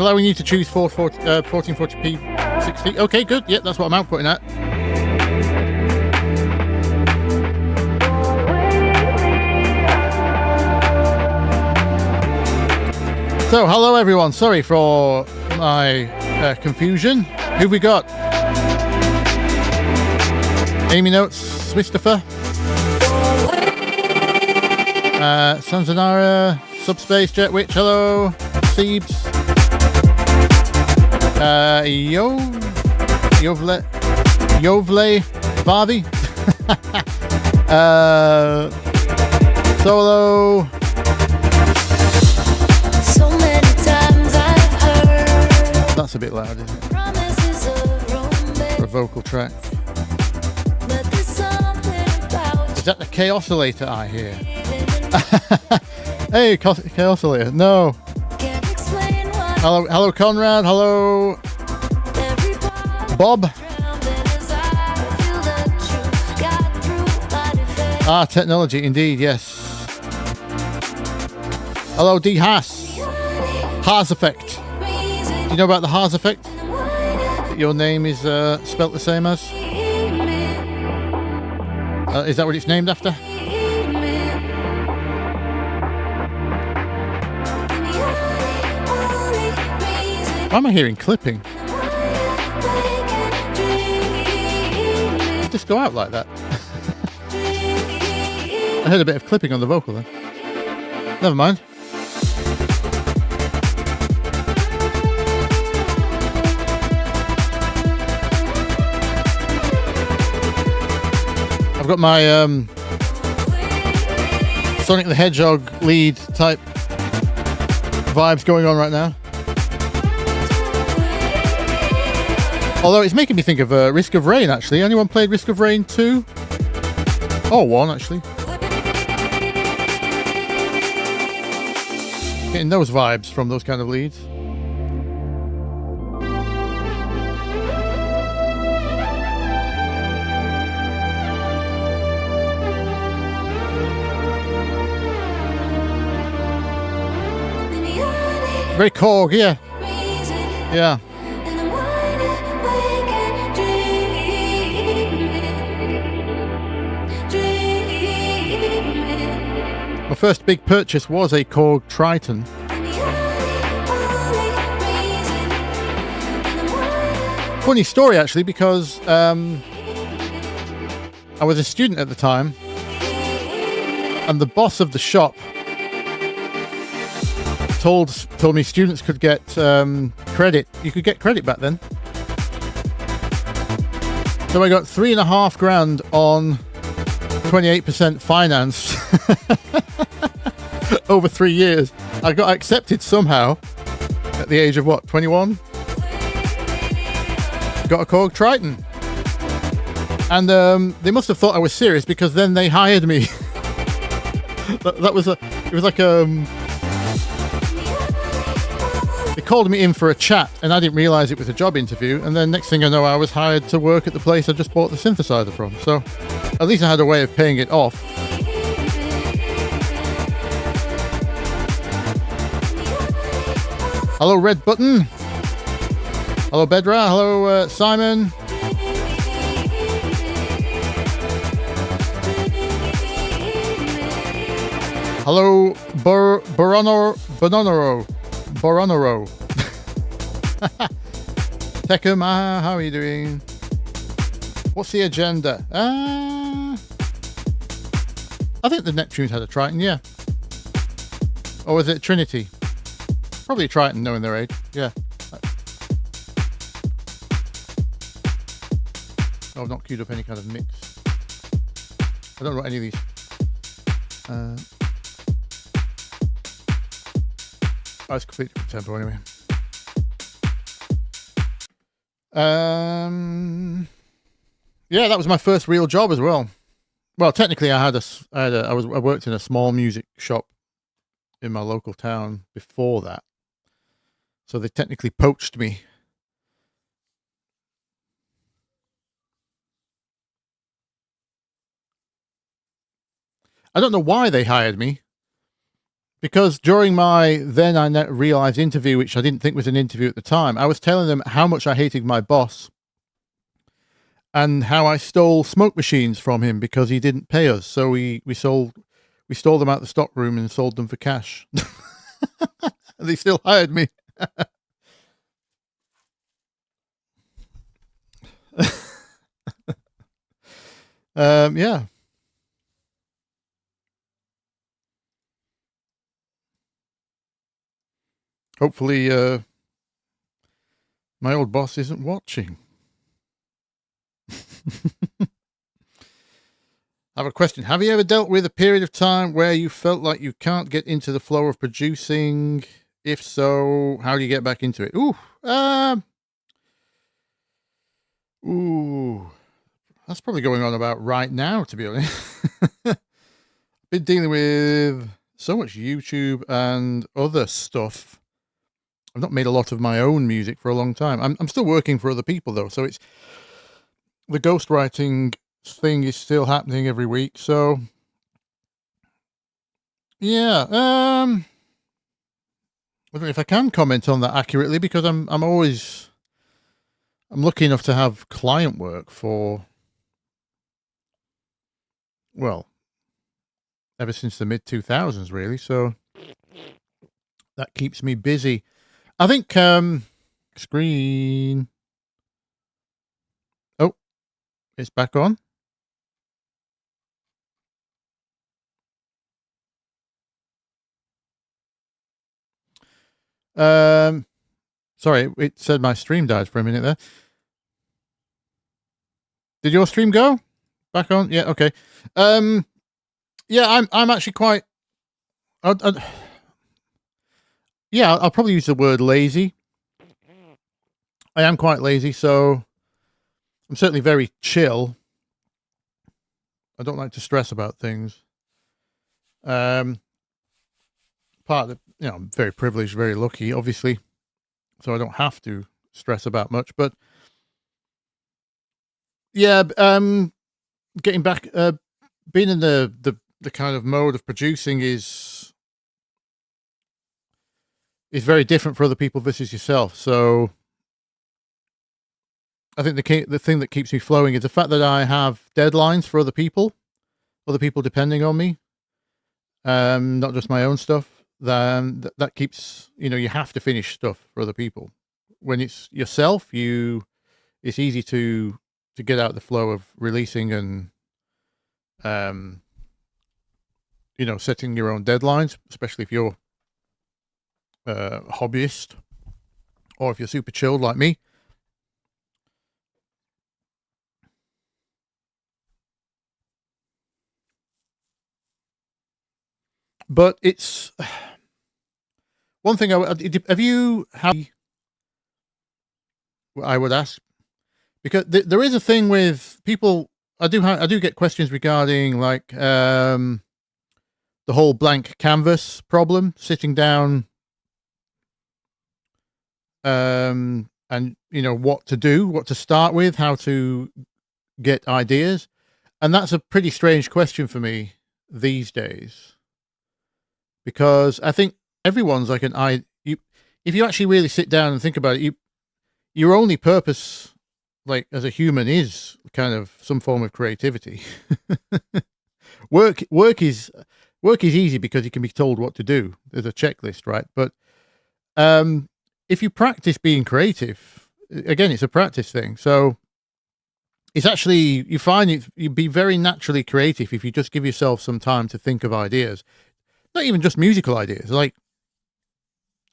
allowing you to choose 1440p 60. Okay, good. Yeah, that's what I'm outputting at. So, hello everyone. Sorry for my confusion. Who've we got? Amy Notes, Christopher, Sanzanara, Subspace, Jet Witch, hello, Seebs, Yovle, Varvy, Solo. So many times I've heard. That's a bit loud, isn't it? Promises of romance, For a vocal track. but there's something about Is that the K-oscillator I hear? Hey, K-oscillator. No. can't explain why Hello, Conrad. Hello, every part Bob. trembling as I feel the truth got through my defense. Ah, technology, indeed, yes. Hello, D. Haas. Haas effect. Do you know about the Haas effect? That your name is spelt the same as? Is that what it's named after? Why am I hearing clipping? Just go out like that. I heard a bit of clipping on the vocal then. Never mind. I've got my Sonic the Hedgehog lead type vibes going on right now. Although it's making me think of Risk of Rain, actually. Anyone played Risk of Rain 2? Or 1, actually. Getting those vibes from those kind of leads. Very Korg, yeah. Yeah. My first big purchase was a Korg Triton. Funny story, actually, because I was a student at the time, and the boss of the shop told me students could get credit. You could get credit back then. So I got $3,500 on 28% finance over 3 years. I got accepted somehow at the age of what, 21? Got a Korg Triton. And they must have thought I was serious, because then they hired me. It was like they called me in for a chat, and I didn't realize it was a job interview, and then next thing I know, I was hired to work at the place I just bought the synthesizer from. So at least I had a way of paying it off. Hello, Red Button. Hello, Bedra. Hello, Simon. Hello, Boronoro. Tekum, how are you doing? What's the agenda? I think the Neptunes had a Triton, yeah. Or was it Trinity? Probably Triton, knowing their age, yeah. I've not queued up any kind of mix. I don't know any of these. Oh, it's completely good tempo anyway. Yeah, that was my first real job as well. Well, technically, I worked in a small music shop in my local town before that, so they technically poached me. I don't know why they hired me, Because during my then I realized interview, which I didn't think was an interview at the time, I was telling them how much I hated my boss and how I stole smoke machines from him because he didn't pay us. So we stole them out the stock room and sold them for cash. And they still hired me. Yeah. Hopefully, my old boss isn't watching. I have a question. Have you ever dealt with a period of time where you felt like you can't get into the flow of producing? If so, how do you get back into it? That's probably going on about right now, to be honest. Been dealing with so much YouTube and other stuff. I've not made a lot of my own music for a long time. I'm still working for other people though, so it's the ghostwriting thing is still happening every week. So yeah, I don't know if I can comment on that accurately because I'm lucky enough to have client work for, well, ever since the mid 2000s really. So that keeps me busy. I think screen. Oh, it's back on. Sorry, it said my stream died for a minute there. Did your stream go back on? Yeah, okay. Yeah, I'm actually quite. Yeah, I'll probably use the word lazy. I am quite lazy, so I'm certainly very chill. I don't like to stress about things. Part of the, I'm very privileged, very lucky, obviously, so I don't have to stress about much. But yeah, getting back, being in the kind of mode of producing is very different for other people versus yourself. So I think the thing that keeps me flowing is the fact that I have deadlines for other people depending on me, not just my own stuff. Then that keeps, you have to finish stuff for other people. When it's yourself, it's easy to get out the flow of releasing and setting your own deadlines, especially if you're a hobbyist or if you're super chilled like me. But it's one thing I would ask, because there is a thing with people. I do get questions regarding like the whole blank canvas problem, sitting down and what to do, what to start with, how to get ideas. And that's a pretty strange question for me these days, because I think everyone's like if you actually really sit down and think about it, your only purpose, like as a human, is kind of some form of creativity. Work is easy because you can be told what to do. There's a checklist, right? But if you practice being creative, again, it's a practice thing. So it's actually, you find you'd be very naturally creative if you just give yourself some time to think of ideas. Not even just musical ideas, like,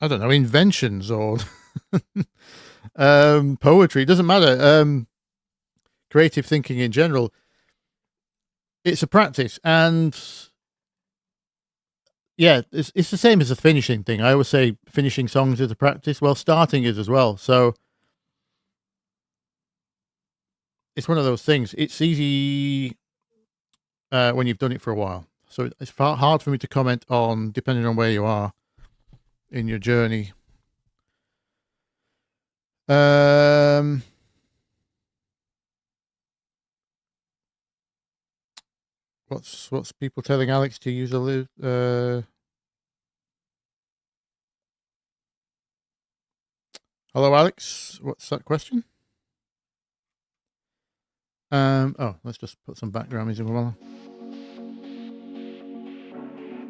I don't know, inventions or poetry. It doesn't matter. Creative thinking in general. It's a practice, and yeah, it's the same as a finishing thing. I always say finishing songs is a practice. Well, starting is as well. So it's one of those things. It's easy when you've done it for a while. So it's hard for me to comment on, depending on where you are in your journey. What's people telling Alex to use a Hello, Alex. What's that question? Oh, let's just put some background music on.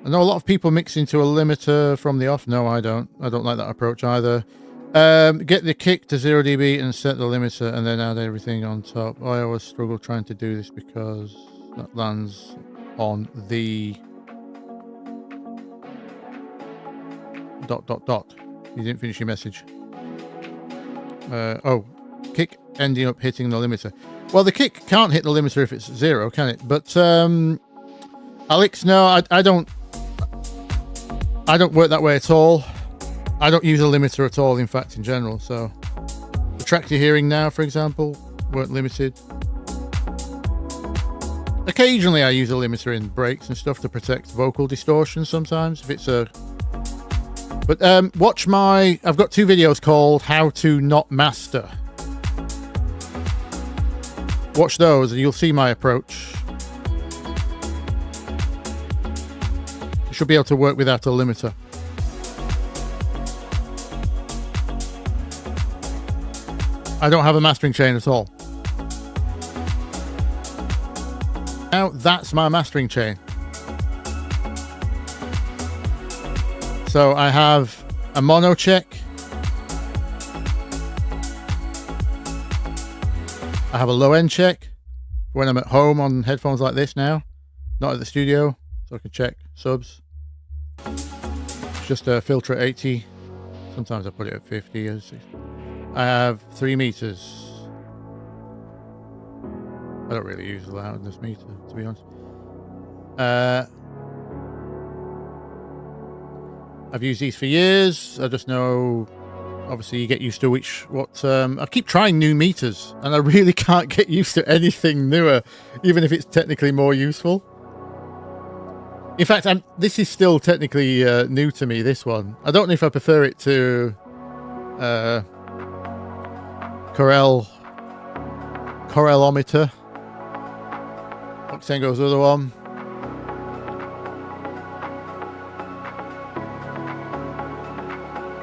I know a lot of people mix into a limiter from the off. No, I don't. I don't like that approach either. Get the kick to 0 dB and set the limiter and then add everything on top. I always struggle trying to do this because that lands on the ... You didn't finish your message. Oh, kick ending up hitting the limiter. Well, the kick can't hit the limiter if it's 0, can it? But Alex, no, I don't work that way at all. I don't use a limiter at all, in fact, in general. So the tracks you're hearing now, for example, weren't limited. Occasionally I use a limiter in breaks and stuff to protect vocal distortion sometimes, if it's a... But watch my... I've got 2 videos called How to Not Master. Watch those and you'll see my approach. You should be able to work without a limiter. I don't have a mastering chain at all. Now that's my mastering chain. So I have a mono check. I have a low end check when I'm at home on headphones like this now, not at the studio, so I can check subs. It's just a filter at 80. Sometimes I put it at 50 or 60. I have 3 meters. I don't really use the loudness meter, to be honest. I've used these for years. I just know, obviously, you get used to I keep trying new meters, and I really can't get used to anything newer, even if it's technically more useful. In fact, this is still technically new to me, this one. I don't know if I prefer it to Corellometer. Oxengo's other one.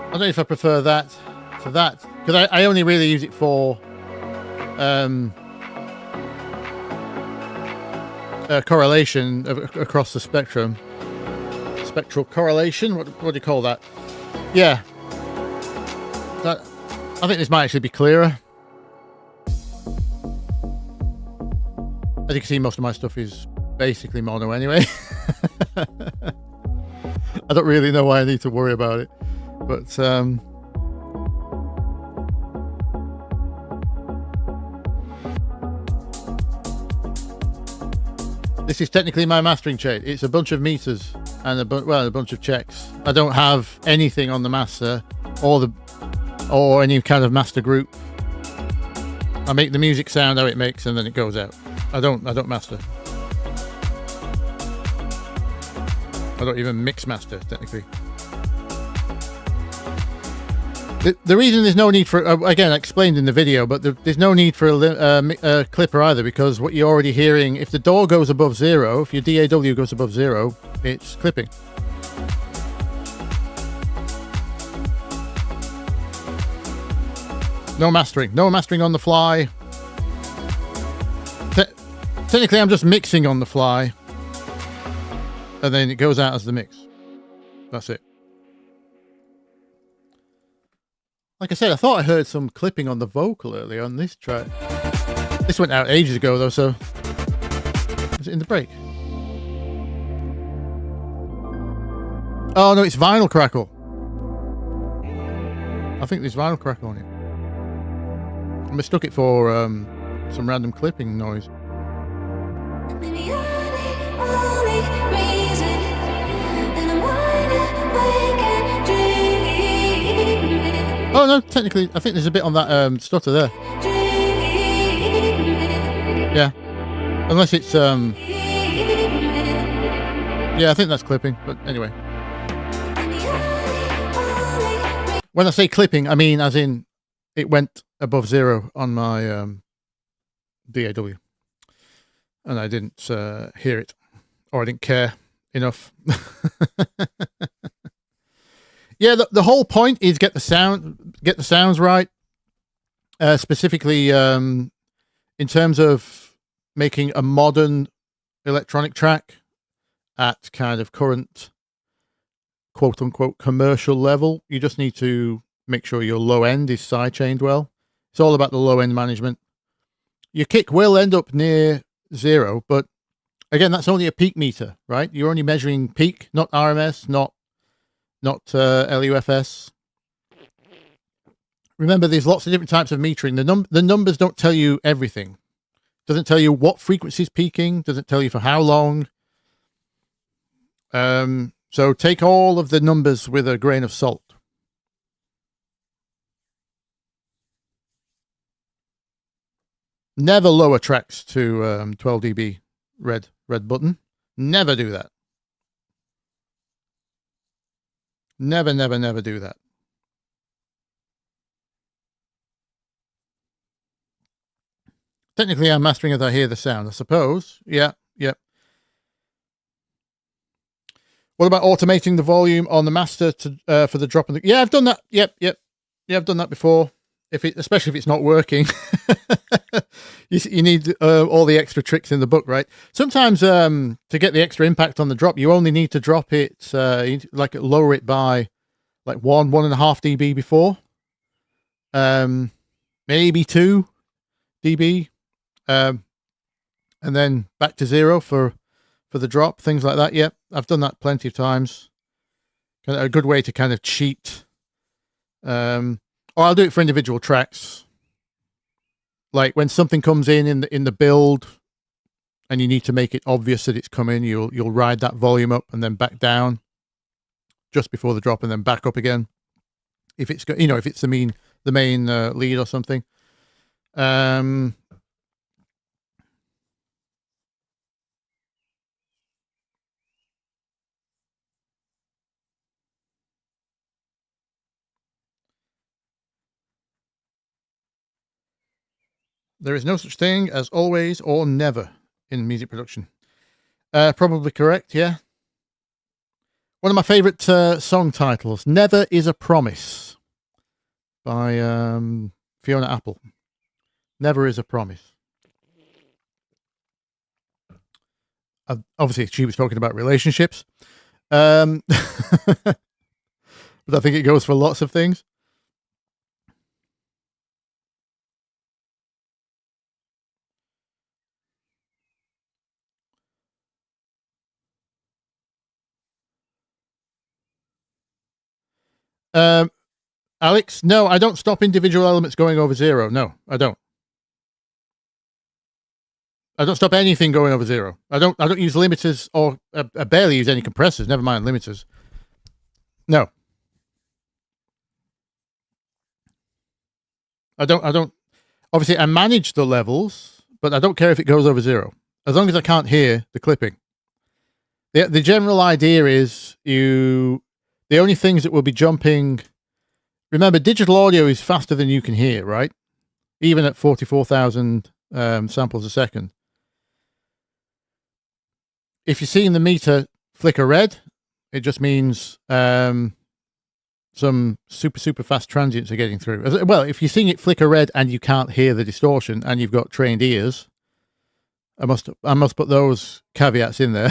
I don't know if I prefer that to that, because I only really use it for correlation across the spectrum. Spectral correlation, what do you call that? Yeah. I think this might actually be clearer. As you can see, most of my stuff is basically mono anyway. I don't really know why I need to worry about it. But this is technically my mastering chain. It's a bunch of meters and a bunch of checks. I don't have anything on the master or any kind of master group. I make the music sound how it makes, and then it goes out. I don't master. I don't even mix master technically. The reason there's no need for, again, I explained in the video, but there's no need for a clipper either, because what you're already hearing, if the DAW goes above 0, if your DAW goes above 0, it's clipping. No mastering on the fly. Technically, I'm just mixing on the fly, and then it goes out as the mix. That's it. Like I said, I thought I heard some clipping on the vocal earlier on this track. This went out ages ago though, so... Was it in the break? Oh no, it's vinyl crackle. I think there's vinyl crackle on it. I mistook it for some random clipping noise. Oh no, technically, I think there's a bit on that stutter there. Yeah, unless it's yeah, I think that's clipping. But anyway, when I say clipping, I mean as in it went above 0 on my DAW, and I didn't hear it, or I didn't care enough. Yeah, the whole point is get the get the sounds right. Specifically, in terms of making a modern electronic track at kind of current quote unquote commercial level, you just need to make sure your low end is sidechained well. It's all about the low end management. Your kick will end up near 0, but again, that's only a peak meter, right? You're only measuring peak, not RMS, not LUFS. Remember, there's lots of different types of metering. The numbers don't tell you everything. Doesn't tell you what frequency is peaking. Doesn't tell you for how long. So take all of the numbers with a grain of salt. Never lower tracks to 12 dB red button. Never do that. Never do that. Technically, I'm mastering as I hear the sound, I suppose. Yeah. What about automating the volume on the master to for the drop? Yeah, I've done that. Yep. Yeah, I've done that before. Especially if it's not working, you need all the extra tricks in the book, right? Sometimes to get the extra impact on the drop, you only need to drop it like lower it by like 1.5 dB before, maybe 2 dB, and then back to 0 for the drop, things like that. Yep, I've done that plenty of times. A good way to kind of cheat. Or I'll do it for individual tracks. Like when something comes in the build, and you need to make it obvious that it's coming, you'll ride that volume up and then back down just before the drop, and then back up again. If it's if it's the main lead or something. There is no such thing as always or never in music production. Probably correct, yeah. One of my favorite song titles, Never Is a Promise, by Fiona Apple. Never Is a Promise. Obviously, she was talking about relationships. But I think it goes for lots of things. Alex, no, I don't stop individual elements going over 0. No, I don't. I don't stop anything going over 0. I don't use limiters, or I barely use any compressors, never mind limiters. No. I don't. Obviously, I manage the levels, but I don't care if it goes over 0, as long as I can't hear the clipping. The general idea is the only things that will be jumping. Remember, digital audio is faster than you can hear, right? Even at 44,000 samples a second. If you're seeing the meter flicker red, it just means some super fast transients are getting through. Well, if you're seeing it flicker red and you can't hear the distortion and you've got trained ears, I must put those caveats in there.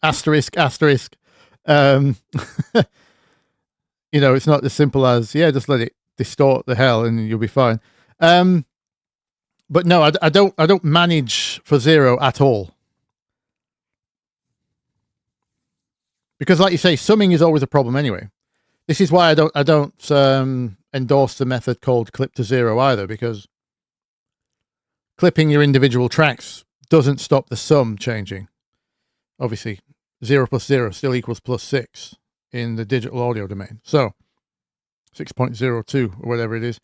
asterisk. It's not as simple as, just let it distort the hell and you'll be fine. But no, I don't manage for 0 at all. Because like you say, summing is always a problem anyway. This is why I don't endorse the method called clip to 0 either, because clipping your individual tracks doesn't stop the sum changing. Obviously, 0 plus 0 still equals plus 6 in the digital audio domain. So 6.02 or whatever it is.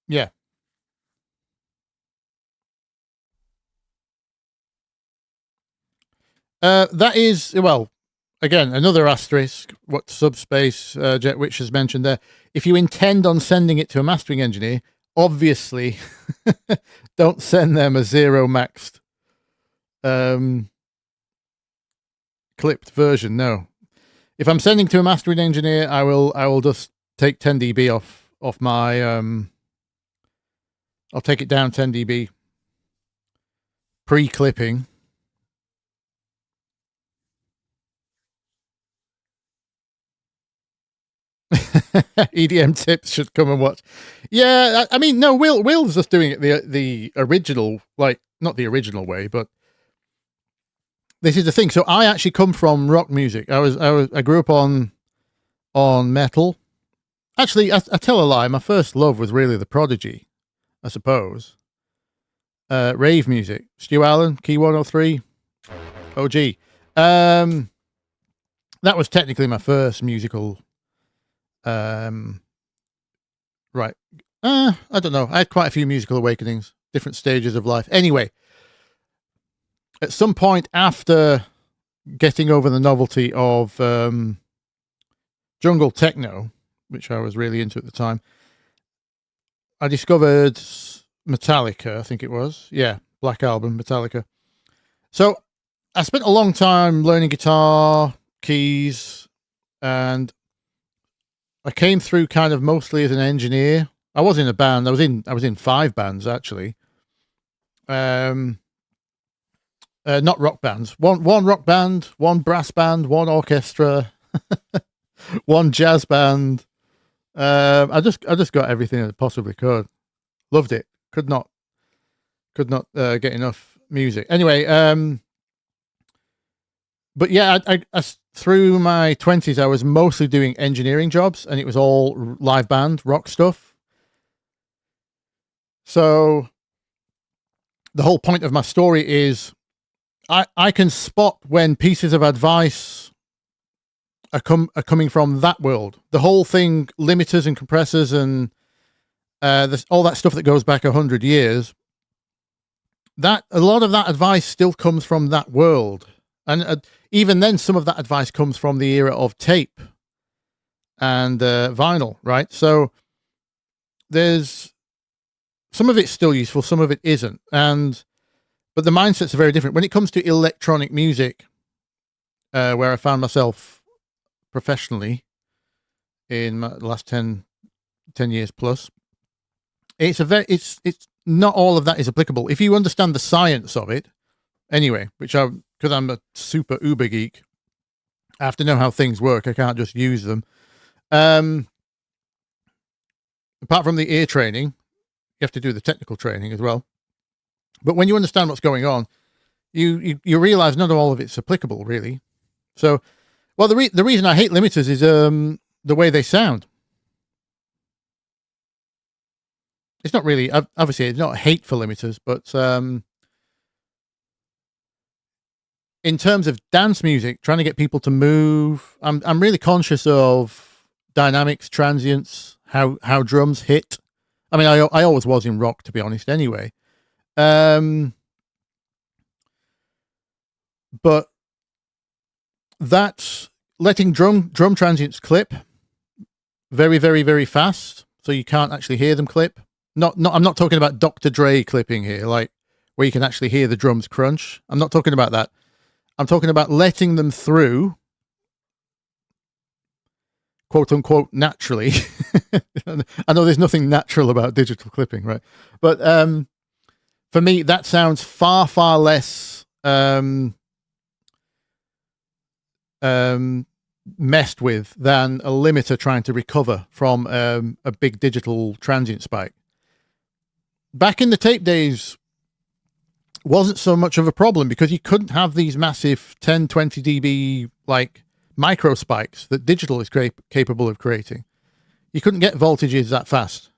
Yeah. That is, well, again, another asterisk, what Subspace Jet Witch has mentioned there. If you intend on sending it to a mastering engineer, obviously don't send them a 0 maxed clipped version. No, if I'm sending to a mastering engineer, I will just take 10 dB off my I'll take it down 10 dB pre-clipping. EDM tips should come and watch. Yeah, I mean, no, Will's just doing it the original, like, not the original way, but this is the thing. So I actually come from rock music. I grew up on metal. Actually, I tell a lie. My first love was really the Prodigy, I suppose. Rave music. Stu Allen, Key 103, OG. That was technically my first musical. Right. I don't know. I had quite a few musical awakenings, different stages of life. Anyway, at some point after getting over the novelty of jungle techno, which I was really into at the time, I discovered Metallica, I think it was. Yeah, Black Album, Metallica. So I spent a long time learning guitar, keys, and I came through kind of mostly as an engineer. I was in a band. I was in 5 bands actually. Not rock bands. One rock band, one brass band, one orchestra, one jazz band. I just got everything I possibly could. Loved it. Could not get enough music. Anyway, but yeah, I through my 20s, I was mostly doing engineering jobs, and it was all live band rock stuff. So the whole point of my story is I can spot when pieces of advice are coming from that world. The whole thing, limiters and compressors and all that stuff that goes back 100 years, that a lot of that advice still comes from that world. And even then, some of that advice comes from the era of tape and vinyl, right? So there's some of it's still useful, some of it isn't. But the mindsets are very different. When it comes to electronic music, where I found myself professionally in the last 10 years plus, it's not all of that is applicable. If you understand the science of it, anyway, because I'm a super uber geek, I have to know how things work. I can't just use them. Apart from the ear training, you have to do the technical training as well. But when you understand what's going on, you realize not all of it's applicable, really. So, well, the reason I hate limiters is the way they sound. It's not really, obviously, it's not hate for limiters, but in terms of dance music, trying to get people to move, I'm really conscious of dynamics, transients, how drums hit. I mean, I always was in rock, to be honest, anyway. But that's letting drum transients clip very, very, very fast, so you can't actually hear them clip. I'm not talking about Dr. Dre clipping here, like where you can actually hear the drums crunch. I'm not talking about that. I'm talking about letting them through, quote unquote, naturally. I know there's nothing natural about digital clipping, right? But for me, that sounds far, far less messed with than a limiter trying to recover from a big digital transient spike. Back in the tape days, wasn't so much of a problem because you couldn't have these massive 10, 20 dB like micro spikes that digital is capable of creating. You couldn't get voltages that fast.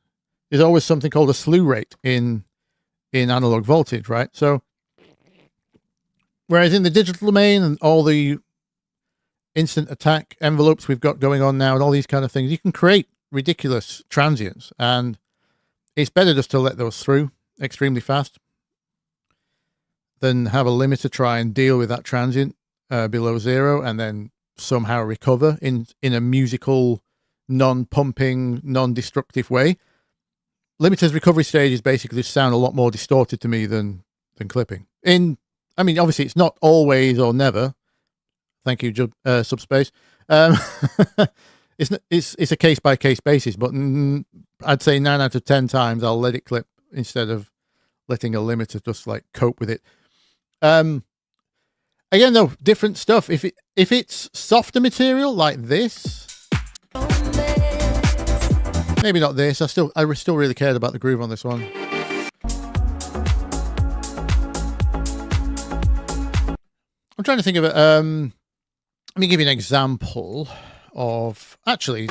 There's always something called a slew rate in analog voltage, right? So whereas in the digital domain and all the instant attack envelopes we've got going on now and all these kind of things, you can create ridiculous transients, and it's better just to let those through extremely fast than have a limiter try and deal with that transient below zero and then somehow recover in a musical, non-pumping, non-destructive way. Limiters recovery stages basically sound a lot more distorted to me than clipping. I mean, obviously it's not always or never. Thank you, Subspace. Um, it's a case by case basis, but I'd say 9 out of 10 times I'll let it clip instead of letting a limiter just like cope with it. Again, though, different stuff. If it's softer material like this, maybe not this. I still really cared about the groove on this one. I'm trying to think of it. Let me give you an example of actually.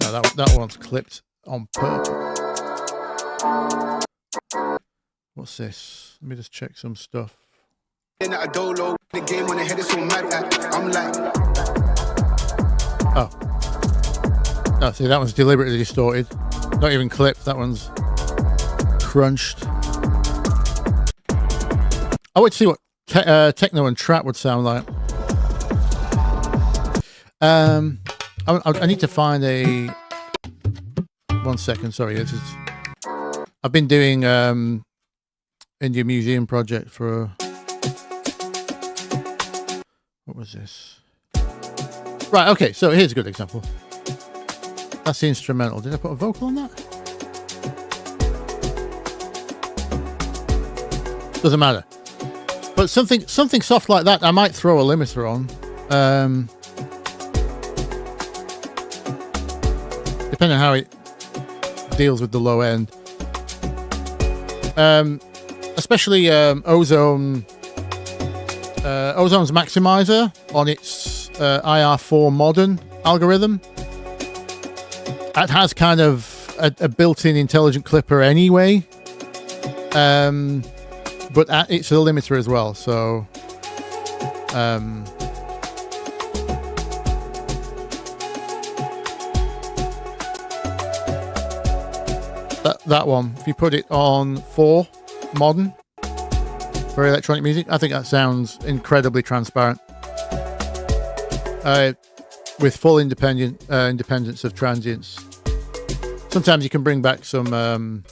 No, that one's clipped on purpose. What's this? Let me just check some stuff. Oh. No, see, that one's deliberately distorted. Not even clipped. That one's crunched. I would see what techno and trap would sound like. I need to find a. 1 second. Sorry, this is. I've been doing India Museum project for. What was this? Right. Okay. So here's a good example. That's the instrumental. Did I put a vocal on that? Doesn't matter. But something soft like that, I might throw a limiter on. Depending on how it deals with the low end. Especially Ozone's maximizer on its IR4 modern algorithm. It has kind of a built-in intelligent clipper anyway. But it's a limiter as well, so that one, if you put it on 4 modern for electronic music, I think that sounds incredibly transparent with full independence of transients. Sometimes you can bring back some.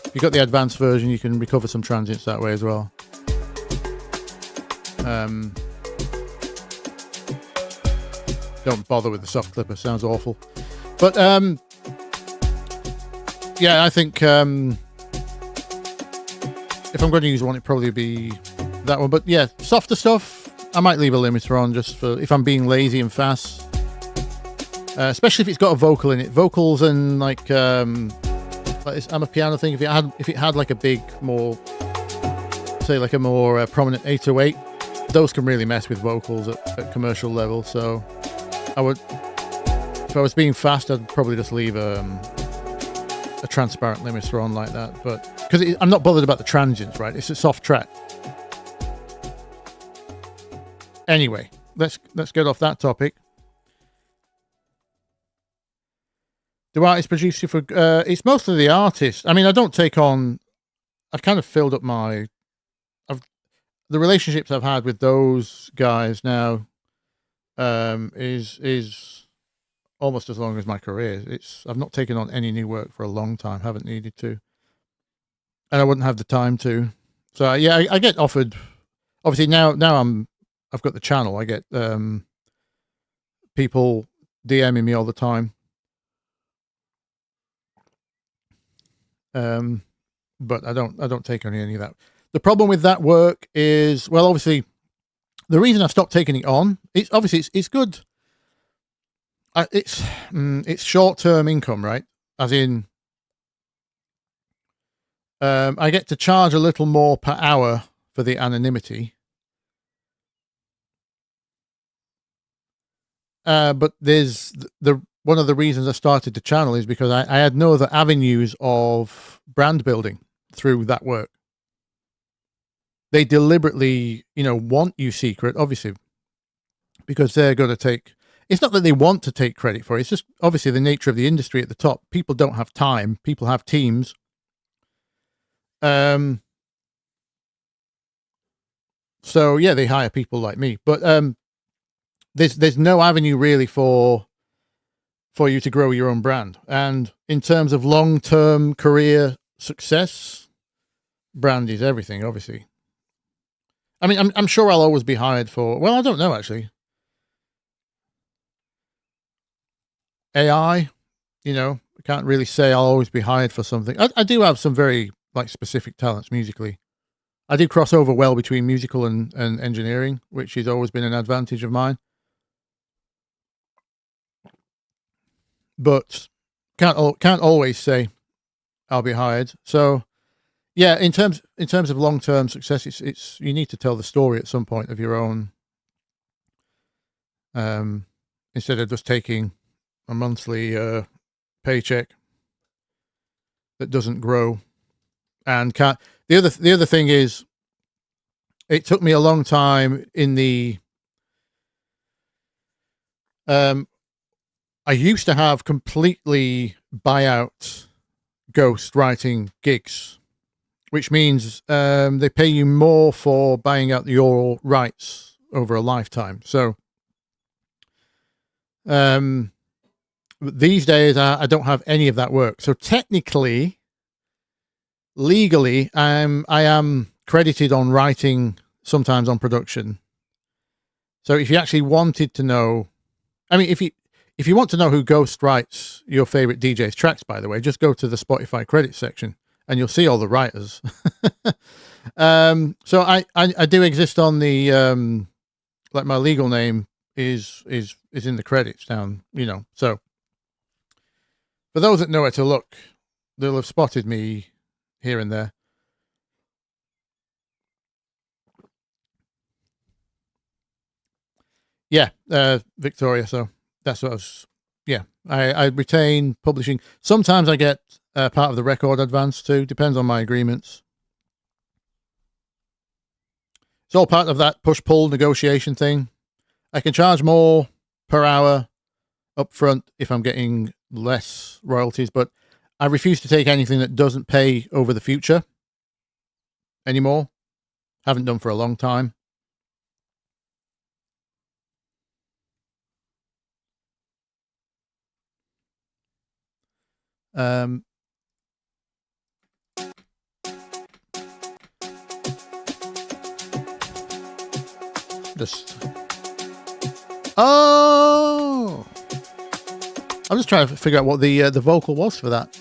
If you've got the advanced version, you can recover some transients that way as well. Don't bother with the soft clipper, sounds awful. But yeah, I think if I'm going to use one, it'd probably be that one. But yeah, softer stuff, I might leave a limiter on just for if I'm being lazy and fast. Especially if it's got a vocal in it. Vocals and like I'm a piano thing. If it had like a big, more, say like a more prominent 808, those can really mess with vocals at commercial level. So I would, if I was being fast, I'd probably just leave a transparent limiter on like that. But because I'm not bothered about the transients, right? It's a soft track. Anyway, let's get off that topic. Do artists produce you for? It's mostly the artist. I mean, I don't take on. I've kind of filled up the relationships I've had with those guys now. Is almost as long as my career. I've not taken on any new work for a long time. Haven't needed to, and I wouldn't have the time to. So yeah, I get offered. Obviously now I've got the channel. I get people DMing me all the time. But I don't take on any of that. The problem with that work is, well, obviously, the reason I've stopped taking it on, it's obviously it's good. It's short-term income, right? As in, I get to charge a little more per hour for the anonymity. But there's one of the reasons I started the channel is because I had no other avenues of brand building through that work. They deliberately, want you secret, obviously, because they're going to take. It's not that they want to take credit for it. It's just obviously the nature of the industry at the top. People don't have time. People have teams. So yeah, they hire people like me, but there's no avenue really for you to grow your own brand. And in terms of long-term career success, brand is everything, obviously. I mean, I'm sure I'll always be hired for. Well, I don't know actually. AI, I can't really say I'll always be hired for something. I do have some very like specific talents musically. I do cross over well between musical and engineering, which has always been an advantage of mine. But can't always say I'll be hired. So yeah, in terms of long term success, it's you need to tell the story at some point of your own. Instead of just taking a monthly paycheck that doesn't grow and can't. The other thing is, it took me a long time in the. I used to have completely buyout ghost writing gigs, which means they pay you more for buying out your rights over a lifetime. So these days I don't have any of that work. So technically, legally, I am credited on writing, sometimes on production. So if you actually wanted to know, I mean, if you want to know who ghost writes your favorite DJ's tracks, by the way, just go to the Spotify credits section and you'll see all the writers. So I do exist on the like my legal name is in the credits down, So for those that know where to look, they'll have spotted me here and there. Yeah, Victoria. So that's what I was. Yeah, I retain publishing. Sometimes I get part of the record advance too. Depends on my agreements. It's all part of that push-pull negotiation thing. I can charge more per hour up front if I'm getting less royalties, but I refuse to take anything that doesn't pay over the future anymore. Haven't done for a long time. Oh, I'm just trying to figure out what the vocal was for that.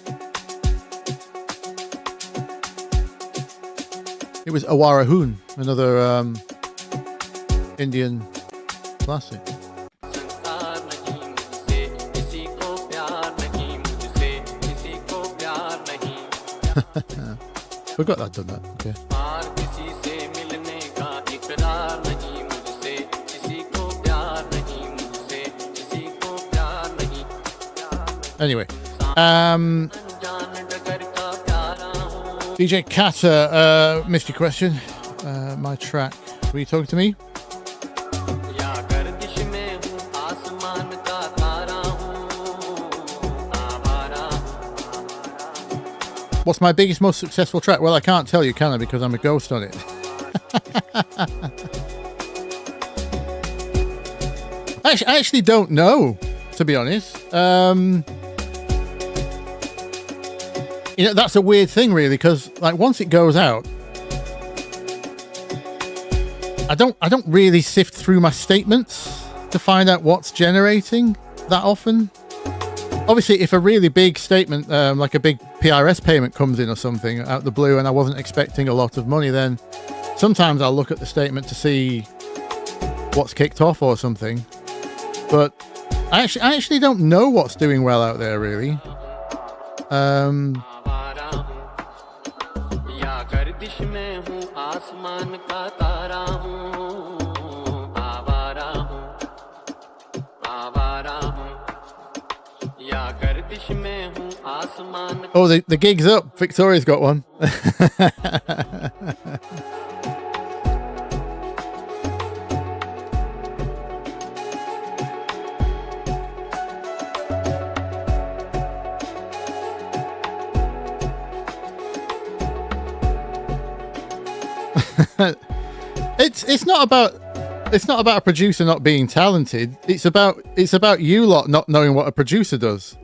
It was Awara Hoon, another Indian classic. We got that done. That okay. Anyway, DJ Kata, missed your question. My track. Were you talking to me? What's my biggest, most successful track? Well, I can't tell you, can I? Because I'm a ghost on it. I actually don't know, to be honest. That's a weird thing, really, because like once it goes out, I don't really sift through my statements to find out what's generating that often. Obviously, if a really big statement, like a big PRS payment comes in or something out the blue and I wasn't expecting a lot of money, then sometimes I'll look at the statement to see what's kicked off or something. But I actually don't know what's doing well out there, really. Oh, the gig's up. Victoria's got one. It's not about a producer not being talented. It's about you lot not knowing what a producer does.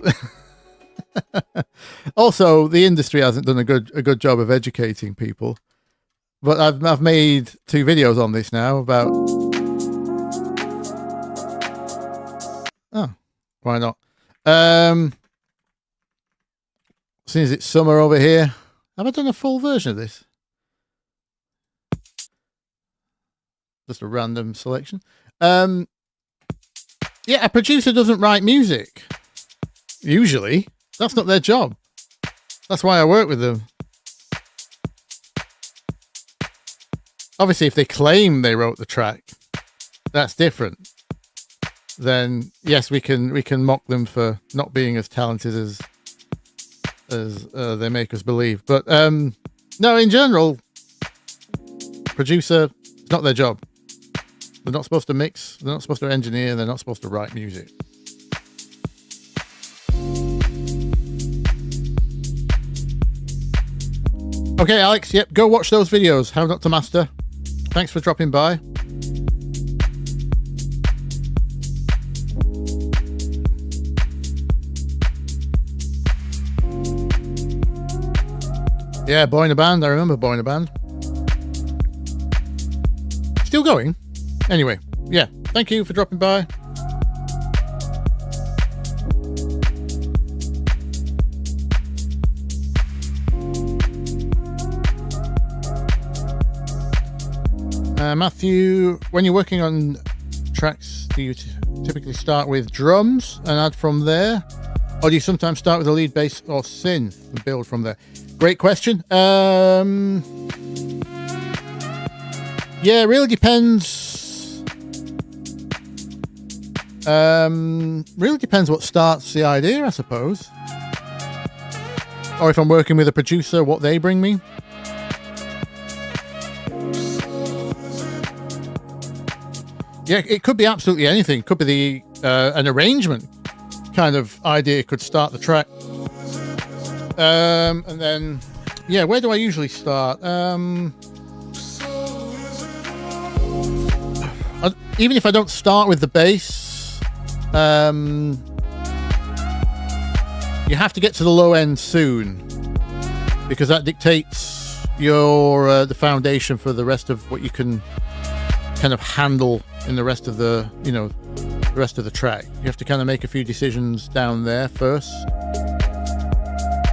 Also, the industry hasn't done a good job of educating people. But I've made 2 videos on this now about. Oh, why not? Since it's summer over here, have I done a full version of this? Just a random selection. Yeah, a producer doesn't write music. Usually, that's not their job. That's why I work with them. Obviously, if they claim they wrote the track, that's different. Then yes, we can mock them for not being as talented as they make us believe. But no, in general, producer, it's not their job. They're not supposed to mix. They're not supposed to engineer. They're not supposed to write music. Okay, Alex. Yep, go watch those videos. How Not to Master. Thanks for dropping by. Yeah, Boy in a Band. I remember Boy in a Band. Still going? Anyway, yeah. Thank you for dropping by. Matthew, when you're working on tracks, do you typically start with drums and add from there? Or do you sometimes start with a lead bass or synth and build from there? Great question. Yeah, it really depends. Really depends what starts the idea, I suppose. Or if I'm working with a producer, what they bring me. Yeah, it could be absolutely anything. It could be an arrangement kind of idea could start the track. And then, yeah, where do I usually start? Even if I don't start with the bass, you have to get to the low end soon, because that dictates your the foundation for the rest of what you can kind of handle in the rest of the, the rest of the track. You have to kind of make a few decisions down there first.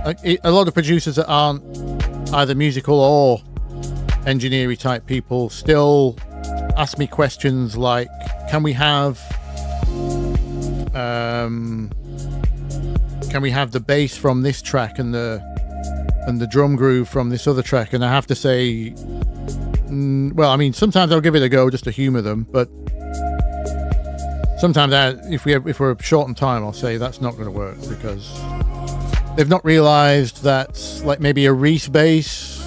A lot of producers that aren't either musical or engineering type people still ask me questions like, can we have the bass from this track and the drum groove from this other track? And I have to say, well, I mean, sometimes I'll give it a go just to humor them, but sometimes if we're short on time, I'll say that's not going to work, because they've not realized that, like, maybe a Reese bass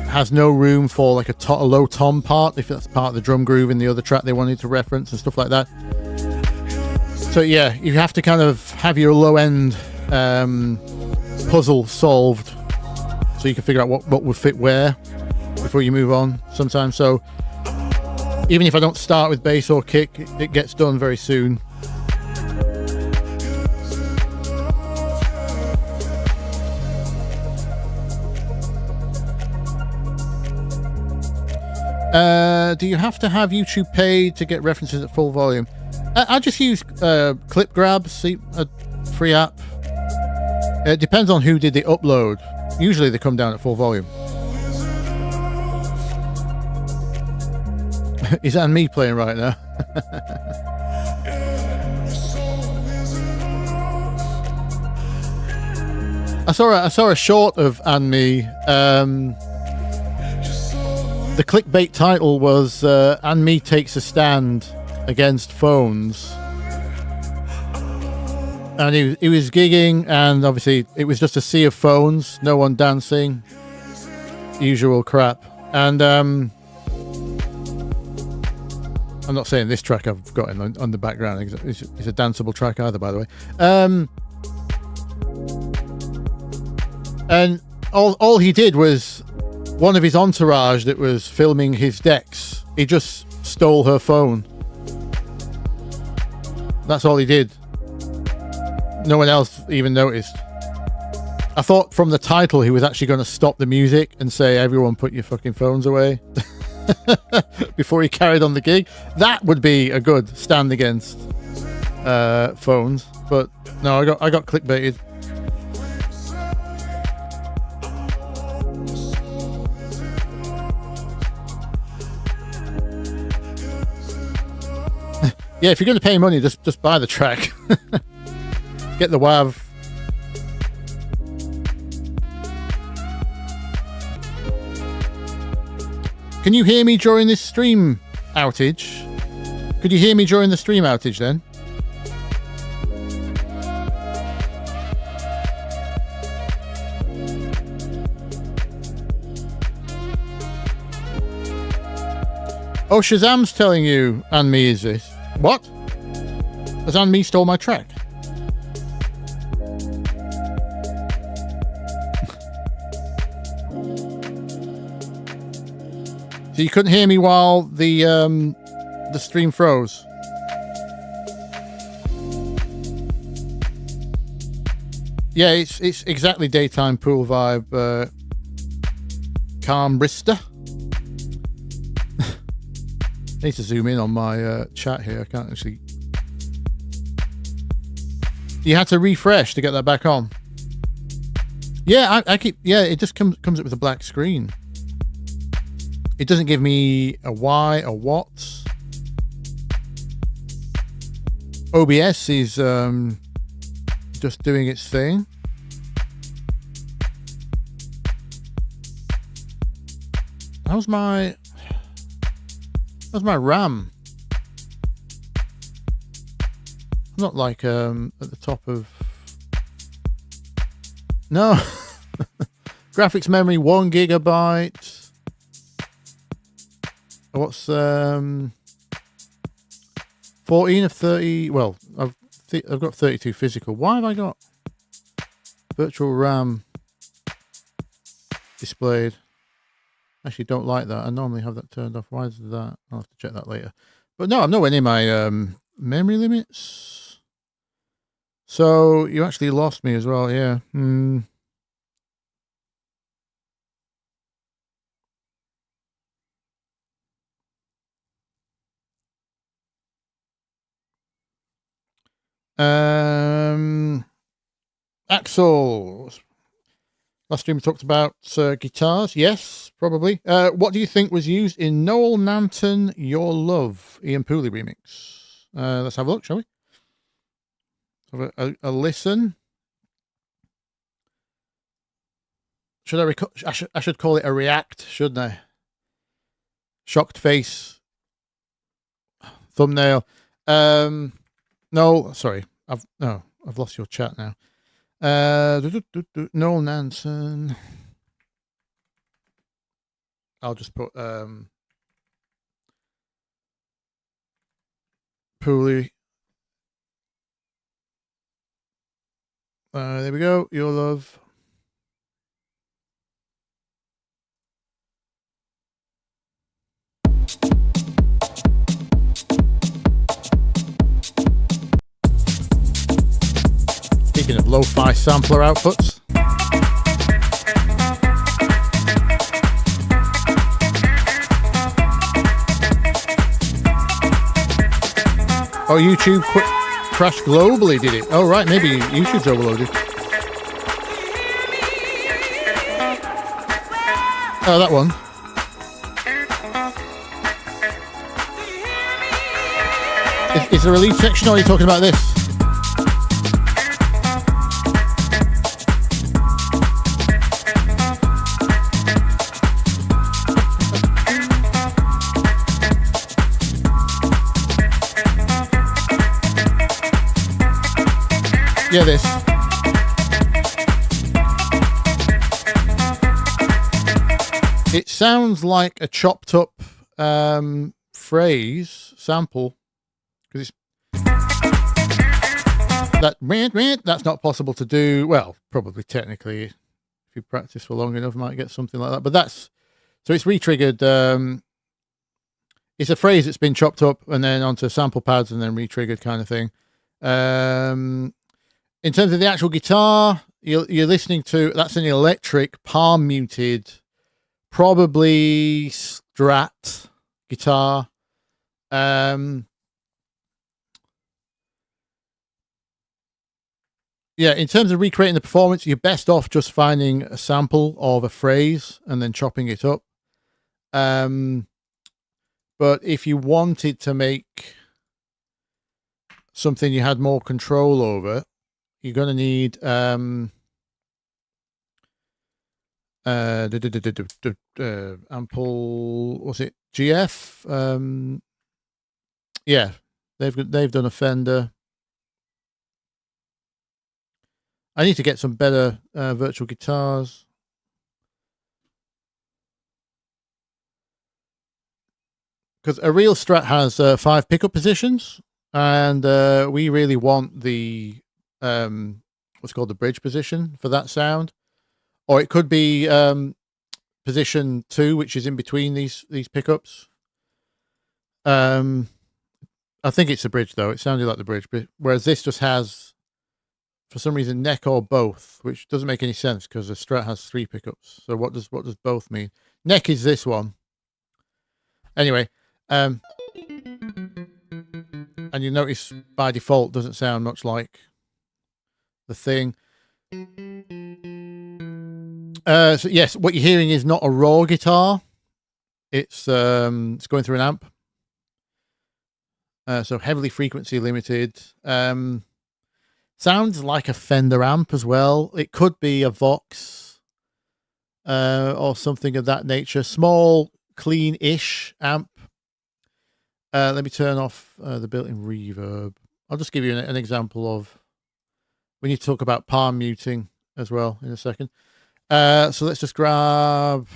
has no room for like a low tom part, if that's part of the drum groove in the other track they wanted to reference and stuff like that. So yeah, you have to kind of have your low end puzzle solved so you can figure out what would fit where before you move on sometimes. So even if I don't start with bass or kick, it gets done very soon. Do you have to have YouTube paid to get references at full volume? I just use Clip Grab, a free app. It depends on who did the upload. Usually they come down at full volume. Is that me playing right now? I saw a short of And Me. The clickbait title was And Me Takes a Stand Against Phones. And he was gigging, and obviously it was just a sea of phones, no one dancing, usual crap. And I'm not saying this track I've got on the background is a danceable track either, by the way. And all he did was, one of his entourage that was filming his decks, he just stole her phone. That's all he did. No one else even noticed. I thought from the title he was actually going to stop the music and say, everyone put your fucking phones away before he carried on the gig. That would be a good stand against phones. But no, I got clickbaited. Yeah, if you're going to pay money, just buy the track. Get the WAV. Can you hear me during this stream outage? Could you hear me during the stream outage then? Oh, Shazam's telling you Anne-Me is this. What? Has Anne-Me stole my track? So you couldn't hear me while the stream froze. Yeah, it's exactly daytime pool vibe. Calm Brista. I need to zoom in on my chat here. I can't actually. You had to refresh to get that back on. Yeah, I keep. Yeah, it just comes up with a black screen. It doesn't give me a why, a what. OBS is just doing its thing. How's my RAM? I'm not like at the top of. No. Graphics memory 1 gigabyte. What's 14 of 30? Well, I've got 32 physical. Why have I got virtual RAM displayed? Actually, don't like that. I normally have that turned off. Why is that? I'll have to check that later. But no, I'm nowhere near my memory limits. So you actually lost me as well. Yeah. Axel, last stream we talked about guitars. Yes, probably. What do you think was used in Noel Nanton Your Love Ian Pooley remix? Let's have a look, shall we? Have a listen. Should I should call it a react, shouldn't I? Shocked face thumbnail. No, sorry. I've lost your chat now. Noel Nanton. I'll just put Pooley. There we go. Your Love. Speaking of lo-fi sampler outputs. Oh, YouTube crashed globally, did it? Oh, right, maybe YouTube's overloaded. Oh, that one. Is there a lead section or are you talking about this? Yeah, this. It sounds like a chopped up phrase sample because it's that's not possible to do. Well, probably technically, if you practice for long enough, you might get something like that. But that's so it's re-triggered. It's a phrase that's been chopped up and then onto sample pads and then re-triggered kind of thing. In terms of the actual guitar, you're listening to, that's an electric palm muted, probably Strat guitar. Yeah, in terms of recreating the performance, you're best off just finding a sample of a phrase and then chopping it up. But if you wanted to make something you had more control over, you're going to need ample, what's it, GF? Yeah, they've done a Fender. I need to get some better virtual guitars. Because a real Strat has 5 pickup positions, and we really want the what's called the bridge position for that sound, or it could be position 2, which is in between these pickups. I think it's a bridge though. It sounded like the bridge, but whereas this just has, for some reason, neck or both, which doesn't make any sense because the Strat has 3 pickups. So what does both mean? Neck is this one. Anyway, and you notice by default doesn't sound much like the thing. So yes, what you're hearing is not a raw guitar. It's going through an amp. So heavily frequency limited. Sounds like a Fender amp as well. It could be a Vox or something of that nature. Small, clean-ish amp. Let me turn off the built-in reverb. I'll just give you an example of, we need to talk about palm muting as well in a second. So let's just grab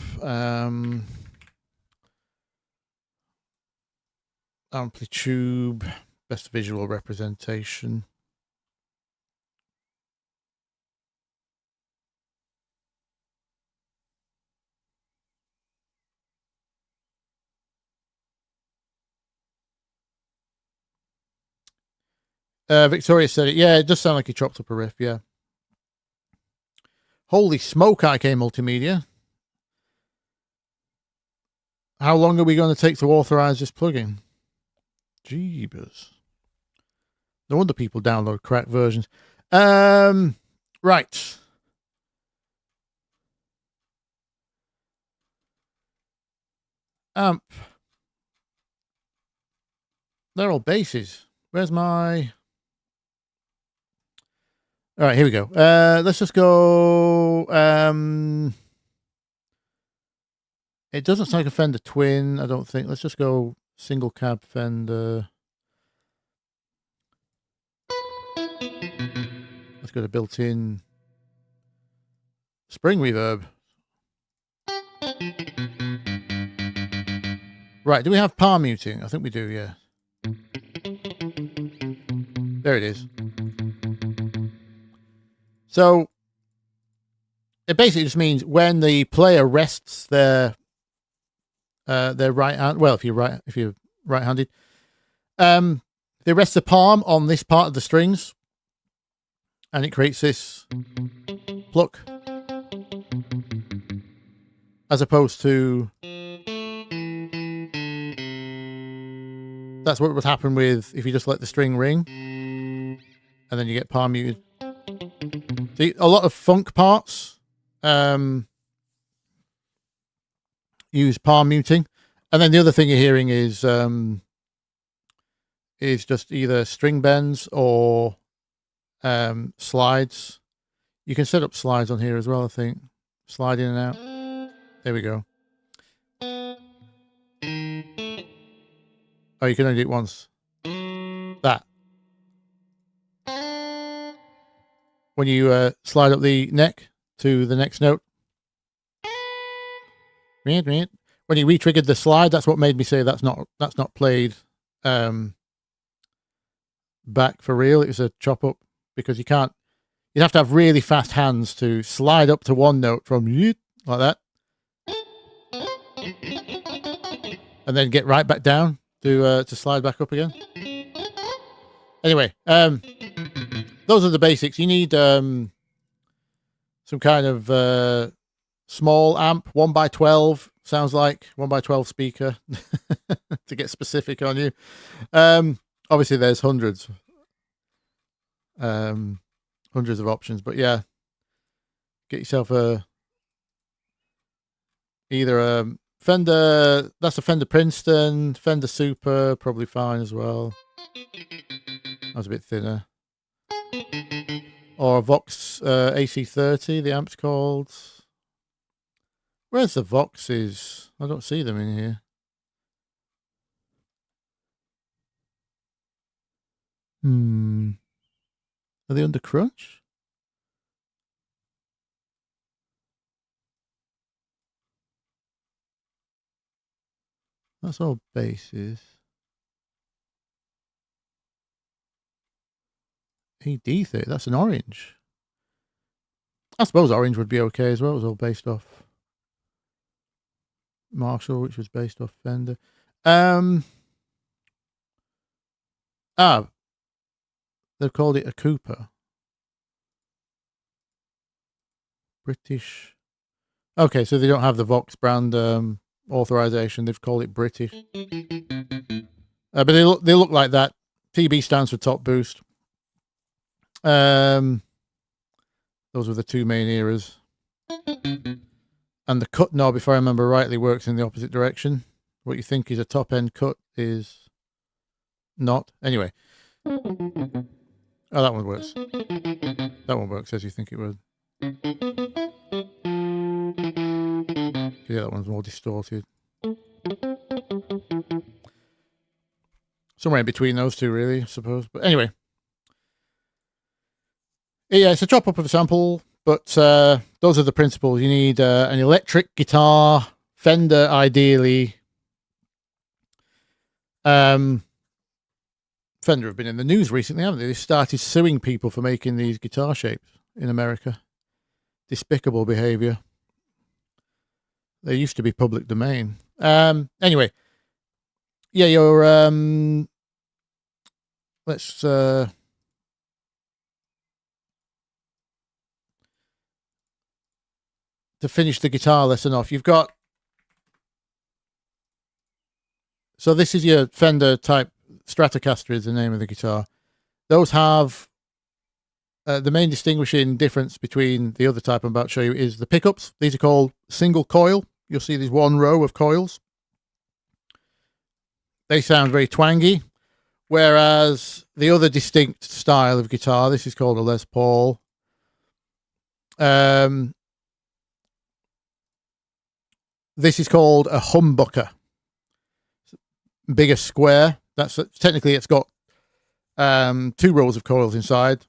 Amplitude, best visual representation. Victoria said it. Yeah, it does sound like he chopped up a riff. Yeah. Holy smoke, IK Multimedia. How long are we going to take to authorize this plugin? Jeebus. No wonder people download cracked versions. Right. Amp. They're all basses. Where's my... All right, here we go. Let's just go... it doesn't sound like a Fender Twin, I don't think. Let's just go single cab Fender. Let's go to built-in spring reverb. Right, do we have palm muting? I think we do, yeah. There it is. So it basically just means when the player rests their right hand, well, if you're right-handed, they rest the palm on this part of the strings, and it creates this pluck, as opposed to, that's what would happen with if you just let the string ring, and then you get palm muted. See, a lot of funk parts use palm muting, and then the other thing you're hearing is just either string bends or slides. You can set up slides on here as well, I think. Slide in and out. There we go. Oh, you can only do it once. That. When you slide up the neck to the next note. When you re-triggered the slide, that's what made me say that's not played back for real. It was a chop up, because you'd have to have really fast hands to slide up to one note from like that, and then get right back down to slide back up again. Anyway, those are the basics. You need some kind of small amp, 1x12, sounds like 1x12 speaker to get specific on you. Obviously there's hundreds of options, but yeah, get yourself either a Fender, that's a Fender Princeton, Fender Super, probably fine as well. That was a bit thinner. Or a Vox AC30, the amp's called. Where's the Voxes? I don't see them in here. Are they under crunch? That's all basses. AD30, that's an orange. I suppose orange would be okay as well. It was all based off Marshall, which was based off Fender. They've called it a Cooper. British. Okay, so they don't have the Vox brand authorization. They've called it British. But they look like that. TB stands for top boost. Those were the two main eras. And the cut knob, if I remember rightly, works in the opposite direction. What you think is a top end cut is not. Anyway. Oh, that one works. That one works as you think it would. Yeah, that one's more distorted. Somewhere in between those two, really, I suppose. But anyway. Yeah, it's a chop up of a sample, but those are the principles. You need an electric guitar, Fender ideally. Fender have been in the news recently, haven't they? They started suing people for making these guitar shapes in America. Despicable behavior. They used to be public domain. Anyway. Yeah, your let's to finish the guitar lesson off, you've got, so this is your Fender type Stratocaster is the name of the guitar. Those have the main distinguishing difference between the other type I'm about to show you is the pickups. These are called single coil. You'll see there's one row of coils. They sound very twangy, whereas the other distinct style of guitar, this is called a Les Paul. This is called a humbucker. Bigger square. That's technically it's got 2 rows of coils inside.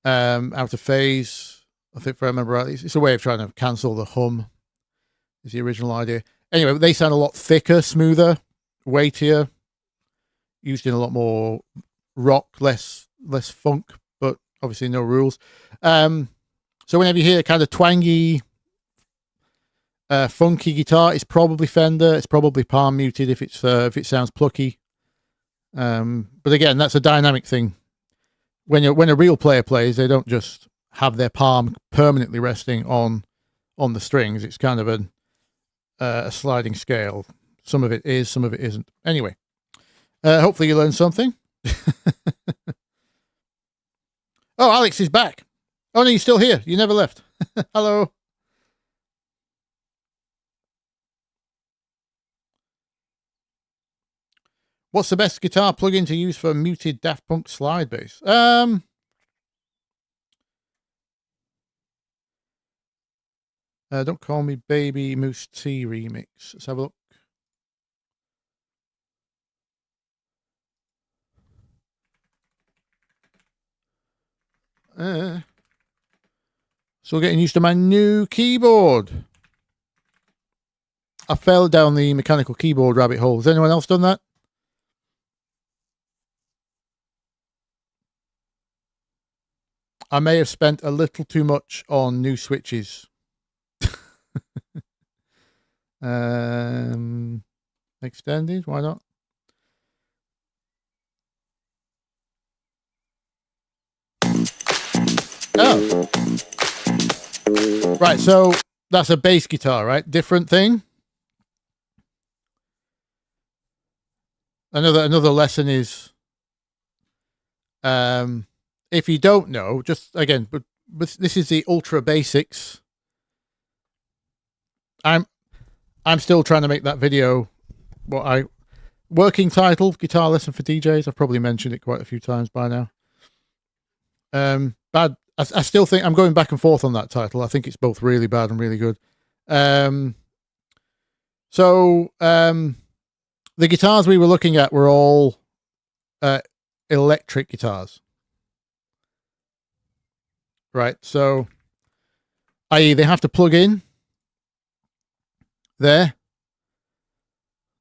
Out of phase. I think if I remember right, it's a way of trying to cancel the hum. Is the original idea. Anyway, they sound a lot thicker, smoother, weightier. Used in a lot more rock, less funk, but obviously no rules. So whenever you hear kind of twangy, funky guitar, it's probably Fender. It's probably palm muted if it sounds plucky. But again, that's a dynamic thing. When a real player plays, they don't just have their palm permanently resting on the strings. It's kind of a sliding scale. Some of it is, some of it isn't. Anyway, hopefully you learned something. Oh, Alex is back. Oh no, you're still here. You never left. Hello. What's the best guitar plugin to use for muted Daft Punk slide bass? Don't Call Me Baby Moose T remix. Let's have a look. Still getting used to my new keyboard. I fell down the mechanical keyboard rabbit hole. Has anyone else done that? I may have spent a little too much on new switches. Extended, why not? Oh. Right, so that's a bass guitar, right? Different thing. Another lesson is, if you don't know, just again, but this is the ultra basics. I'm still trying to make that video. Working title, guitar lesson for DJs. I've probably mentioned it quite a few times by now. But I still think I'm going back and forth on that title. I think it's both really bad and really good. The guitars we were looking at were all electric guitars. Right, so i.e. they have to plug in there.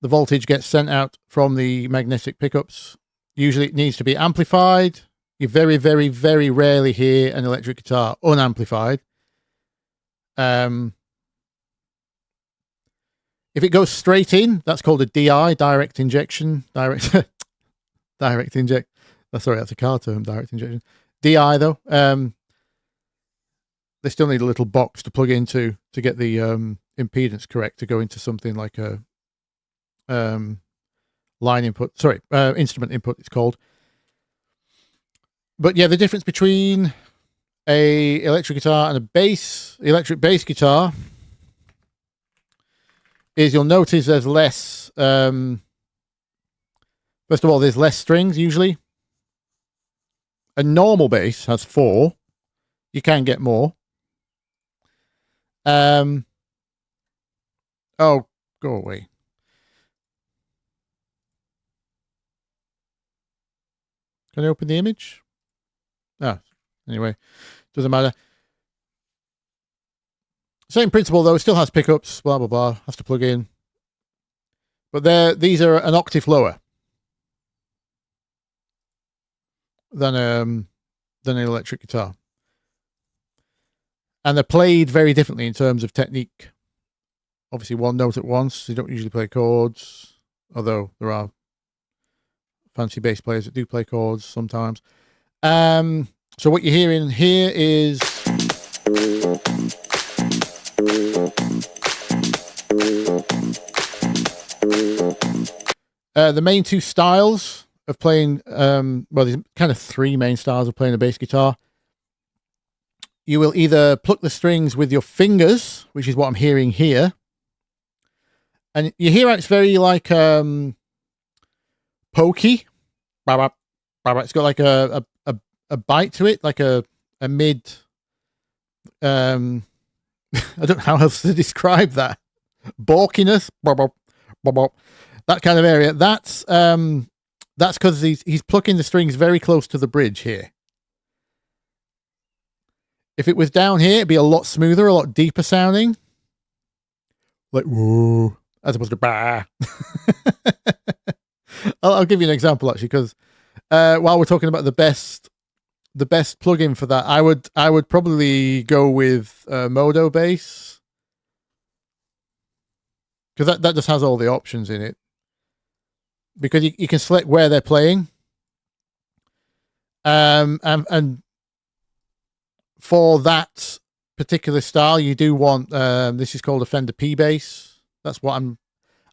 The voltage gets sent out from the magnetic pickups. Usually it needs to be amplified. You very, very, very rarely hear an electric guitar unamplified. If it goes straight in, that's called a DI, direct injection. Direct inject. Oh, sorry, that's a car term, direct injection. DI, though, they still need a little box to plug into to get the impedance correct to go into something like a line input. Sorry, instrument input, it's called. But yeah, the difference between a electric guitar and a electric bass guitar is you'll notice there's less, first of all, there's less strings usually. A normal bass has 4. You can get more. Oh, go away. Can I open the image? Ah, anyway, doesn't matter. Same principle though, it still has pickups, blah, blah, blah, has to plug in. But these are an octave lower than an electric guitar. And they're played very differently in terms of technique. Obviously one note at once, you don't usually play chords, although there are fancy bass players that do play chords sometimes. So what you're hearing here is the main 2 styles of playing, well, there's kind of 3 main styles of playing a bass guitar. You will either pluck the strings with your fingers, which is what I'm hearing here. And you hear it's very like pokey. It's got like a bite to it, like a mid. I don't know how else to describe that. Balkiness, that kind of area. That's because he's plucking the strings very close to the bridge here. If it was down here, it'd be a lot smoother, a lot deeper sounding, like whoa, as opposed to bah. I'll give you an example actually, because while we're talking about the best plugin for that, I would probably go with Modo Bass, because that just has all the options in it. Because you can select where they're playing, and for that particular style, you do want this is called a Fender P bass. That's what I'm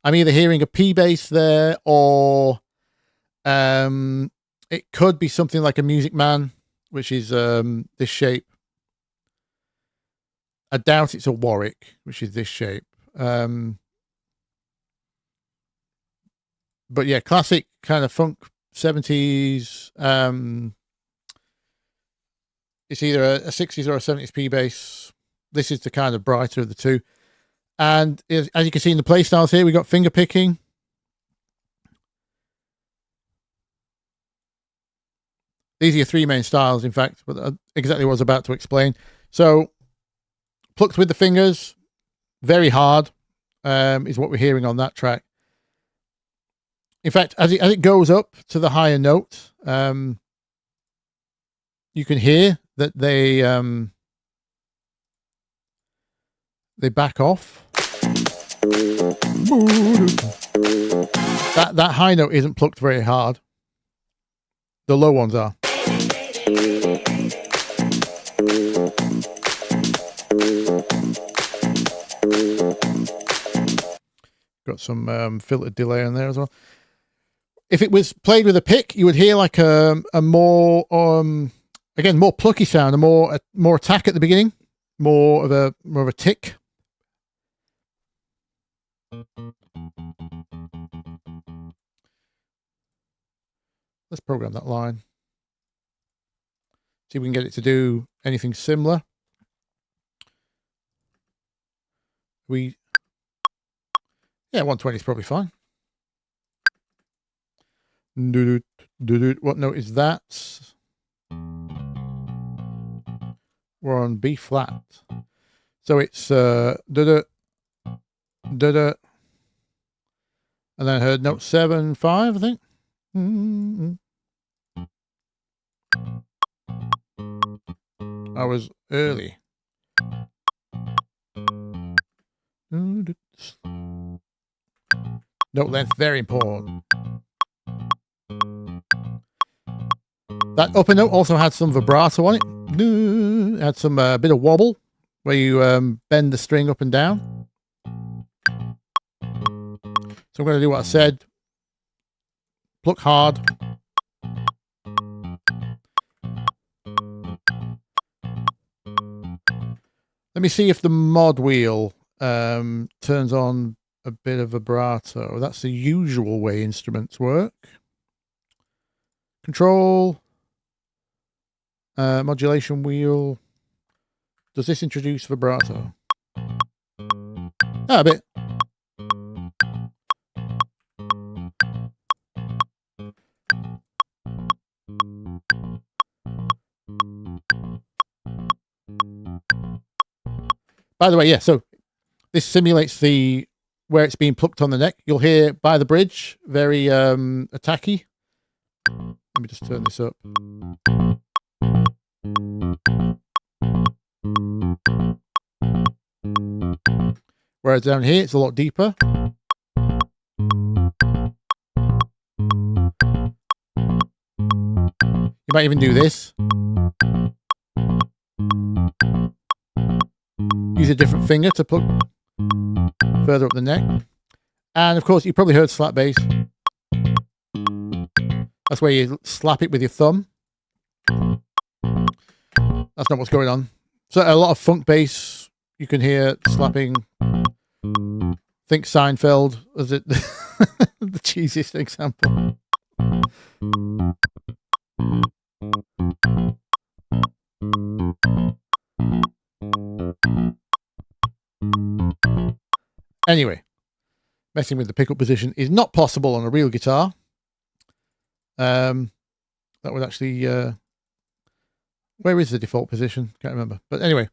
either hearing a P bass there, or it could be something like a Music Man, which is this shape. I doubt it's a Warwick, which is this shape. But yeah, classic kind of funk 70s. It's either a 60s or a 70s P bass. This is the kind of brighter of the two. And as you can see in the play styles here, we got finger picking. These are your 3 main styles, in fact, but exactly what I was about to explain. So, plucked with the fingers, very hard, is what we're hearing on that track. In fact, as it goes up to the higher note, you can hear that they back off. That high note isn't plucked very hard. The low ones are. Got some filtered delay in there as well. If it was played with a pick, you would hear like a more again, more plucky sound, a more attack at the beginning, more of a tick. Let's program that line. See if we can get it to do anything similar. Yeah, 120 is probably fine. What note is that? We're on B flat. So it's and then I heard note 7, 5, I think. I was early. Note length, very important. That upper note also had some vibrato on it. It had some bit of wobble where you bend the string up and down. So I'm going to do what I said. Pluck hard. Let me see if the mod wheel turns on a bit of vibrato. That's the usual way instruments work. Control. Modulation wheel. Does this introduce vibrato? A bit. By the way, yeah, so this simulates where it's being plucked on the neck. You'll hear by the bridge, very attacky. Let me just turn this up. Whereas down here, it's a lot deeper. You might even do this. Use a different finger to pluck further up the neck. And of course, you probably heard slap bass. That's where you slap it with your thumb. That's not what's going on. So a lot of funk bass, you can hear slapping. Think Seinfeld, was it the cheesiest example? Anyway, messing with the pickup position is not possible on a real guitar. That would actually... where is the default position? Can't remember. But anyway.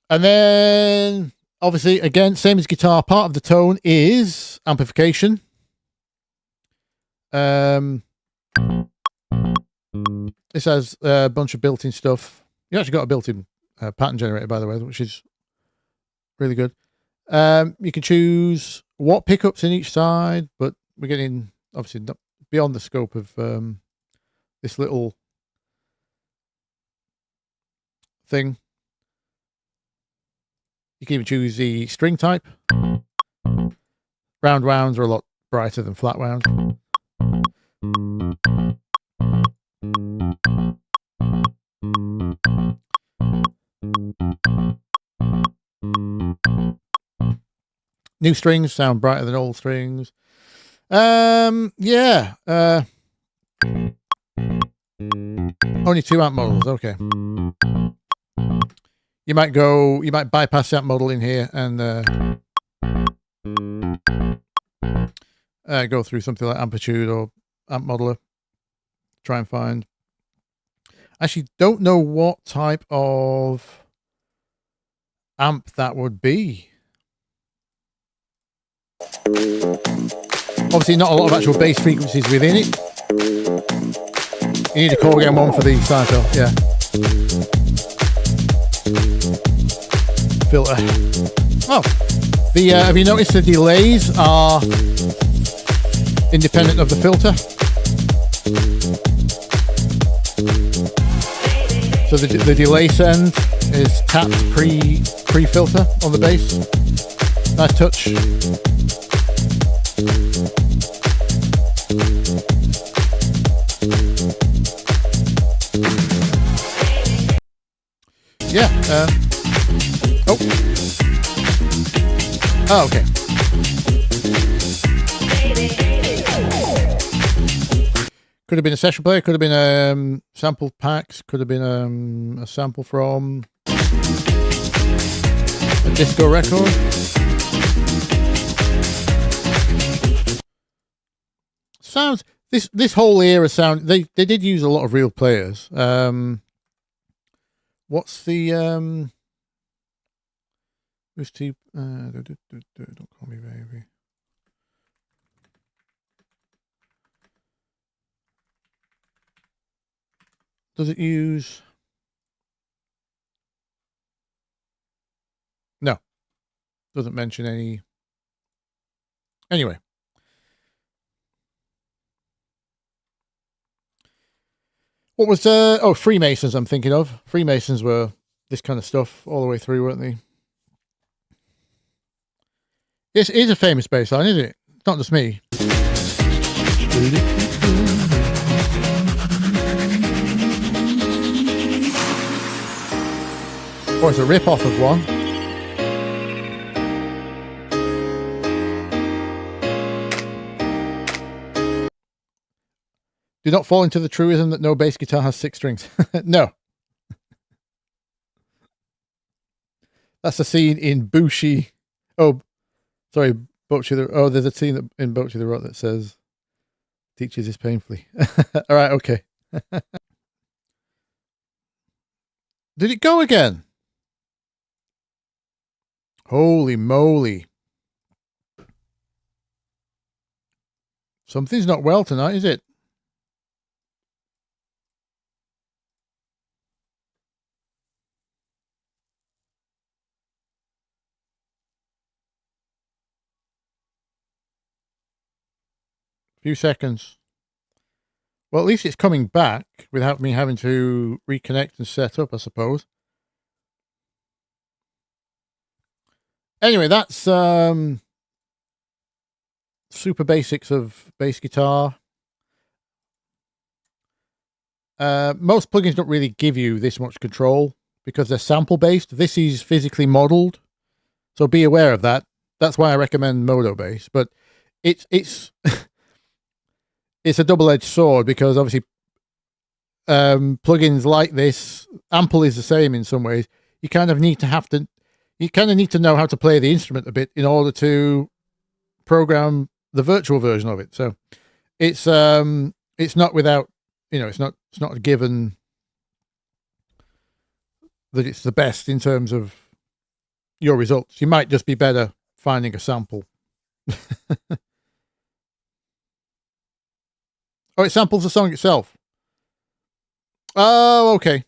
And then, obviously, again, same as guitar, part of the tone is amplification. This has a bunch of built-in stuff. You actually got a built-in pattern generator, by the way, which is really good. You can choose what pickups in each side, but we're getting, obviously, not beyond the scope of this little thing. You can even choose the string type. Round wounds are a lot brighter than flat wounds. New strings sound brighter than old strings. Yeah. Only 2 amp models, okay. You might bypass that model in here and go through something like amplitude or amp modeler. Try and find. Actually, don't know what type of amp that would be. Obviously, not a lot of actual bass frequencies within it. You need a Corgan one for the Seinfeld, yeah. Filter. Oh, have you noticed the delays are independent of the filter? So the delay send is tapped pre-filter on the bass. Nice touch. Yeah. Oh, okay. Could have been a session player, could have been sample packs, could have been a sample from a disco record. Sounds this whole era sound they did use a lot of real players. What's the who's T don't call me baby. Does it use? No. Doesn't mention any. Anyway. What was Freemasons I'm thinking of. Freemasons were this kind of stuff all the way through, weren't they? This is a famous bass line, isn't it? It's not just me. Or it's a rip-off of one. Do not fall into the truism that no bass guitar has 6 strings. No. That's a scene in Bushi. Oh, sorry, Bocce. Oh, there's a scene in Bocce the Rot that says, teaches this painfully. All right, okay. Did it go again? Holy moly. Something's not well tonight, is it? Few seconds. Well, at least it's coming back without me having to reconnect and set up, I suppose. Anyway, that's super basics of bass guitar. Most plugins don't really give you this much control because they're sample based. This is physically modeled, so be aware of that. That's why I recommend Modo Bass. But it's it's a double-edged sword because obviously plugins like this, Ample is the same in some ways. You kind of need to know how to play the instrument a bit in order to program the virtual version of it. So it's not without, it's not a given that it's the best in terms of your results. You might just be better finding a sample. Oh, it samples the song itself. Oh, okay.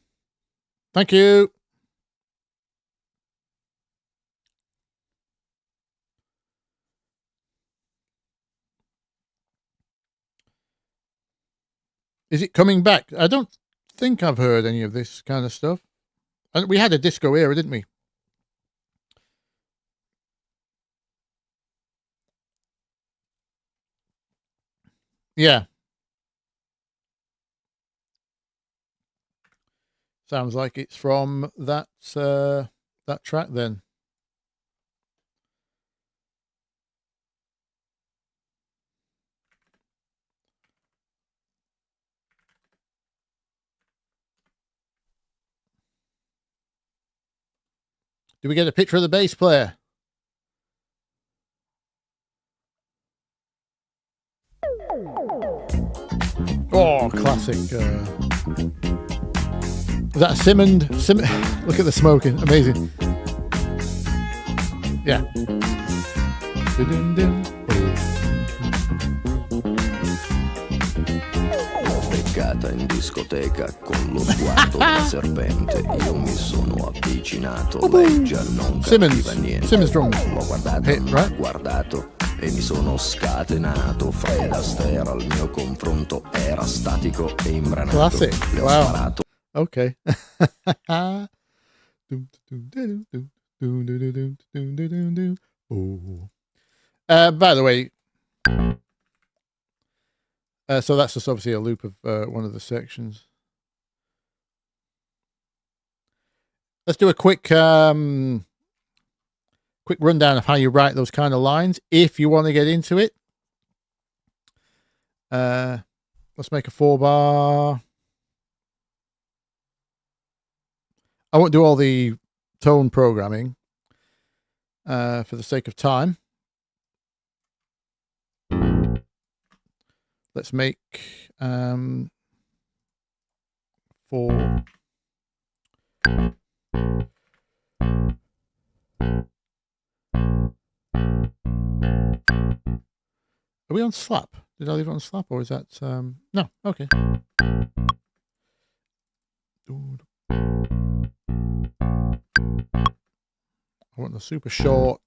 Thank you. Is it coming back? I don't think I've heard any of this kind of stuff. And we had a disco era, didn't we? Yeah. Sounds like it's from that track then. Do we get a picture of the bass player? Oh, classic. Is that a Simmond? Look at the smoking. Amazing. Yeah. Beccata in discoteca con lo sguardo da serpente, io mi sono avvicinato, lei già non capiva niente. Simmons drum. L'ho guardato, right? Guardato e mi sono scatenato. Fred Astaire al mio confronto era statico e imbranato. Classic. Le ho Wow. sparato. Okay. By the way, so that's just obviously a loop of one of the sections. Let's do a quick rundown of how you write those kind of lines if you want to get into it. Let's make a 4-bar. I won't do all the tone programming for the sake of time. Let's make 4. Are we on slap? Did I leave it on slap, or is that no? Okay. I want the super short.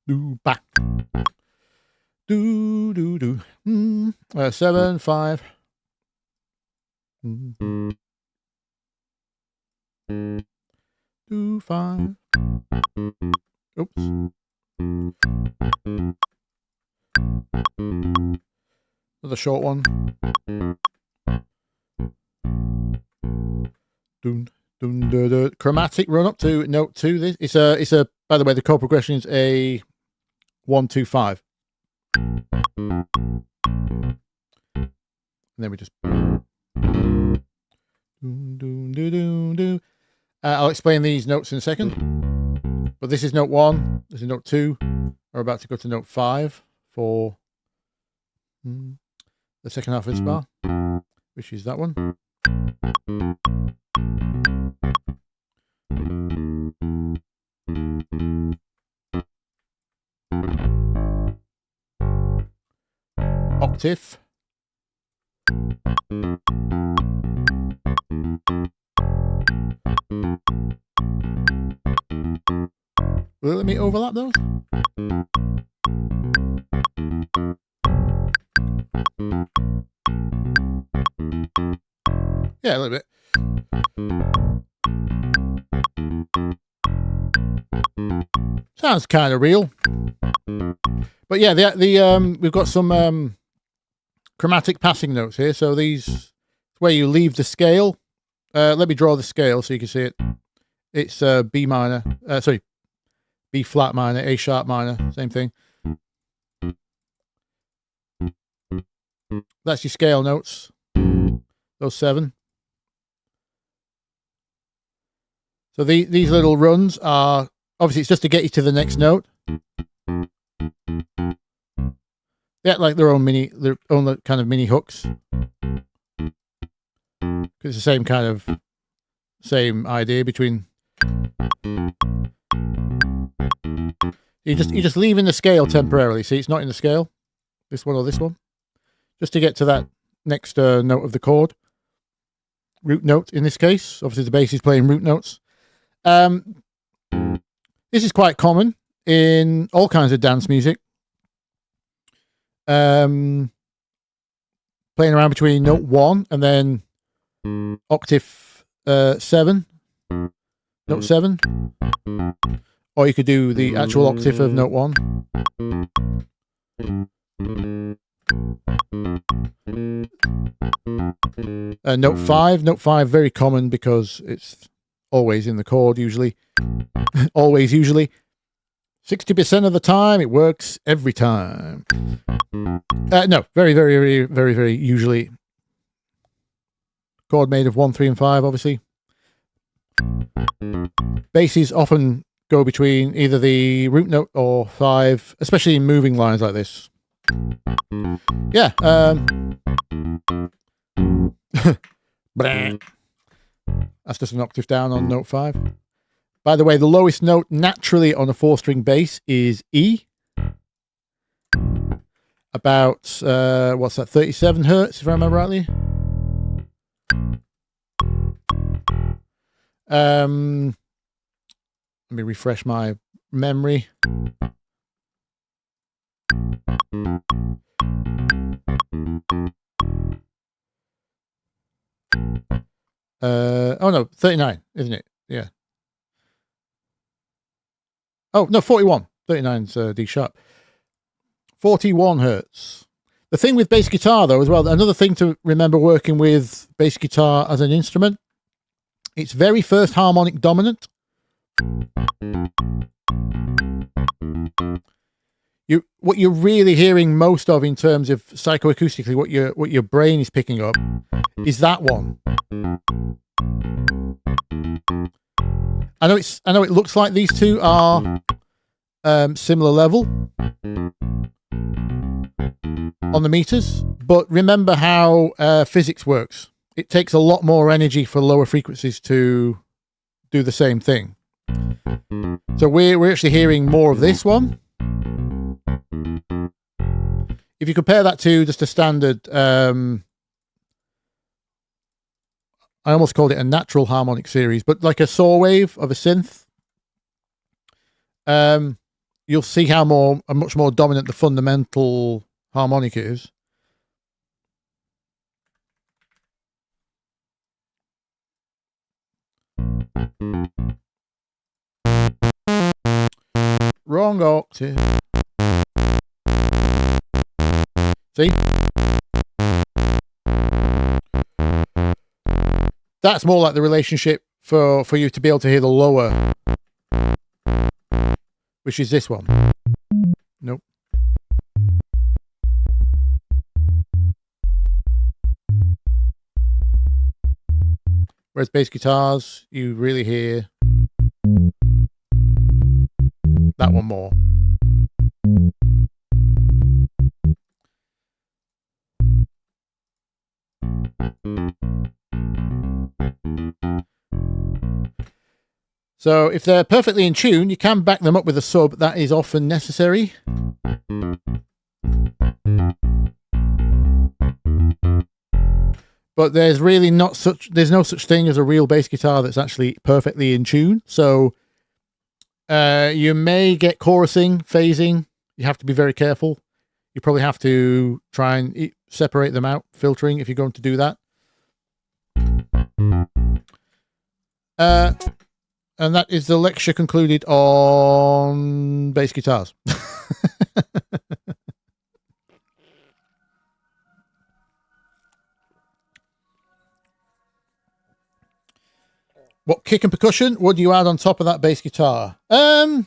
Do back. Do. 7 5. 2 5. Oops. Another short one. Chromatic run up to note 2. This it's a by the way, the chord progression is a 1 2 5. And then we just I'll explain these notes in a second. But this is note 1, this is note 2. We're about to go to note 5 for the second half of this bar, which is that one. Octave. Will it let me overlap those? Yeah, a little bit. Sounds kind of real. But yeah, the we've got some chromatic passing notes here. So these where you leave the scale. Let me draw the scale so you can see it. It's B minor. Sorry, B flat minor, A sharp minor, same thing. That's your scale notes. Those 7. So these little runs are obviously it's just to get you to the next note. They act like their own kind of mini hooks. It's the same idea between. You're just leaving the scale temporarily. See, it's not in the scale. This one or this one, just to get to that next note of the chord. Root note in this case. Obviously, the bass is playing root notes. This is quite common in all kinds of dance music. Playing around between note 1 and then octave 7, note 7, or you could do the actual octave of note 1. Note 5, very common because it's always in the chord usually. Always, usually. 60% of the time, it works every time. No, very, very, very, very, very usually. Chord made of 1, 3, and 5, obviously. Basses often go between either the root note or 5, especially in moving lines like this. Yeah. That's just an octave down on note 5. By the way, the lowest note naturally on a 4-string bass is E. About, what's that, 37 hertz, if I remember rightly. Let me refresh my memory. Oh no, 39, isn't it? Yeah. Oh no, 41. 39's D sharp. 41 hertz. The thing with bass guitar, though, as well, another thing to remember working with bass guitar as an instrument, it's very first harmonic dominant. What you're really hearing most of in terms of psychoacoustically, what your brain is picking up, is that one. I know it looks like these two are similar level on the meters, but remember how physics works. It takes a lot more energy for lower frequencies to do the same thing. So we're actually hearing more of this one. If you compare that to just a standard, I almost called it a natural harmonic series, but like a saw wave of a synth, you'll see how much more dominant the fundamental harmonic is. Wrong octave. See? That's more like the relationship for you to be able to hear the lower, which is this one. Nope. Whereas bass guitars, you really hear that one more. So if they're perfectly in tune, you can back them up with a sub. That is often necessary. But there's no such thing as a real bass guitar that's actually perfectly in tune. So you may get chorusing, phasing. You have to be very careful. You probably have to try and separate them out, filtering, if you're going to do that. And that is the lecture concluded on bass guitars. What kick and percussion would you add on top of that bass guitar? No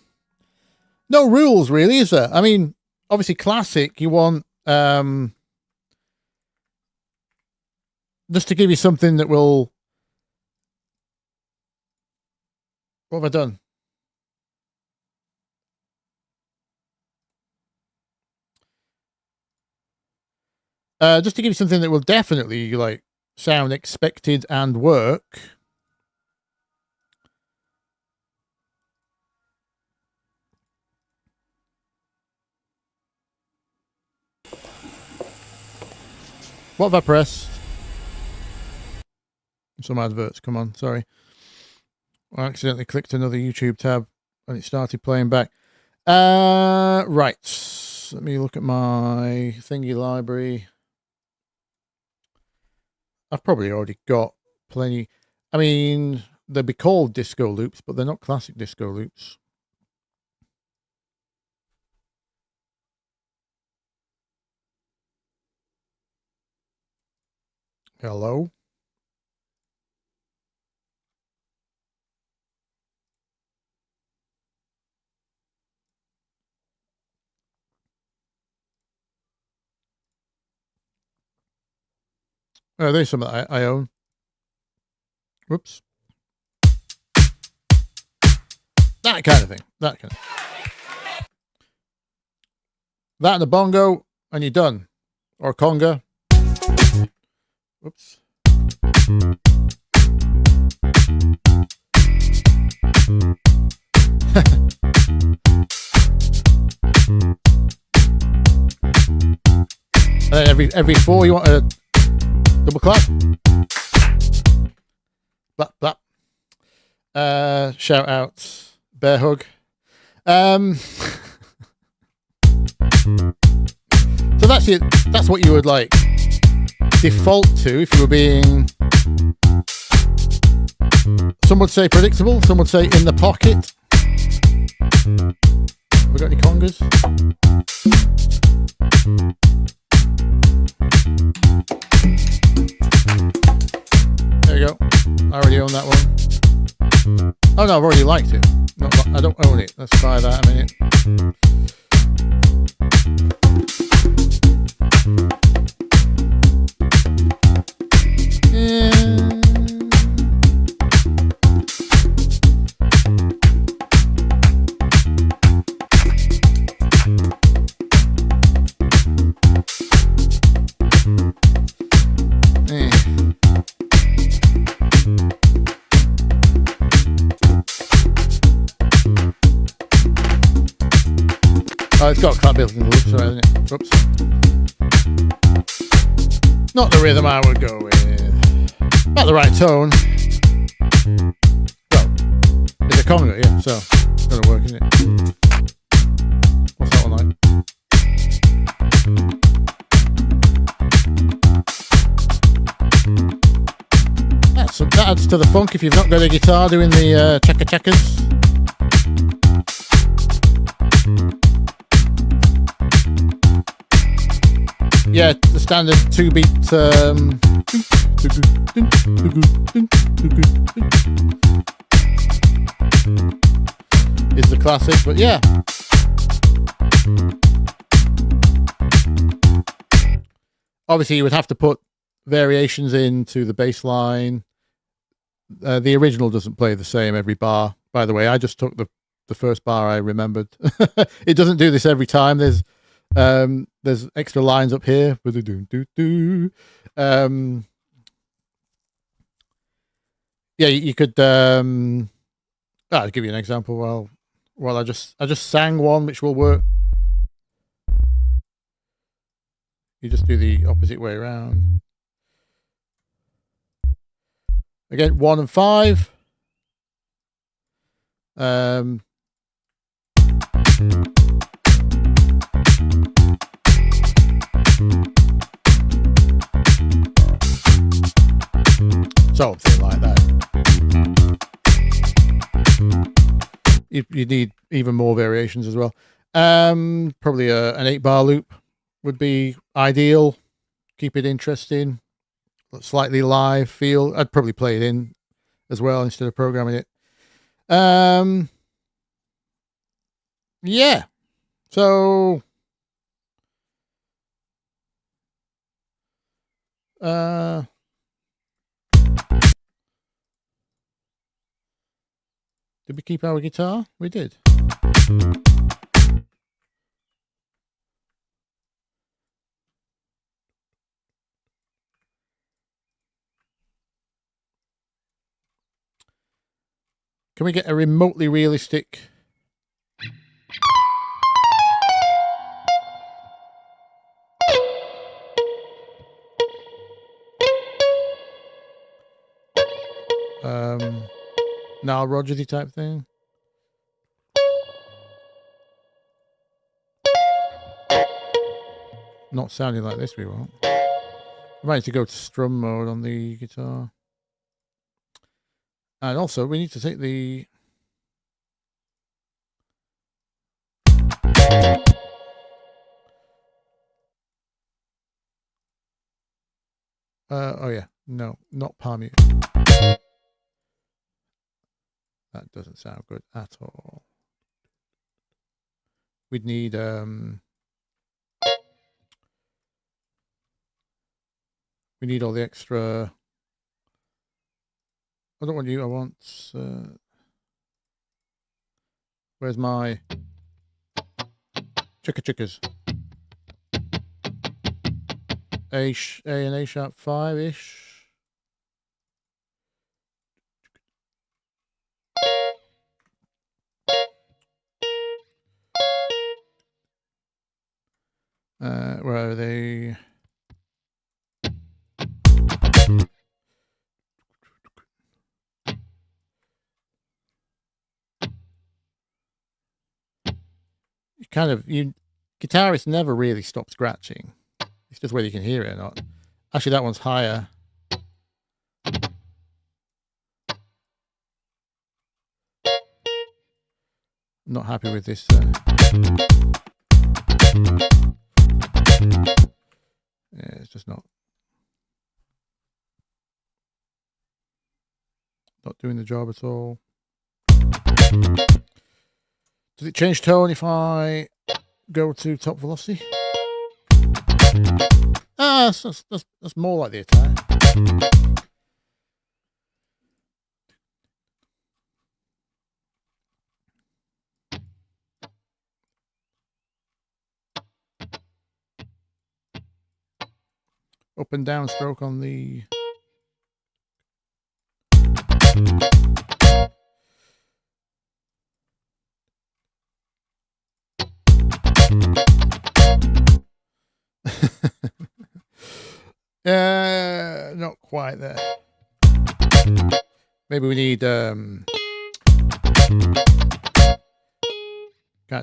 rules, really, is there? I mean, obviously classic, you want just to give you something that will... What have I done? Just to give you something that will definitely like sound expected and work. What have I pressed? Some adverts, come on, sorry. I accidentally clicked another YouTube tab and it started playing back. Right. Let me look at my thingy library. I've probably already got plenty. I mean, they'd be called disco loops, but they're not classic disco loops. Hello? Oh, there's some that I own. Whoops. That kind of thing. That kind of. That and a bongo, and you're done. Or conga. Whoops. And then every four you want a double clap. Blap, blap. Shout out bear hug. So that's it. That's what you would like default to if you were being Some would say predictable, some would say in the pocket. Have we got any congas? There you go. I already own that one. Oh no, I've already liked it. I don't own it. Let's try that a minute. Oh, it's got quite a bit of loops, hasn't it? Oops. Not the rhythm I would go with. Not the right tone. Well, it's a conga, yeah, so it's gonna work, isn't it? What's that one like? That adds to the funk if you've not got a guitar doing the checkers. Yeah, the standard 2-beat is the classic, but yeah. Obviously, you would have to put variations into the bass line. The original doesn't play the same every bar. By the way, I just took the first bar I remembered. It doesn't do this every time. There's extra lines up here. Yeah, you could. I'll give you an example. Well, I just sang one which will work. You just do the opposite way around. Again, 1 and 5. Something like that. You need even more variations as well. Probably an 8-bar loop would be ideal. Keep it interesting. Slightly live feel. I'd probably play it in as well instead of programming it. Yeah. So did we keep our guitar? We did. Can we get a remotely realistic? Nile Rodgers-y type thing. Not sounding like this, we won't. We might need to go to strum mode on the guitar. And also, we need to take the... oh yeah, no, not palm mute. That doesn't sound good at all. We'd need we need all the extra. I don't want you. I want. Where's my chickers? A and A sharp 5-ish. Where are they? Guitarists never really stop scratching. It's just whether you can hear it or not. Actually, that one's higher. Not happy with this. Yeah, it's just not doing the job at all. Does it change tone if I go to top velocity? That's more like the attack. Up and down stroke on the not quite there. Maybe we need can't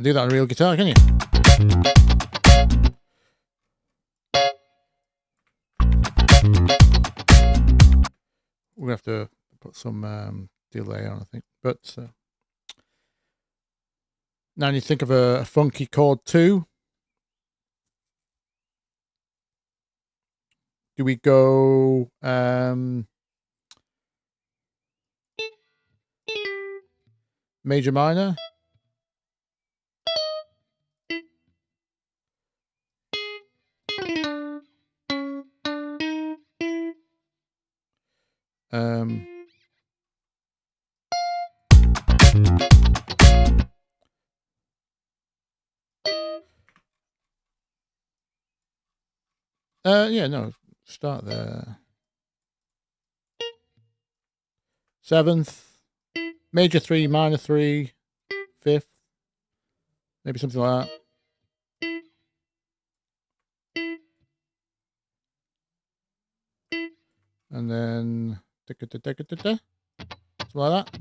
do that on a real guitar, can you? We're gonna have to put some delay on, I think. But now you think of a funky chord 2. Do we go major minor? Yeah, no, start there. 7th, major 3, minor 3, 5th, maybe something like that. And then something like that.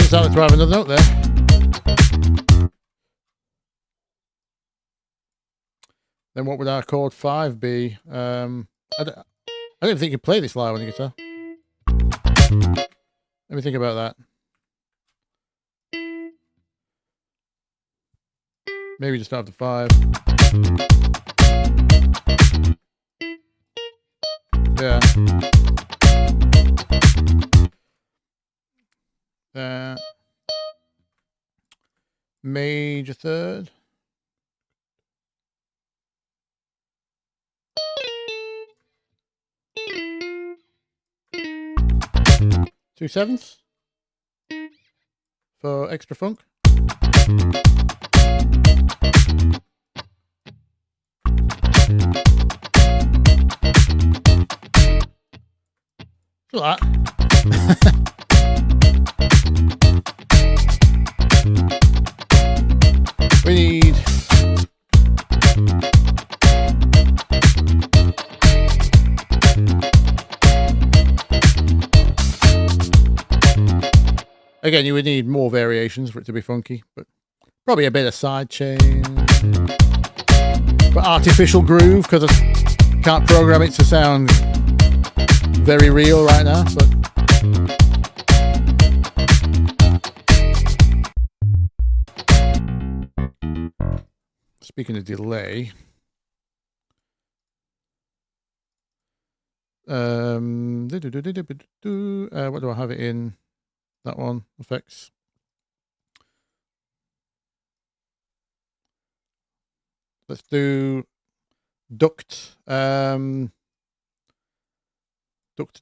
Starting to have another note there. Then what would our chord 5 be? I don't think you play this live on the guitar. Let me think about that. Maybe just start the 5. Yeah. Major 3rd. 2 7ths for extra funk. Like that. We need again, you would need more variations for it to be funky, but probably a bit of side chain. But artificial groove, because I can't program it to sound very real right now, but speaking of delay, what do I have it in? That one, effects. Let's do duct. Duct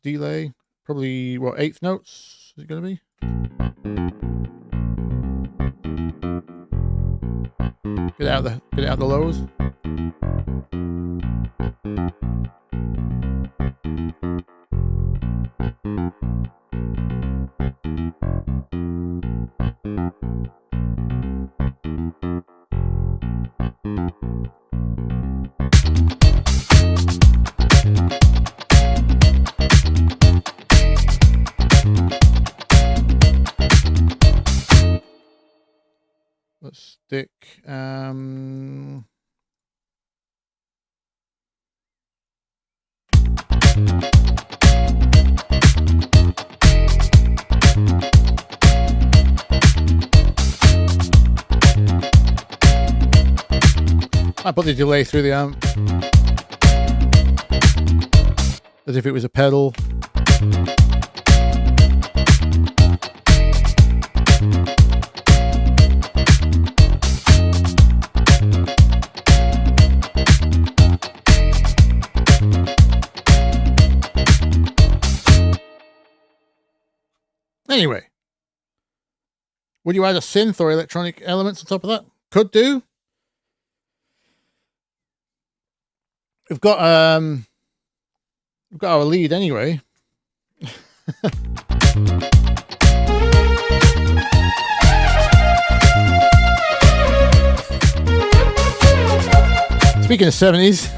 delay. Probably what, 8th notes is it going to be? Get out the lows. Let's stick. I put the delay through the amp as if it was a pedal. Anyway, would you add a synth or electronic elements on top of that? Could do. We've got our lead anyway. Speaking of 70s,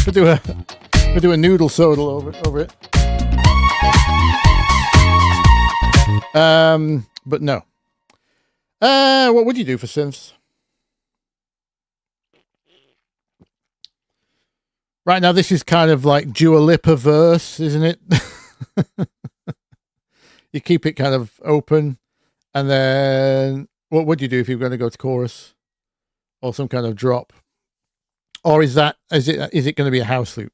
we'll do a noodle sodal over it. But no. What would you do for synths? Right now, this is kind of like Dua Lipa verse, isn't it? You keep it kind of open, and then what would you do if you're going to go to chorus or some kind of drop? Or is it going to be a house loop?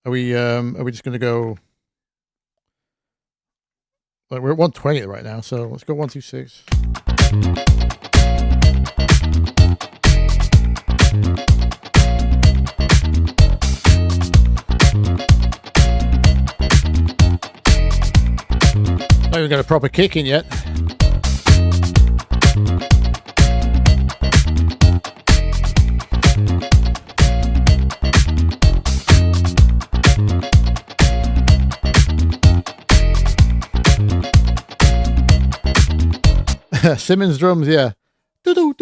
Are we just going to go? Like, we're at 120 right now, so let's go 126. Not even got a proper kick in yet. Simmons drums, yeah. Do.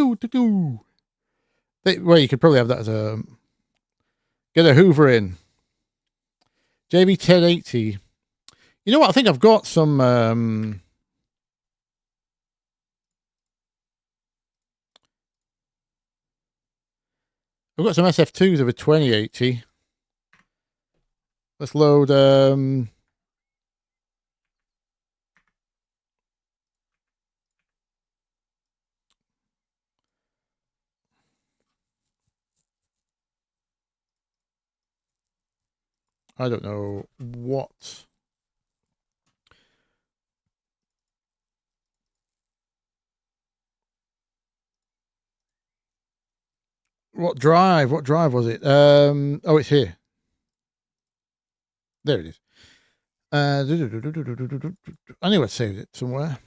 Well, you could probably have that as a... Get a Hoover in. JB 1080. You know what? I think I've got some... I've got some SF2s of a 2080. Let's load... I don't know what drive was it? Oh, it's here. There it is. I knew I saved it somewhere.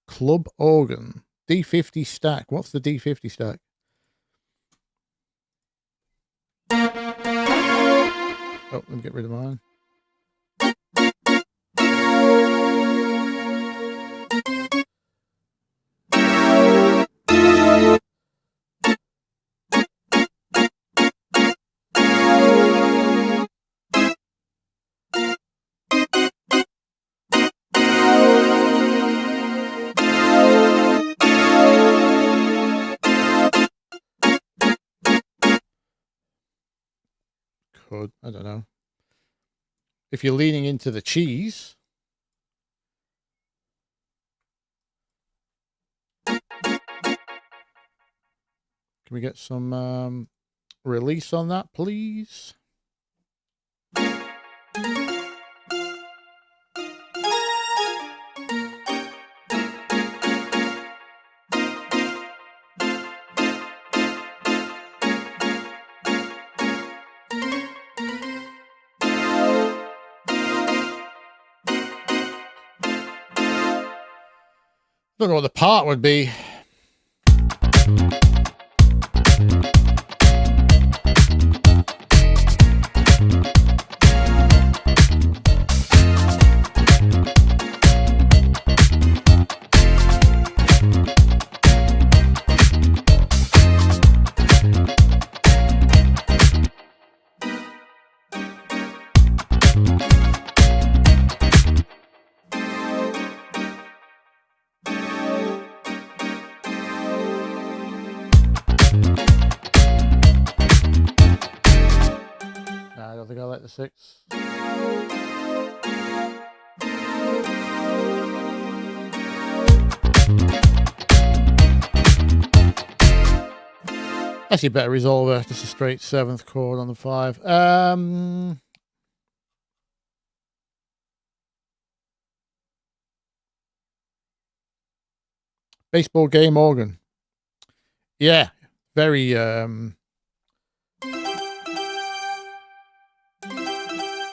Club organ. D50 stack. What's the D50 stack? Oh, let me get rid of mine. I don't know. If you're leaning into the cheese, can we get some release on that, please? Don't know what the part would be. May26. Actually, better resolver. Just a straight 7th chord on the 5. Baseball game organ. Yeah, very. Is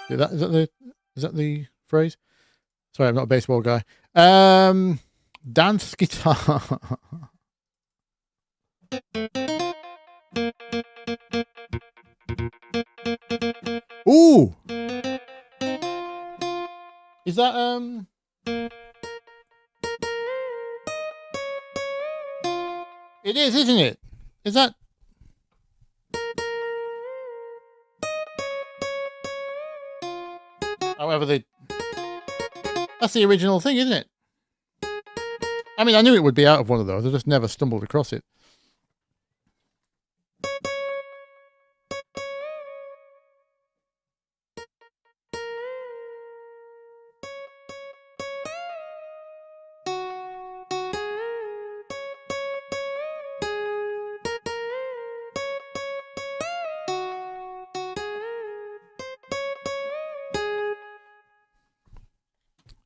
that the phrase? Sorry, I'm not a baseball guy. Dance guitar. Ooh, is that It is, isn't it? Is that? However, that's the original thing, isn't it? I mean, I knew it would be out of one of those. I just never stumbled across it.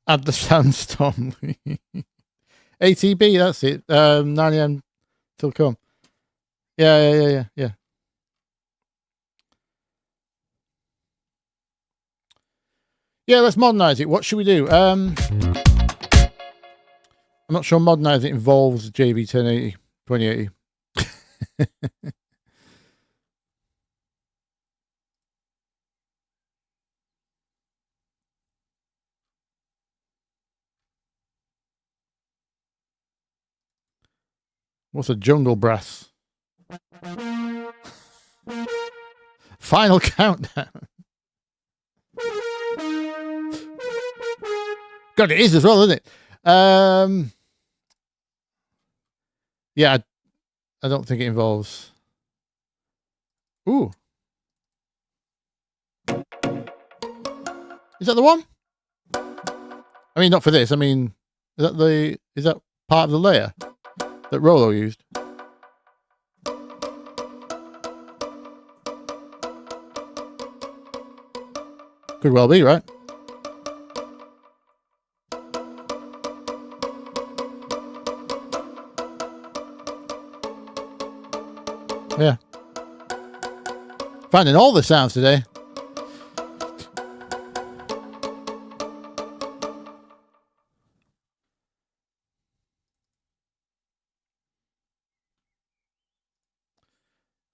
Add the sandstorm. ATB, that's it. 9 a.m. till come. Yeah. Yeah, let's modernize it. What should we do? I'm not sure modernizing it involves JB 1080, 2080. What's a jungle brass? Final countdown. God, it is as well, isn't it? Yeah, I don't think it involves. Ooh. Is that the one? I mean, not for this. I mean, is that part of the layer that Rolo used? Could well be, right? Yeah. Finding all the sounds today.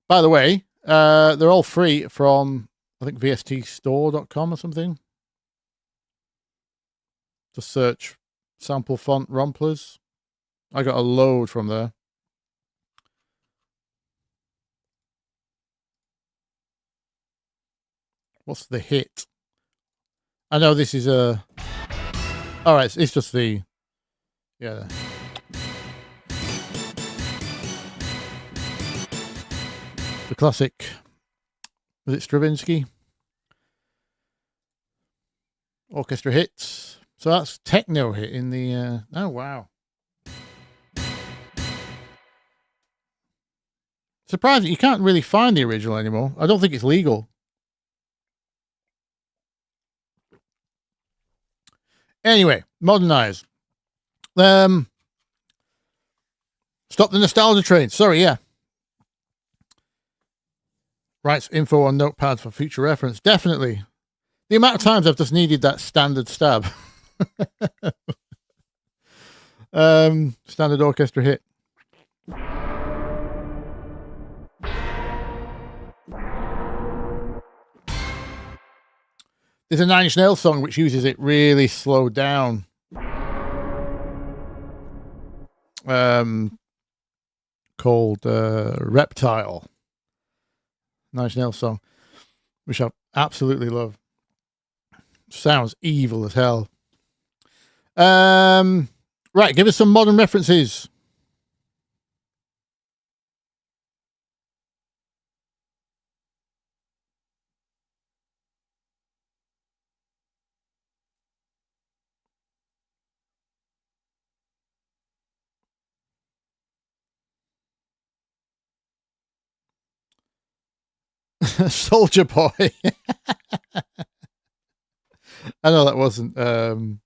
By the way, they're all free from, I think, vststore.com or something. Just search sample font romplers. I got a load from there. What's the hit? I know this is a. All right, it's just the. Yeah. The classic. Was it Stravinsky? Orchestra hits. So that's techno hit in the. Oh wow. Surprising, you can't really find the original anymore. I don't think it's legal. Anyway, modernize. Stop the nostalgia train. Sorry, yeah. Writes info on notepad for future reference. Definitely. The amount of times I've just needed that standard stab. Standard orchestra hit. There's a Nine Inch Nails song which uses it really slowed down. Called Reptile. Nine Inch Nails song, which I absolutely love. Sounds evil as hell. Right, give us some modern references. Soldier Boy. I know that wasn't. The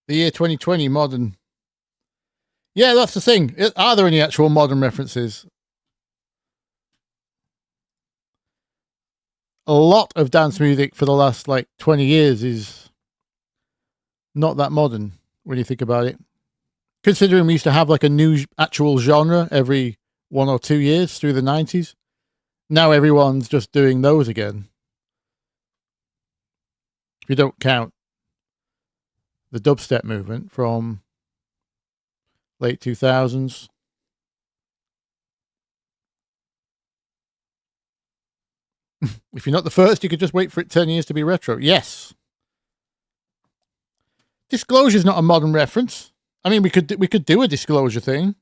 year 2020 modern. Yeah, that's the thing. Are there any actual modern references? A lot of dance music for the last 20 years is not that modern when you think about it. Considering we used to have a new actual genre every 1 or 2 years through the 90s. Now everyone's just doing those again. If you don't count the dubstep movement from late 2000s. If you're not the first, you could just wait for it 10 years to be retro. Yes. Disclosure's not a modern reference. I mean, we could do a Disclosure thing.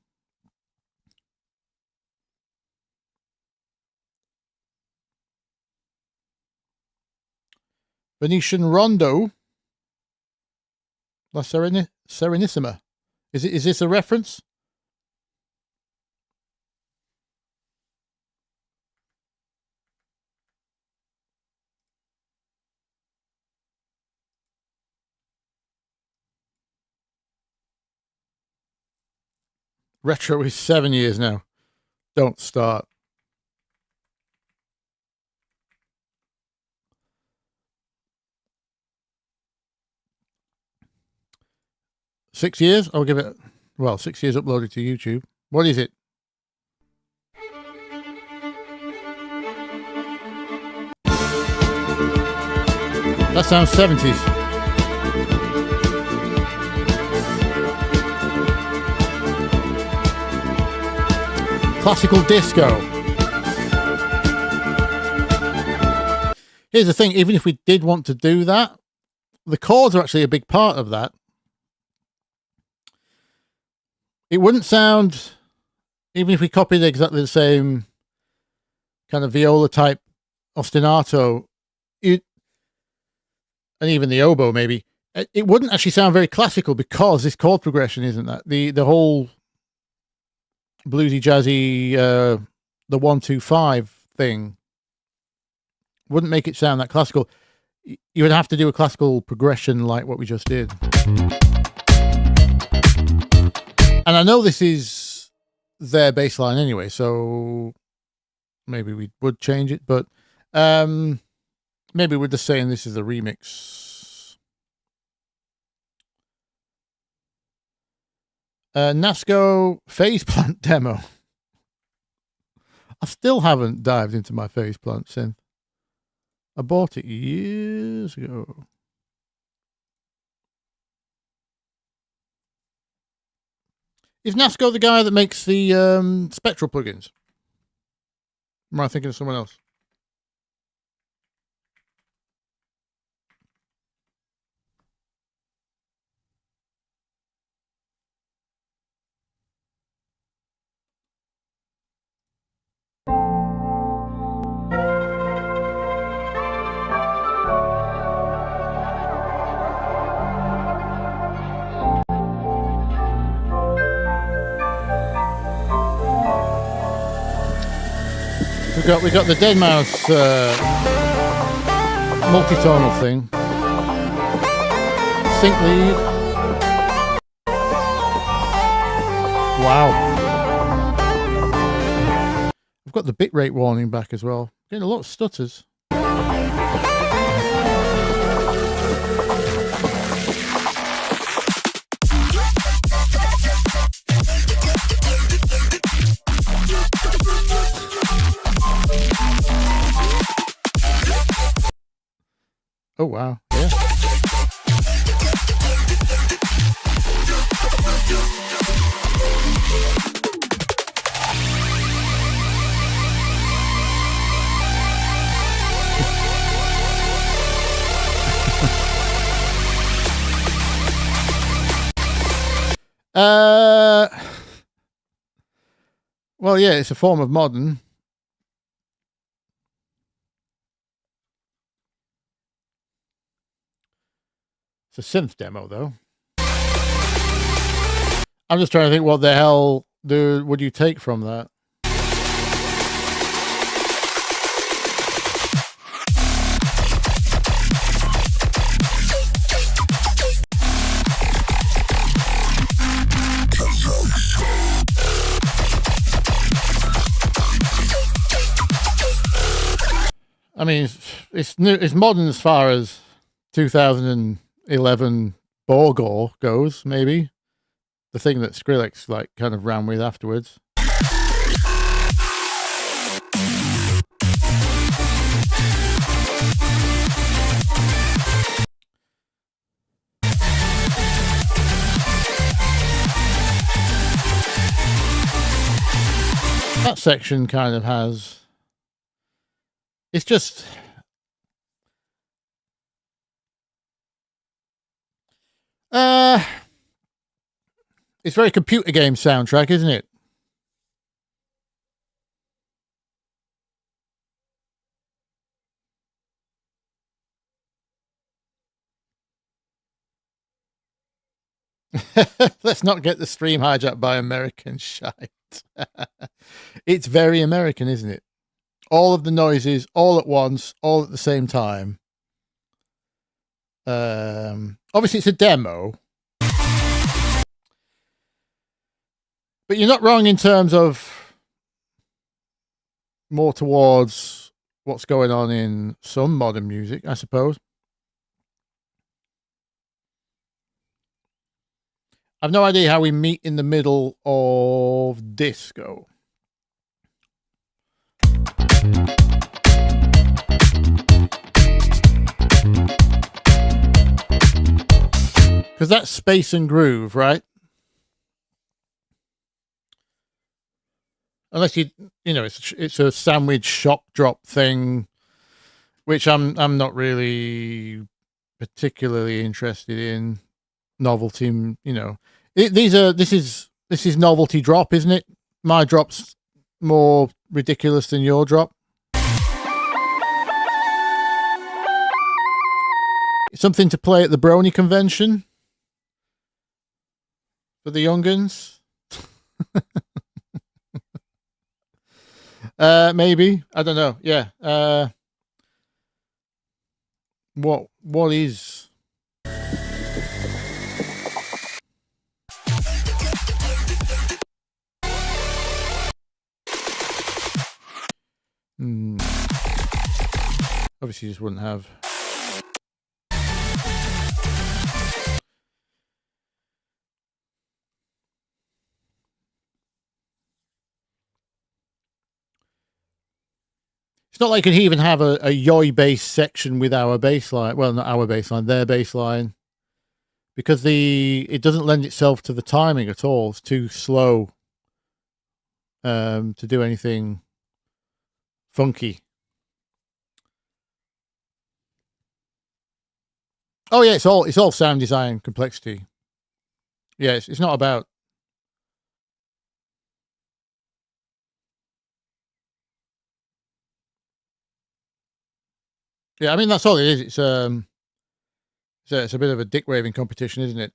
Venetian Rondo. La Serenissima. Is this a reference? Retro is 7 years now. Don't start. $6 years? I'll give it, 6 years uploaded to YouTube. What is it? That sounds 70s. Classical disco. Here's the thing, even if we did want to do that, the chords are actually a big part of that. It wouldn't sound, even if we copied exactly the same kind of viola type ostinato, and even the oboe maybe, it wouldn't actually sound very classical because this chord progression isn't that. The whole bluesy, jazzy, the 1-2-5 thing wouldn't make it sound that classical. You would have to do a classical progression like what we just did. And I know this is their bass line anyway, so maybe we would change it, but maybe we're just saying this is a remix. Nasco phase plant demo. I still haven't dived into my phase plant synth. I bought it years ago. Is Nasco the guy that makes the Spectral plugins? Or am I thinking of someone else? We got the Dead Mouse multi-tonal thing. Sync lead. Wow. I've got the bitrate warning back as well. Getting a lot of stutters. Oh, wow. Yeah. Well, yeah, it's a form of modern. It's a synth demo, though. I'm just trying to think what the hell would you take from that? I mean, it's new. It's modern as far as 2011 Borgore goes. Maybe the thing that Skrillex like kind of ran with afterwards. That section kind of has. It's just. It's very computer game soundtrack, isn't it? Let's not get the stream hijacked by American shite. It's very American, isn't it? All of the noises, all at once, all at the same time. Obviously, it's a demo. But you're not wrong in terms of more towards what's going on in some modern music, I suppose. I've no idea how we meet in the middle of disco. Because that's space and groove, right? Unless you know, it's a sandwich shock drop thing, which I'm not really particularly interested in. Novelty, you know, this is novelty drop, isn't it? My drop's more ridiculous than your drop. Something to play at the Brony convention for the young'uns. Maybe, I don't know. Yeah. What is? Obviously, you just wouldn't have. It's not like you can even have a yoy bass section with our bass line. Well, not our bass line, their bass line. Because it doesn't lend itself to the timing at all. It's too slow to do anything funky. Oh yeah, it's all sound design complexity. Yeah, it's not about. Yeah, I mean that's all it is. It's a bit of a dick waving competition, isn't it?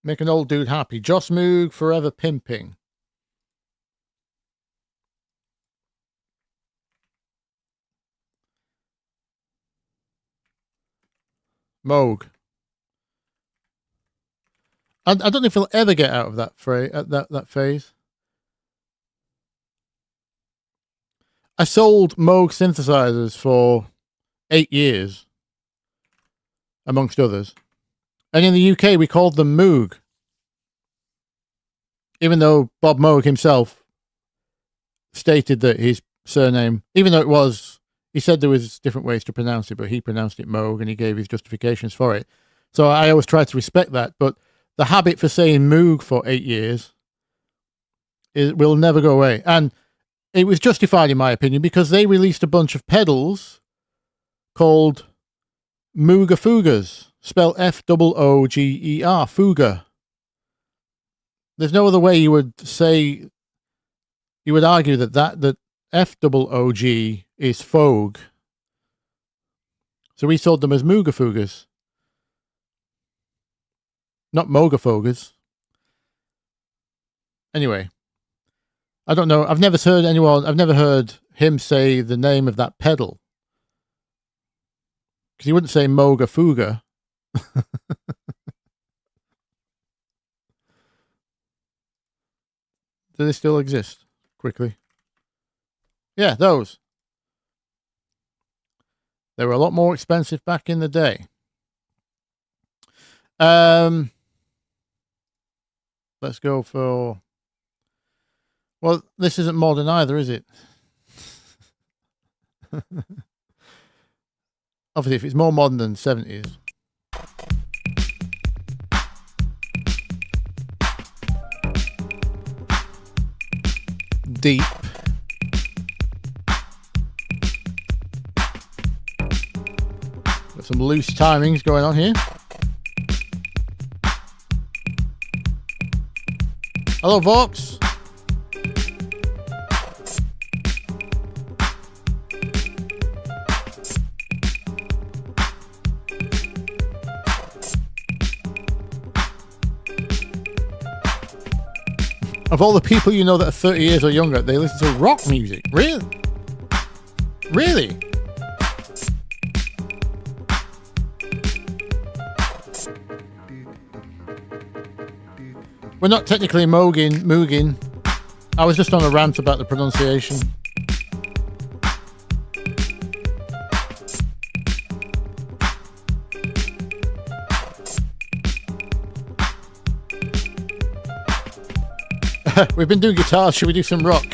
Make an old dude happy. Joss Moog, forever pimping. Moog. I don't know if he'll ever get out of that phase. I sold Moog synthesizers for 8 years, amongst others. And in the UK, we called them Moog. Even though Bob Moog himself stated that his surname, even though he said there was different ways to pronounce it, but he pronounced it Moog and he gave his justifications for it. So I always tried to respect that. But the habit for saying Moog for 8 years will never go away. And it was justified, in my opinion, because they released a bunch of pedals called Mooger Fugas, spelled F-O-O-G-E-R, Fuga. There's no other way you would argue that F-O-O-G is Fogue. So we sold them as Mooga Fugas. Not Moga Fogas. Anyway, I don't know. I've never heard him say the name of that pedal. Because he wouldn't say Moga Fuga. Do they still exist? Quickly. Yeah, those. They were a lot more expensive back in the day. Let's go for... Well, this isn't modern either, is it? Obviously, if it's more modern than 70s. Deep. Got some loose timings going on here. Hello, Vox. Of all the people you know that are 30 years or younger, they listen to rock music. Really? Really? We're not technically mooging. I was just on a rant about the pronunciation. We've been doing guitars, should we do some rock?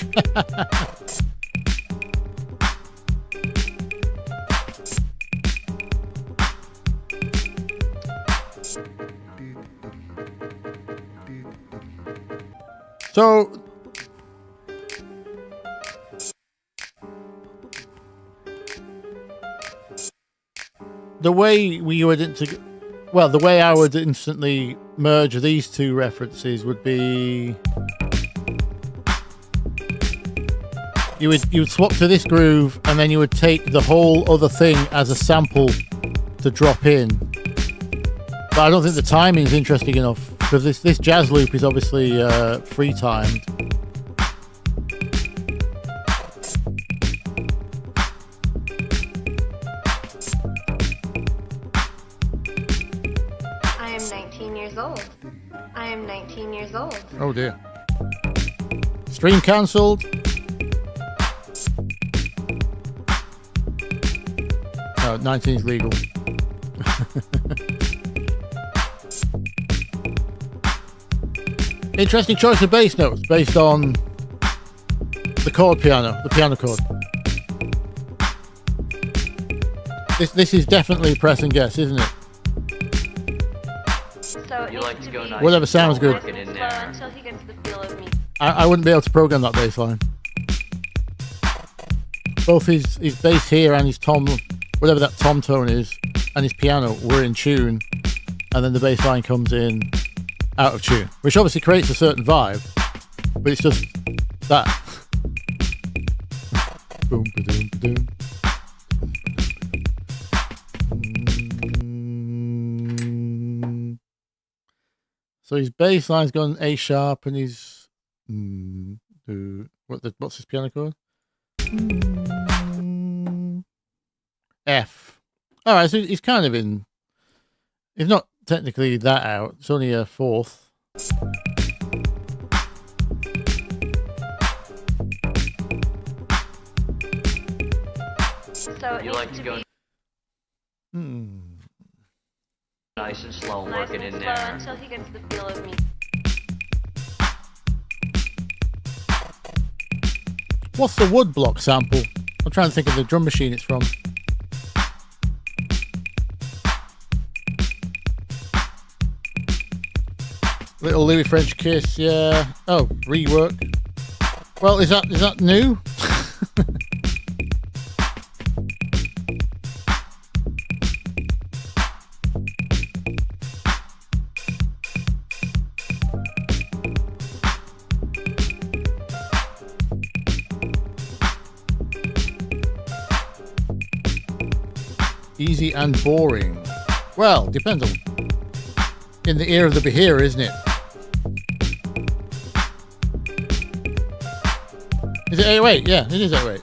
So, the way we would the way I would instantly merge these two references would be you would swap to this groove and then you would take the whole other thing as a sample to drop in. But I don't think the timing is interesting enough because this jazz loop is obviously free timed. I am 19 years old. I am 19 years old. Oh dear. Stream cancelled. No, 19 is legal. Interesting choice of bass notes based on the chord piano, the piano chord. This is definitely press and guess, isn't it? So it You needs like to go be nice. Whatever sounds good. Work it in slow there. until he gets the feel of me. I wouldn't be able to program that bass line. Both his bass here and his tom, whatever that tom tone is, and his piano were in tune, and then the bass line comes in out of tune, which obviously creates a certain vibe, but it's just that. Boom, ba-doom, ba-doom. So his bass line's gone A sharp, and his what's his piano chord? F. All right, so he's kind of in. He's not technically that out. It's only a fourth. So it You needs like to go Hmm. nice and slow and nice work it and in slow there. until he gets the feel of me. What's the wood block sample? I'm trying to think of the drum machine it's from. Little Louis French Kiss, yeah. Oh, rework. Well, is that new? Easy and boring. Well, depends on in the ear of the behearer, isn't it? Is it 808? Yeah, it is 808.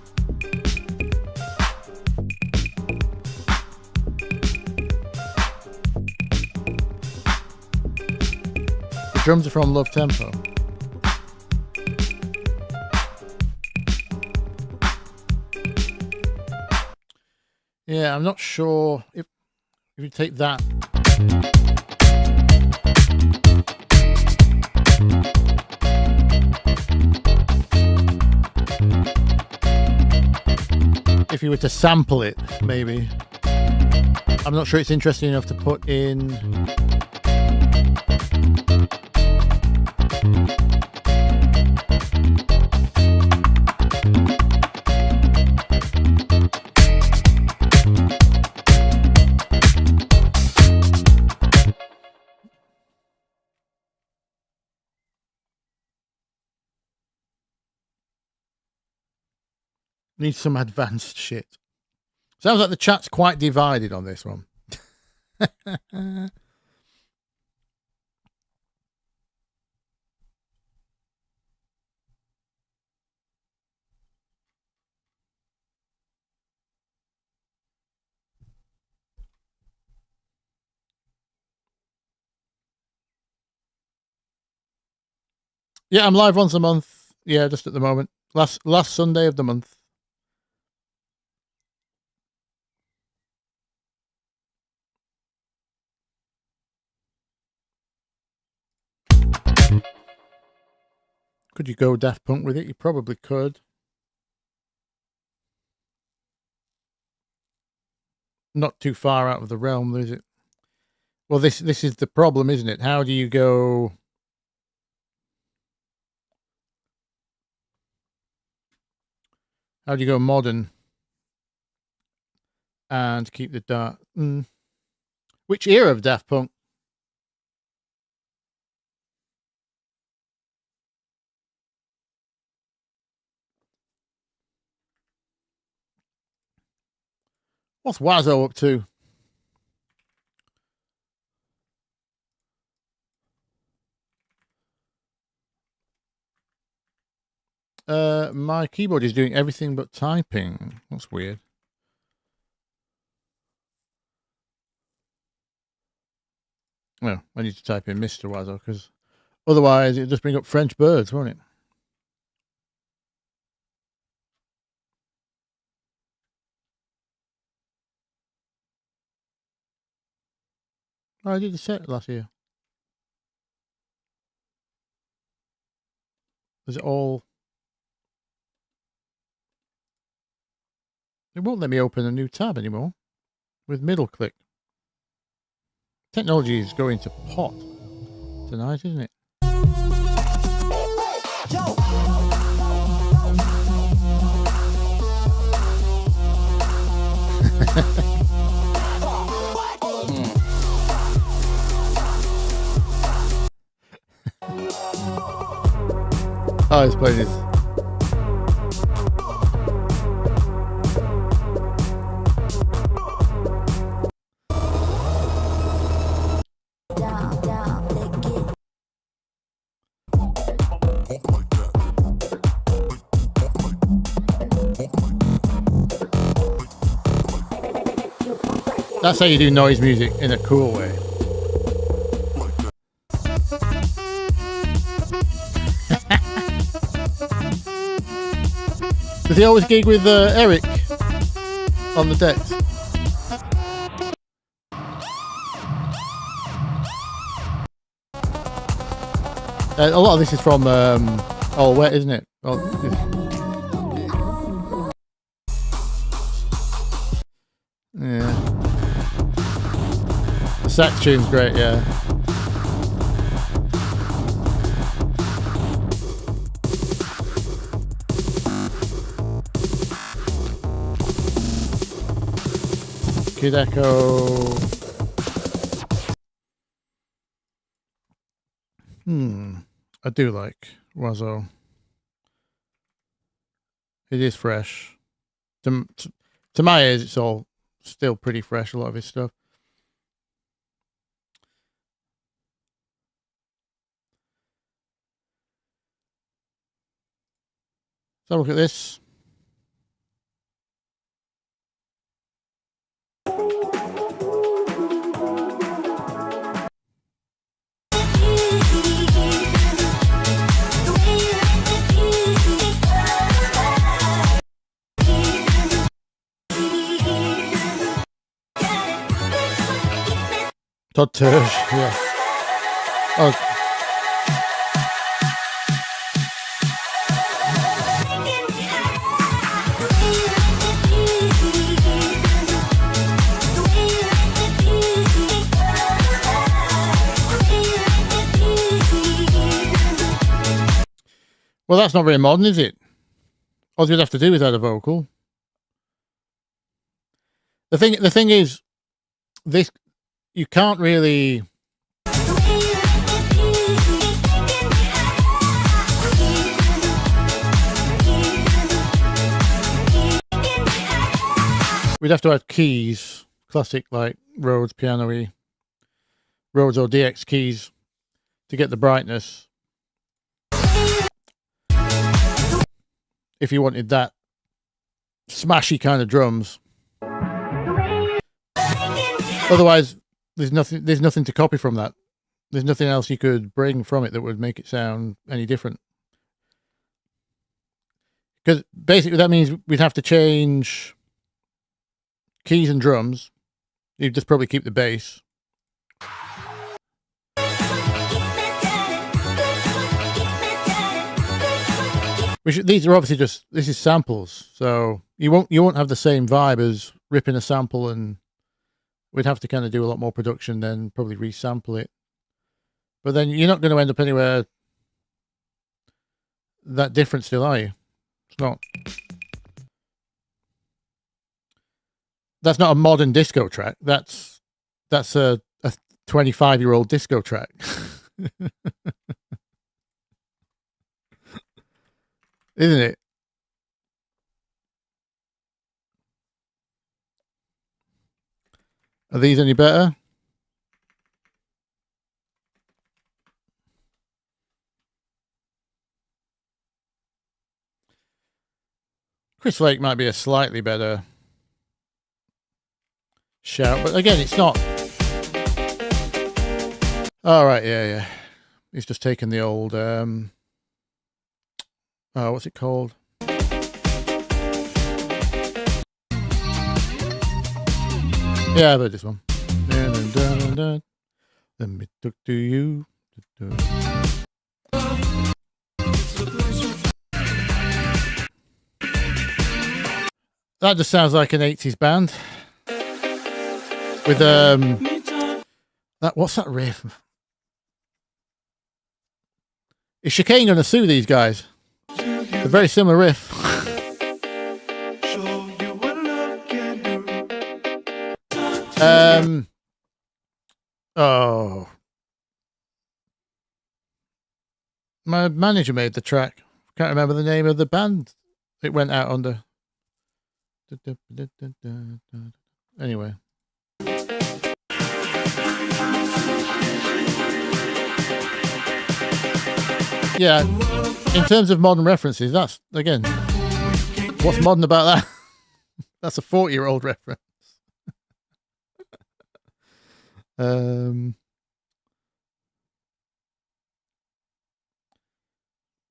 The drums are from Love Tempo. Yeah, I'm not sure if you take that. If you were to sample it, maybe. I'm not sure it's interesting enough to put in. Needs some advanced shit. Sounds like the chat's quite divided on this one. Yeah, I'm live once a month. Yeah, just at the moment. Last Sunday of the month. Could you go Daft Punk with it? You probably could. Not too far out of the realm, is it? Well, this is the problem, isn't it? How do you go? How do you go modern and keep the dark? Which era of Daft Punk? What's Wazzo up to? My keyboard is doing everything but typing. That's weird. Well, I need to type in Mr. Wazzo because otherwise it'll just bring up French birds, won't it? Oh, I did a set last year. Is it all? It won't let me open a new tab anymore with middle click. Technology is going to pot tonight, isn't it? Oh, let's play this. That's how you do noise music in a cool way. Does he always gig with Eric on the decks? A lot of this is from All Wet, isn't it? Yeah. The sax tune's great, yeah. Kid Echo. I do like Wazzo. It is fresh. To my ears, it's all still pretty fresh, a lot of his stuff. So look at this. Todd Terge, yeah. Oh. Well, that's not very modern, is it? All you'd have to do is add a vocal. The thing is, this you can't really. We'd have to add keys, classic like Rhodes piano-y, Rhodes or DX keys to get the brightness. If you wanted that smashy kind of drums. Otherwise, there's nothing to copy from that. There's nothing else you could bring from it that would make it sound any different. Because basically that means we'd have to change keys and drums. You'd just probably keep the bass. These are obviously this is samples, so you won't have the same vibe as ripping a sample, and we'd have to kind of do a lot more production, then probably resample it. But then you're not going to end up anywhere that different still, are you? It's not. That's not a modern disco track. That's a 25-year-old disco track. Isn't it? Are these any better? Chris Lake might be a slightly better shout, but again, it's not. All right, yeah. He's just taken the old. Oh, what's it called? Yeah, I've heard this one. Let me talk to you. That just sounds like an 80s band. With what's that riff? Is Chicane gonna sue these guys? A very similar riff. Oh, my manager made the track. Can't remember the name of the band it went out under. Anyway. Yeah, in terms of modern references, that's, again, what's modern about that? That's a 40-year-old reference.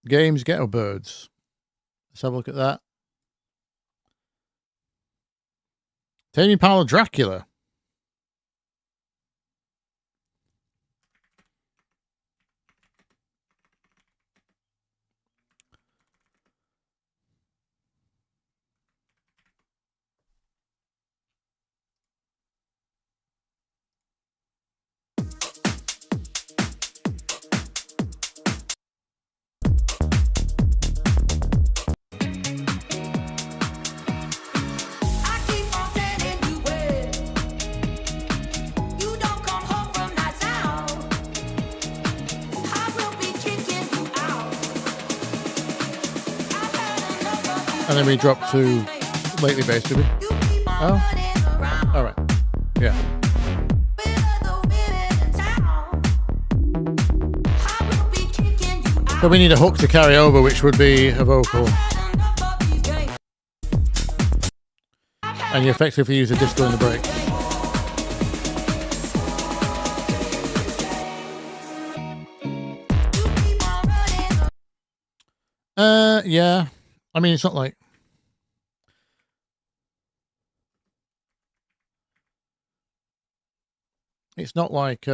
Games Ghetto Birds. Let's have a look at that. Tame Impala Dracula. And then we drop to lately bass, did we? Oh. All right. Yeah. So we need a hook to carry over, which would be a vocal. And you effectively use a disco in the break. Yeah. I mean, it's not like... It's not like...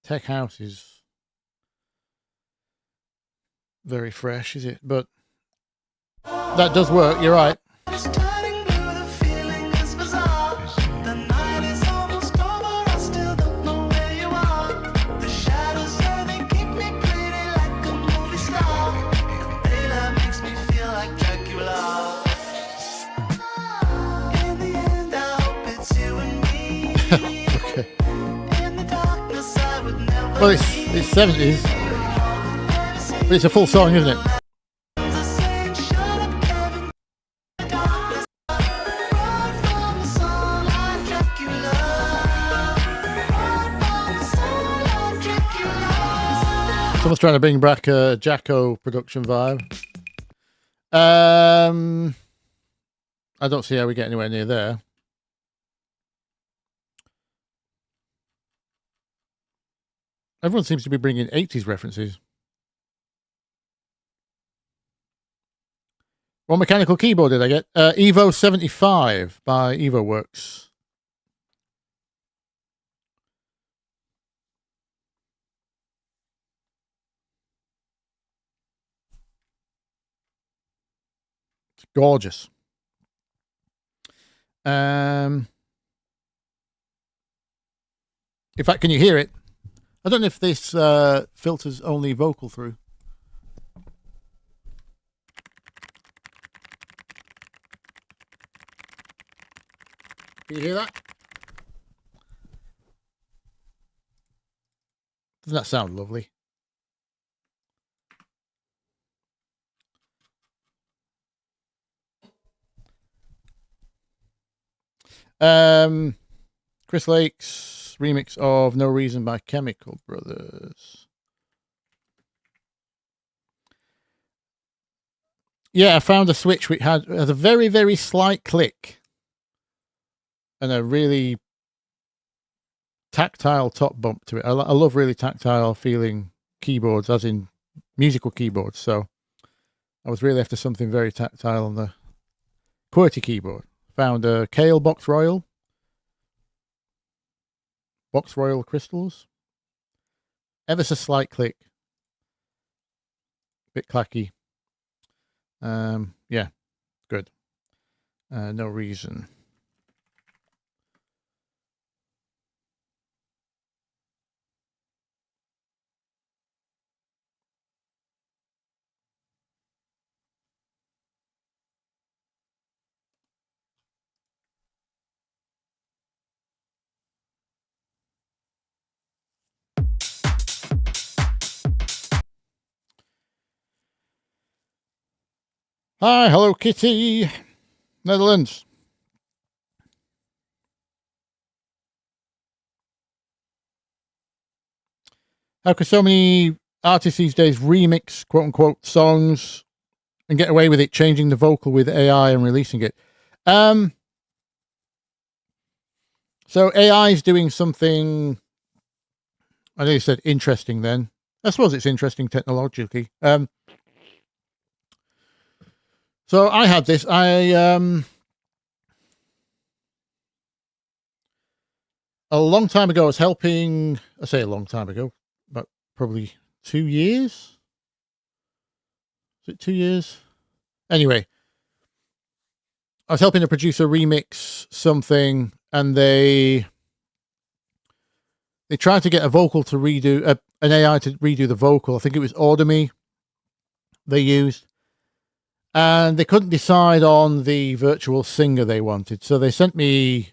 Tech House is very fresh, is it? But that does work, you're right. Well, it's 70s, but it's a full song, isn't it? Someone's trying to bring back a Jacko production vibe. I don't see how we get anywhere near there. Everyone seems to be bringing 80s references. What mechanical keyboard did I get? Evo 75 by EvoWorks. It's gorgeous. In fact, can you hear it? I don't know if this filters only vocal through. Can you hear that? Doesn't that sound lovely? Chris Lake's remix of No Reason by Chemical Brothers. Yeah, I found a switch which has a very, very slight click and a really tactile top bump to it. I love really tactile feeling keyboards, as in musical keyboards. So I was really after something very tactile on the QWERTY keyboard. Found a Kale Box Royal crystals. Ever so slight click. Bit clacky. Yeah, good. No Reason. Hi, Hello Kitty, Netherlands. How could so many artists these days remix quote unquote songs and get away with it, changing the vocal with AI and releasing it? So AI is doing something, I know you said interesting then. I suppose it's interesting technologically. So I had this. A long time ago, I was helping. I say a long time ago, but probably 2 years. Is it 2 years? Anyway, I was helping a producer remix something, and they tried to get a vocal to redo an AI to redo the vocal. I think it was Audemy they used. And they couldn't decide on the virtual singer they wanted. So they sent me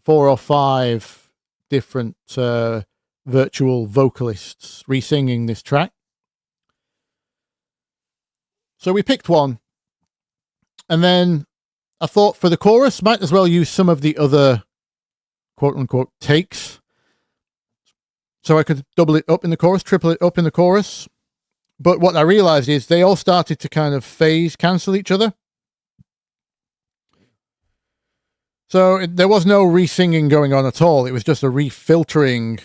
4 or 5 different virtual vocalists re-singing this track. So we picked one, and then I thought for the chorus, might as well use some of the other quote unquote takes. So I could double it up in the chorus, triple it up in the chorus. But what I realized is they all started to kind of phase cancel each other. So there was no re-singing going on at all. It was just a refiltering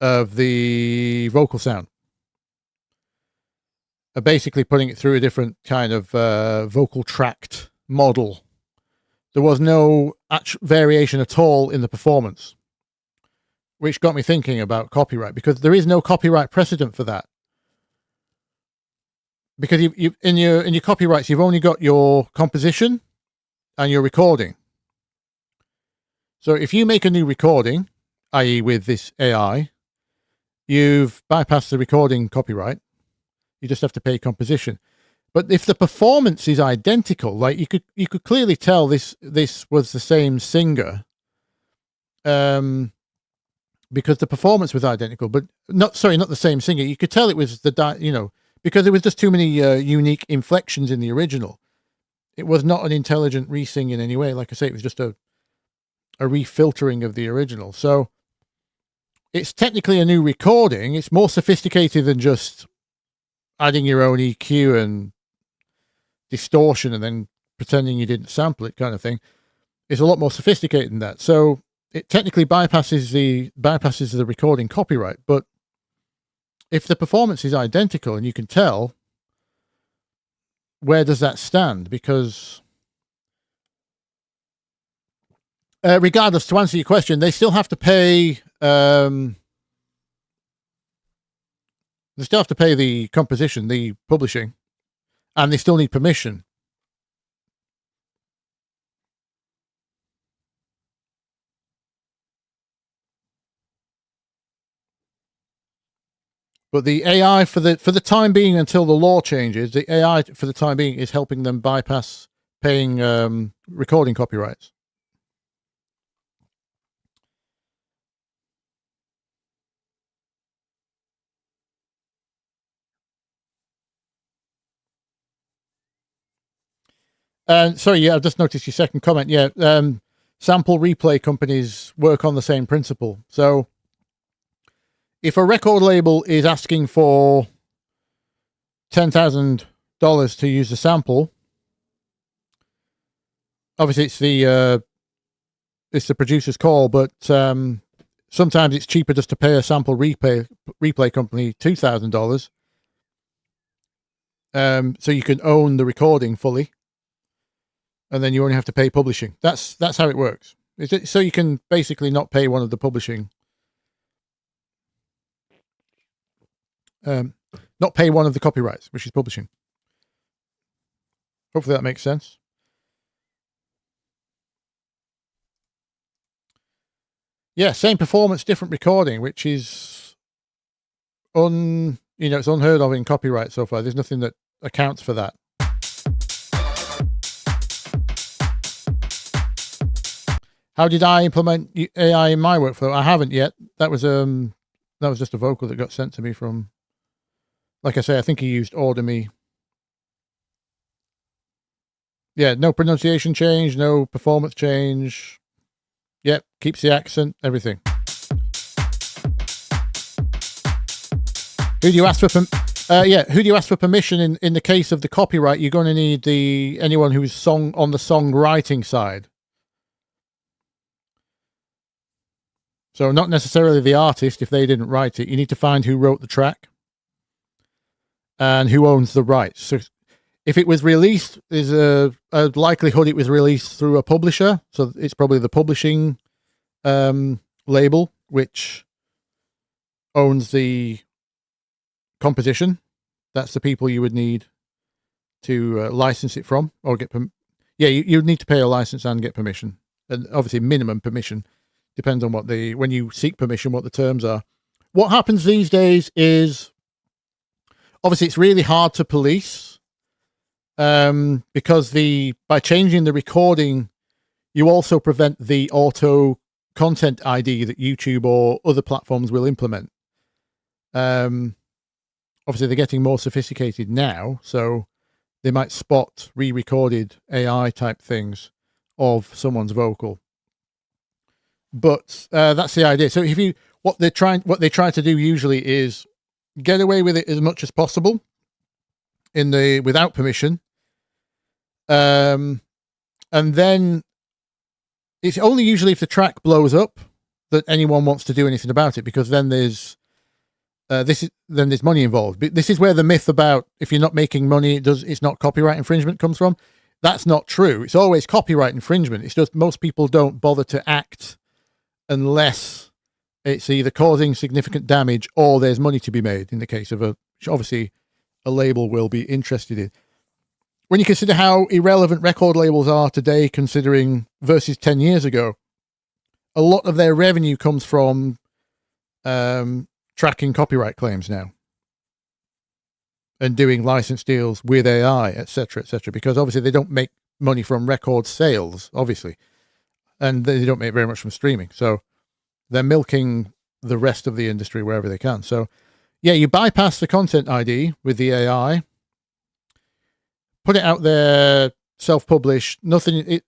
of the vocal sound. Basically putting it through a different kind of vocal tract model. There was no variation at all in the performance, which got me thinking about copyright, because there is no copyright precedent for that. Because you in your copyrights, you've only got your composition and your recording. So if you make a new recording, i.e. with this AI, you've bypassed the recording copyright. You just have to pay composition. But if the performance is identical, like you could clearly tell this was the same singer, because the performance was identical, but not the same singer. You could tell it was because there was just too many unique inflections in the original. It was not an intelligent re-sing in any way. Like I say, it was just a refiltering of the original. So it's technically a new recording. It's more sophisticated than just adding your own EQ and distortion and then pretending you didn't sample it, kind of thing. It's a lot more sophisticated than that. So it technically bypasses the recording copyright. But if the performance is identical and you can tell, where does that stand? Because regardless, to answer your question, they still have to pay. They still have to pay the composition, the publishing, and they still need permission. But the AI for the time being, until the law changes, the AI for the time being is helping them bypass paying recording copyrights. Sorry, yeah, I've just noticed your second comment. Yeah, sample replay companies work on the same principle. So if a record label is asking for $10,000 to use the sample, obviously it's the producer's call, but sometimes it's cheaper just to pay a sample replay company $2,000, so you can own the recording fully, and then you only have to pay publishing. That's how it works. So you can basically not pay one of the publishing. Not pay one of the copyrights, which is publishing. Hopefully that makes sense. Yeah, same performance, different recording, which is it's unheard of in copyright so far. There's nothing that accounts for that. How did I implement AI in my workflow? I haven't yet. That was just a vocal that got sent to me from, like I say, I think he used Order Me. Yeah, no pronunciation change, no performance change. Yep, keeps the accent, everything. Who do you ask for? Who do you ask for permission in the case of the copyright? You're going to need anyone who's on the songwriting side. So not necessarily the artist if they didn't write it. You need to find who wrote the track and who owns the rights. So if it was released, there's a likelihood it was released through a publisher. So it's probably the publishing label which owns the composition. That's the people you would need to license it from or get you'd need to pay a license and get permission. And obviously minimum permission. Depends on when you seek permission, what the terms are. What happens these days is, obviously it's really hard to police, because by changing the recording, you also prevent the auto content ID that YouTube or other platforms will implement. Obviously they're getting more sophisticated now, so they might spot re-recorded AI type things of someone's vocal. But that's the idea. So what they try to do usually is get away with it as much as possible without permission. And then it's only usually if the track blows up that anyone wants to do anything about it, because then there's money involved. But this is where the myth about if you're not making money, it's not copyright infringement comes from. That's not true. It's always copyright infringement. It's just most people don't bother to act unless it's either causing significant damage or there's money to be made, in the case of which obviously a label will be interested in. When you consider how irrelevant record labels are today, considering versus 10 years ago, a lot of their revenue comes from tracking copyright claims now and doing license deals with AI, etc., because obviously they don't make money from record sales, obviously, and they don't make very much from streaming. So they're milking the rest of the industry wherever they can. So yeah, you bypass the content ID with the AI, put it out there, self-publish, nothing,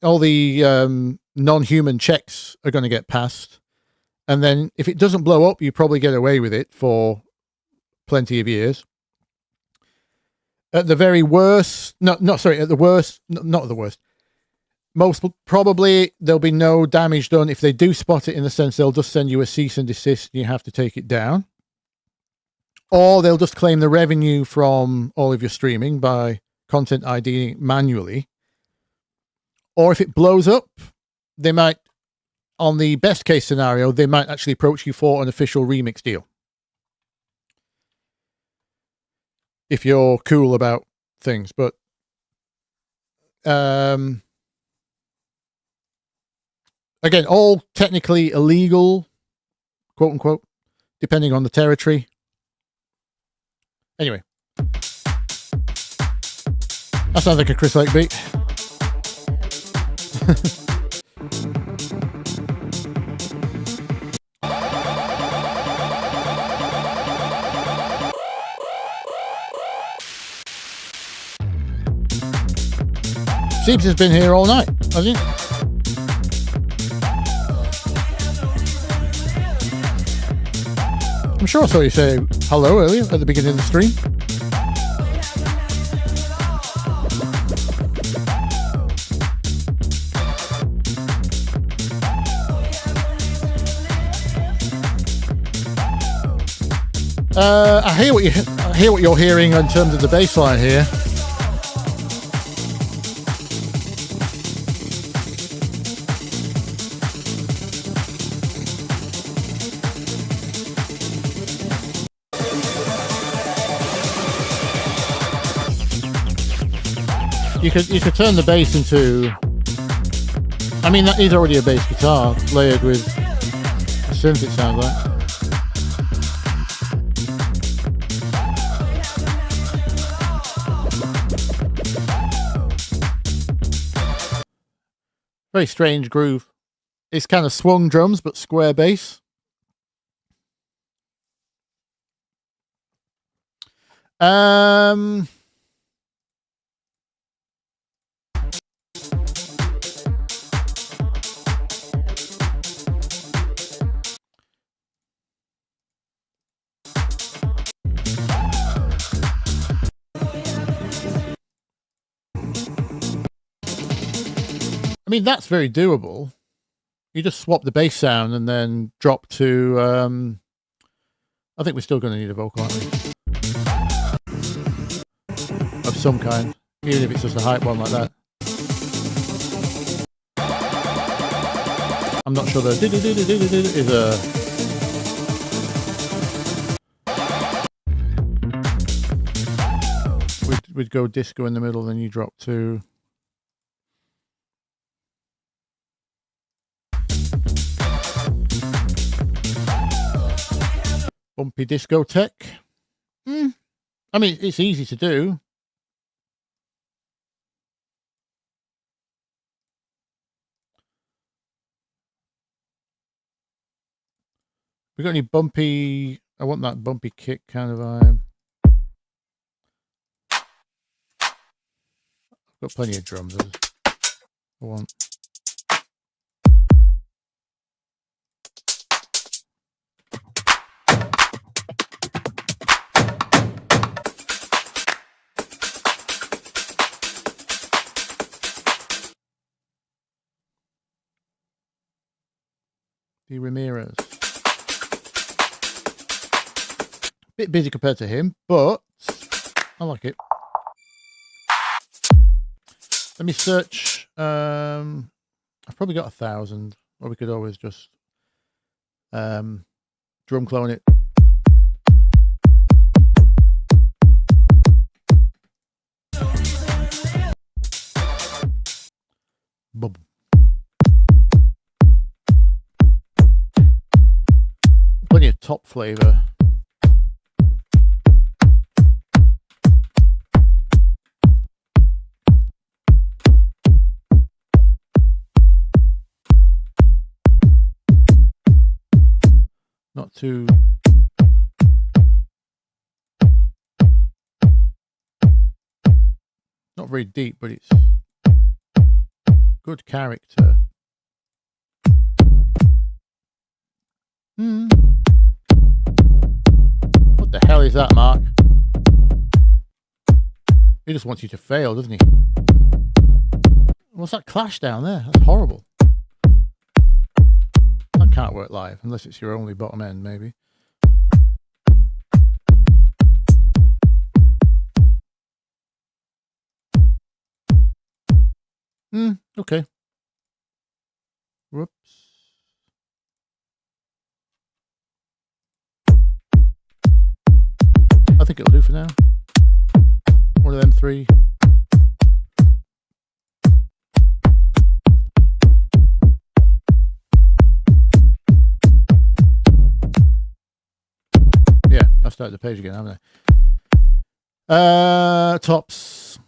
all the non-human checks are going to get passed. And then if it doesn't blow up, you probably get away with it for plenty of years. At the very worst, at the worst, not at the worst. Most probably there'll be no damage done. If they do spot it, in the sense they'll just send you a cease and desist and you have to take it down. Or they'll just claim the revenue from all of your streaming by content IDing it manually. Or if it blows up, they might, on the best case scenario, they might actually approach you for an official remix deal. If you're cool about things. But again, all technically illegal, quote unquote, depending on the territory. Anyway, that sounds like a Chris Lake beat. Seems has been here all night, hasn't he? I'm sure I saw you say hello earlier at the beginning of the stream. I hear what you're hearing in terms of the bass line here. You could turn the bass into, I mean, that is already a bass guitar layered with a synth, it sounds like. Very strange groove. It's kind of swung drums, but square bass. I mean, that's very doable. You just swap the bass sound and then drop to, I think we're still going to need a vocal, aren't we? Of some kind, even if it's just a hype one like that. I'm not sure the is a... We'd go disco in the middle, then you drop to... Bumpy discotheque. I mean, it's easy to do. We got any bumpy? I want that bumpy kick kind of vibe. Got plenty of drums. I want. The Ramirez. Bit busy compared to him, but I like it. Let me search. I've probably got 1,000, or we could always just drum clone it. Boom. Plenty of top flavor. Not too not very deep, but it's good character. What the hell is that, Mark? He just wants you to fail, doesn't he? What's that clash down there? That's horrible. That can't work live, unless it's your only bottom end, maybe. Okay. Whoops. I think it'll do for now. One of them three. Yeah, I've started the page again, haven't I? Tops.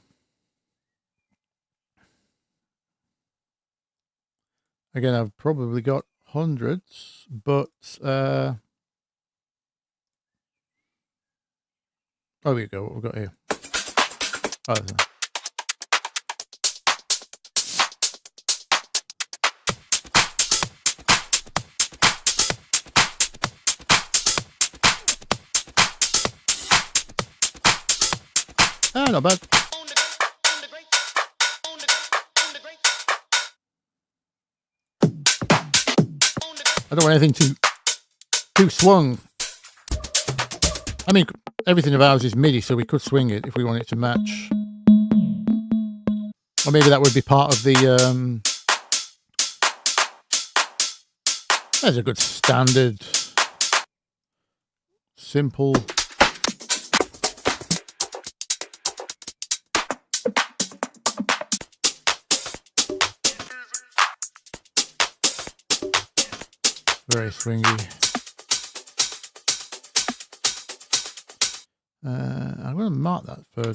Again, I've probably got hundreds, but oh, here we go. What we've got here. Oh, not bad. I don't want anything too swung. I mean, everything of ours is MIDI, so we could swing it if we want it to match. Or maybe that would be part of the... There's a good standard, simple... Very swingy. I'm going to mark that for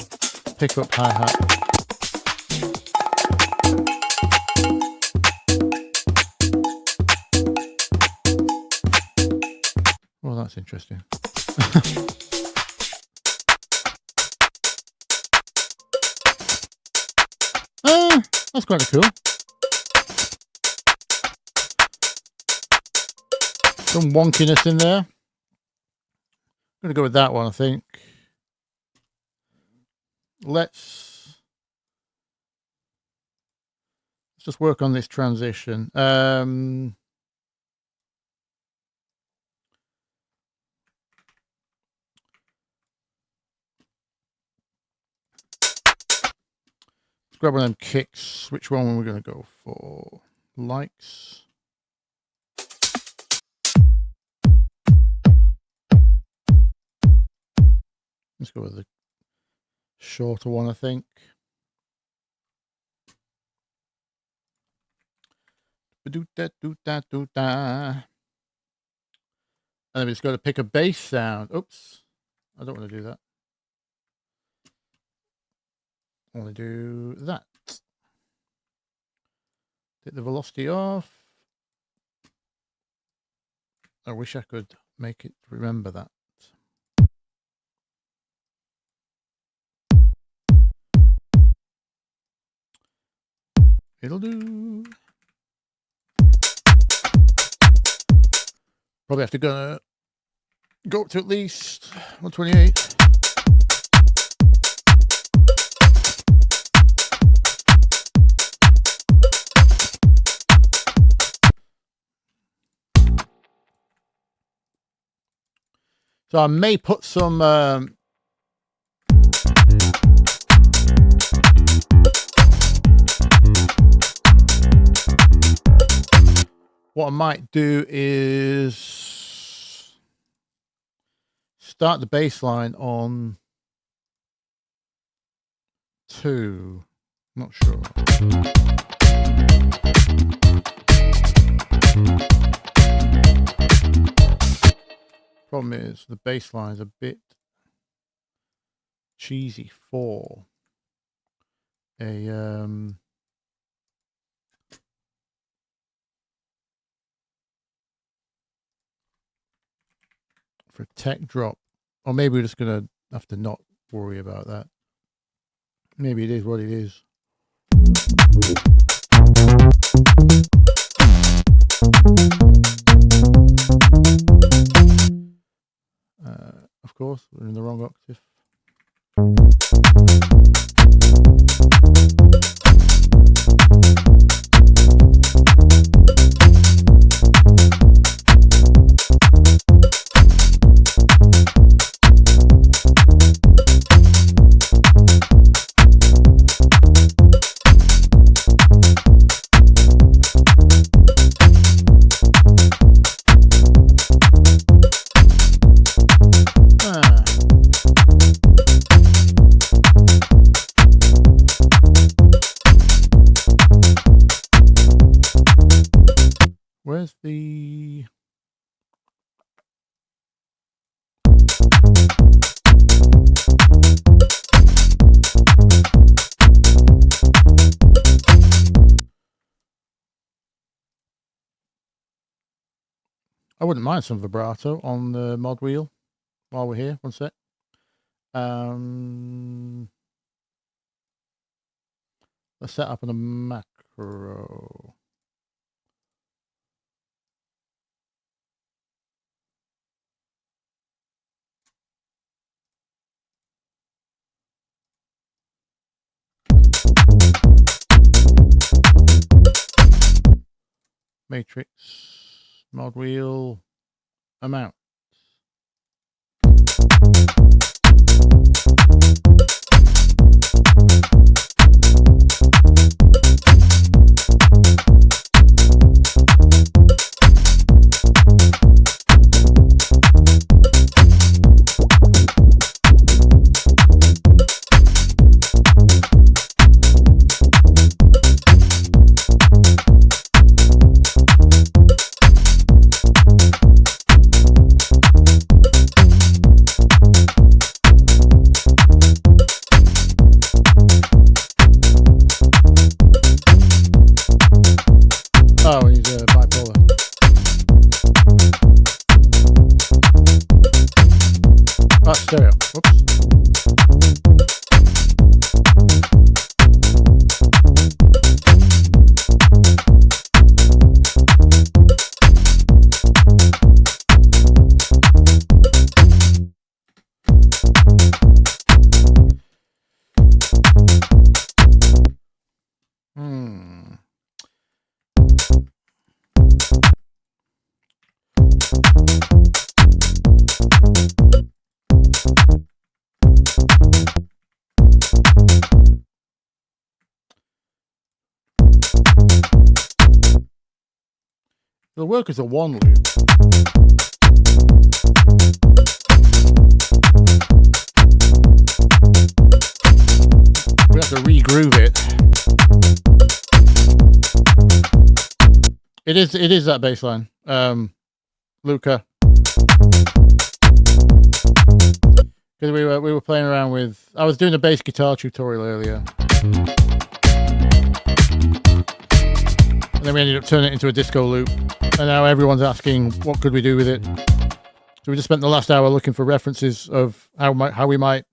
pickup hi-hat. Well, that's interesting. That's quite cool. Some wonkiness in there. I'm going to go with that one, I think. Let's just work on this transition. Let's grab one of them kicks. Which one are we going to go for? Likes. Let's go with the shorter one, I think. And then we just got to pick a bass sound. Oops. I don't want to do that. I want to do that. Take the velocity off. I wish I could make it remember that. It'll do. Probably have to go up to at least 128. So I may put some what I might do is start the bass line on 2. Not sure. Problem is the bass line's a bit cheesy for a tech drop, or maybe we're just gonna have to not worry about that. Maybe it is what it is. Of course, we're in the wrong octave. Where's the... I wouldn't mind some vibrato on the mod wheel while we're here. One sec. Let's set up on a macro. Matrix, mod wheel, amount. Oh, he's bipolar. Oh, stereo. Whoops. It'll work as a one loop. We have to re-groove it. It is that bass line. Luca. Because we were playing around with, I was doing a bass guitar tutorial earlier. And then we ended up turning it into a disco loop. And now everyone's asking, what could we do with it? So we just spent the last hour looking for references of how we might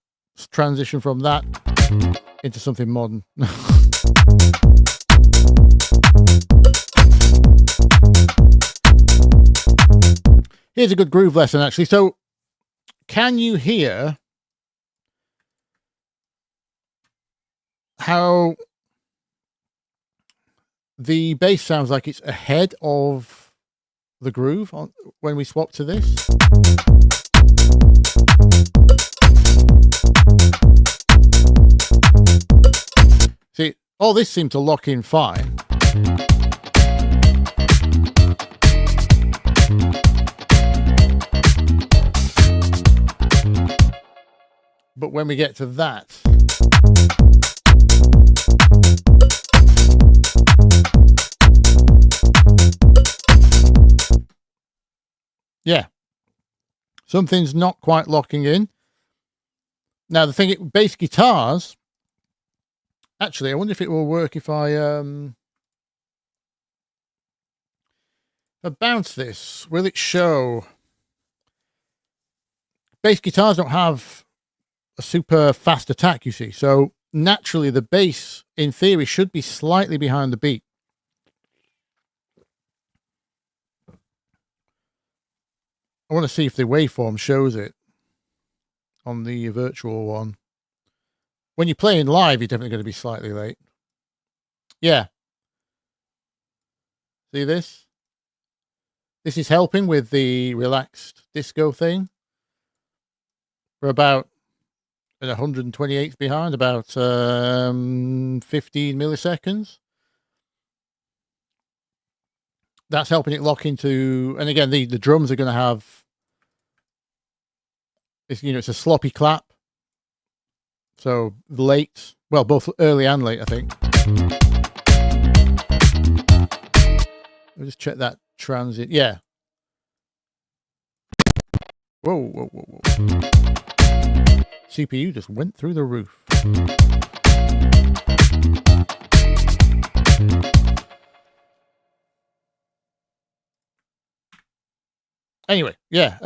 transition from that into something modern. Here's a good groove lesson, actually. So, can you hear how the bass sounds like it's ahead of the groove when we swap to this? See, all this seemed to lock in fine. But when we get to that, yeah, something's not quite locking in. Now, the thing, bass guitars, actually, I wonder if it will work if I bounce this. Will it show? Bass guitars don't have a super fast attack, you see. So naturally, the bass, in theory, should be slightly behind the beat. I want to see if the waveform shows it on the virtual one. When you're playing live, you're definitely going to be slightly late. Yeah. See this? This is helping with the relaxed disco thing. We're about at 128th behind, about 15 milliseconds. That's helping it lock into, and again, the drums are going to have, it's a sloppy clap. So late, well, both early and late, I think. We'll just check that transit. Yeah. Whoa, whoa, whoa, whoa. CPU just went through the roof. Anyway, yeah.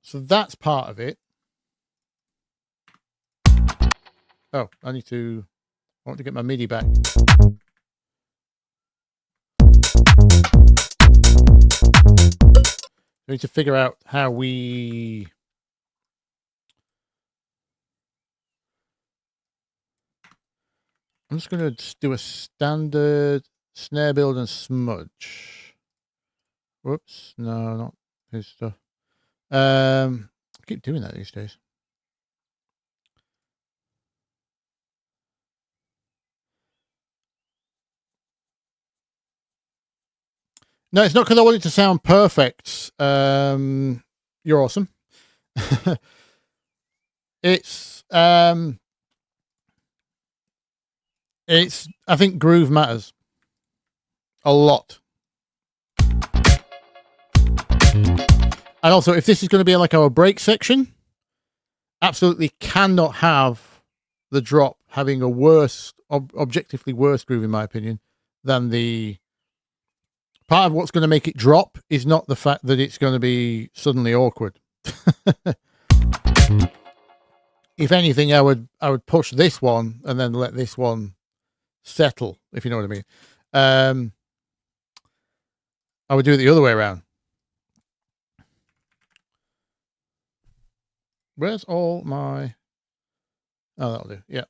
So that's part of it. Oh, I want to get my MIDI back. We need to figure out how we... I'm just going to do a standard snare build and smudge. Whoops, no, not his stuff. I keep doing that these days. No, it's not because I want it to sound perfect. You're awesome. It's I think groove matters a lot. And also, if this is going to be like our break section, absolutely cannot have the drop having a worse, objectively worse groove, in my opinion, than the... Part of what's going to make it drop is not the fact that it's going to be suddenly awkward. If anything, I would push this one and then let this one settle, if you know what I mean. I would do it the other way around. Where's all my... Oh, that'll do. Yeah.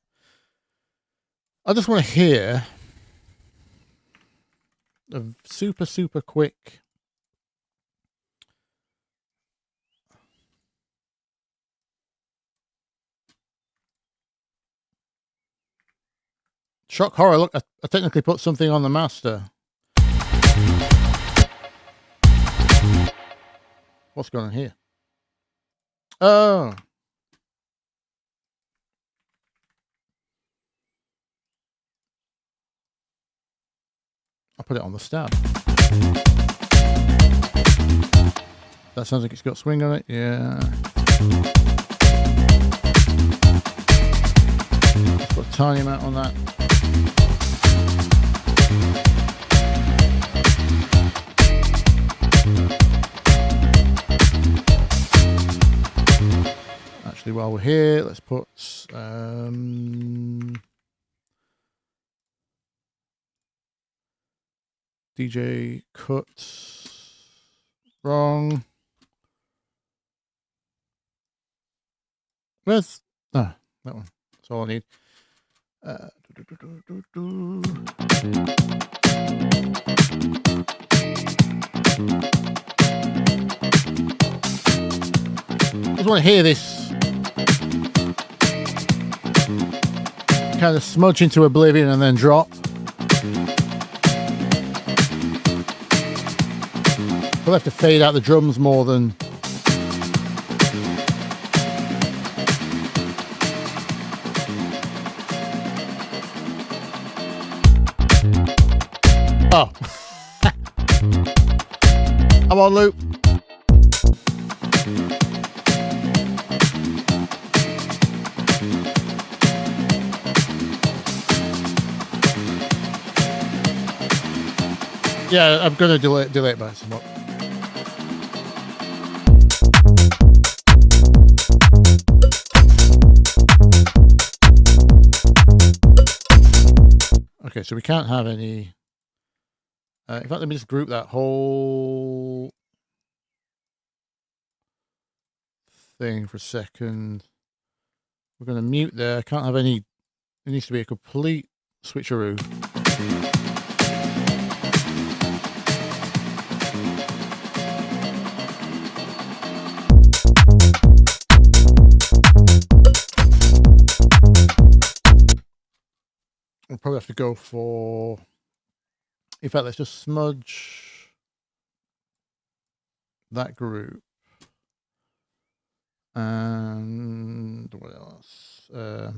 I just want to hear a super, super quick... Shock horror. Look, I technically put something on the master. What's going on here? Oh. I'll put it on the stab. That sounds like it's got swing on it. Yeah. Just put a tiny amount on that. Actually, while we're here, let's put DJ cut. Wrong. Where's... Ah, that one. That's all I need. Just want to hear this kind of smudge into oblivion and then drop. We'll have to fade out the drums more than... Oh. I'm on loop. Yeah, I'm going to delay it by somewhat. Okay, so we can't have any... in fact, let me just group that whole thing for a second. We're going to mute there. Can't have any... It needs to be a complete switcheroo. We'll probably have to go for... In fact, let's just smudge that group. And what else? I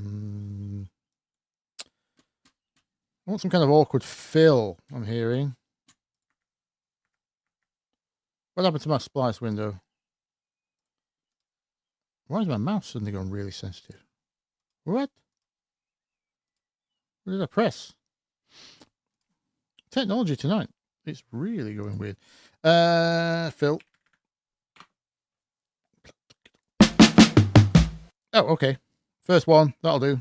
want some kind of awkward fill, I'm hearing. What happened to my splice window? Why is my mouse suddenly gone really sensitive? What? What did I press? Technology tonight. It's really going weird. Phil. Oh, okay. First one. That'll do.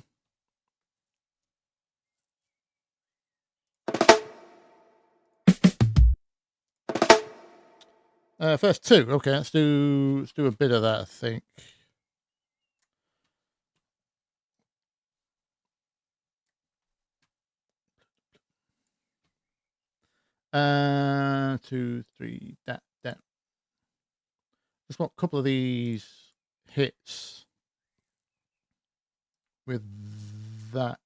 First two. Okay, let's do a bit of that, I think. Two, three, that. Just want a couple of these hits with that.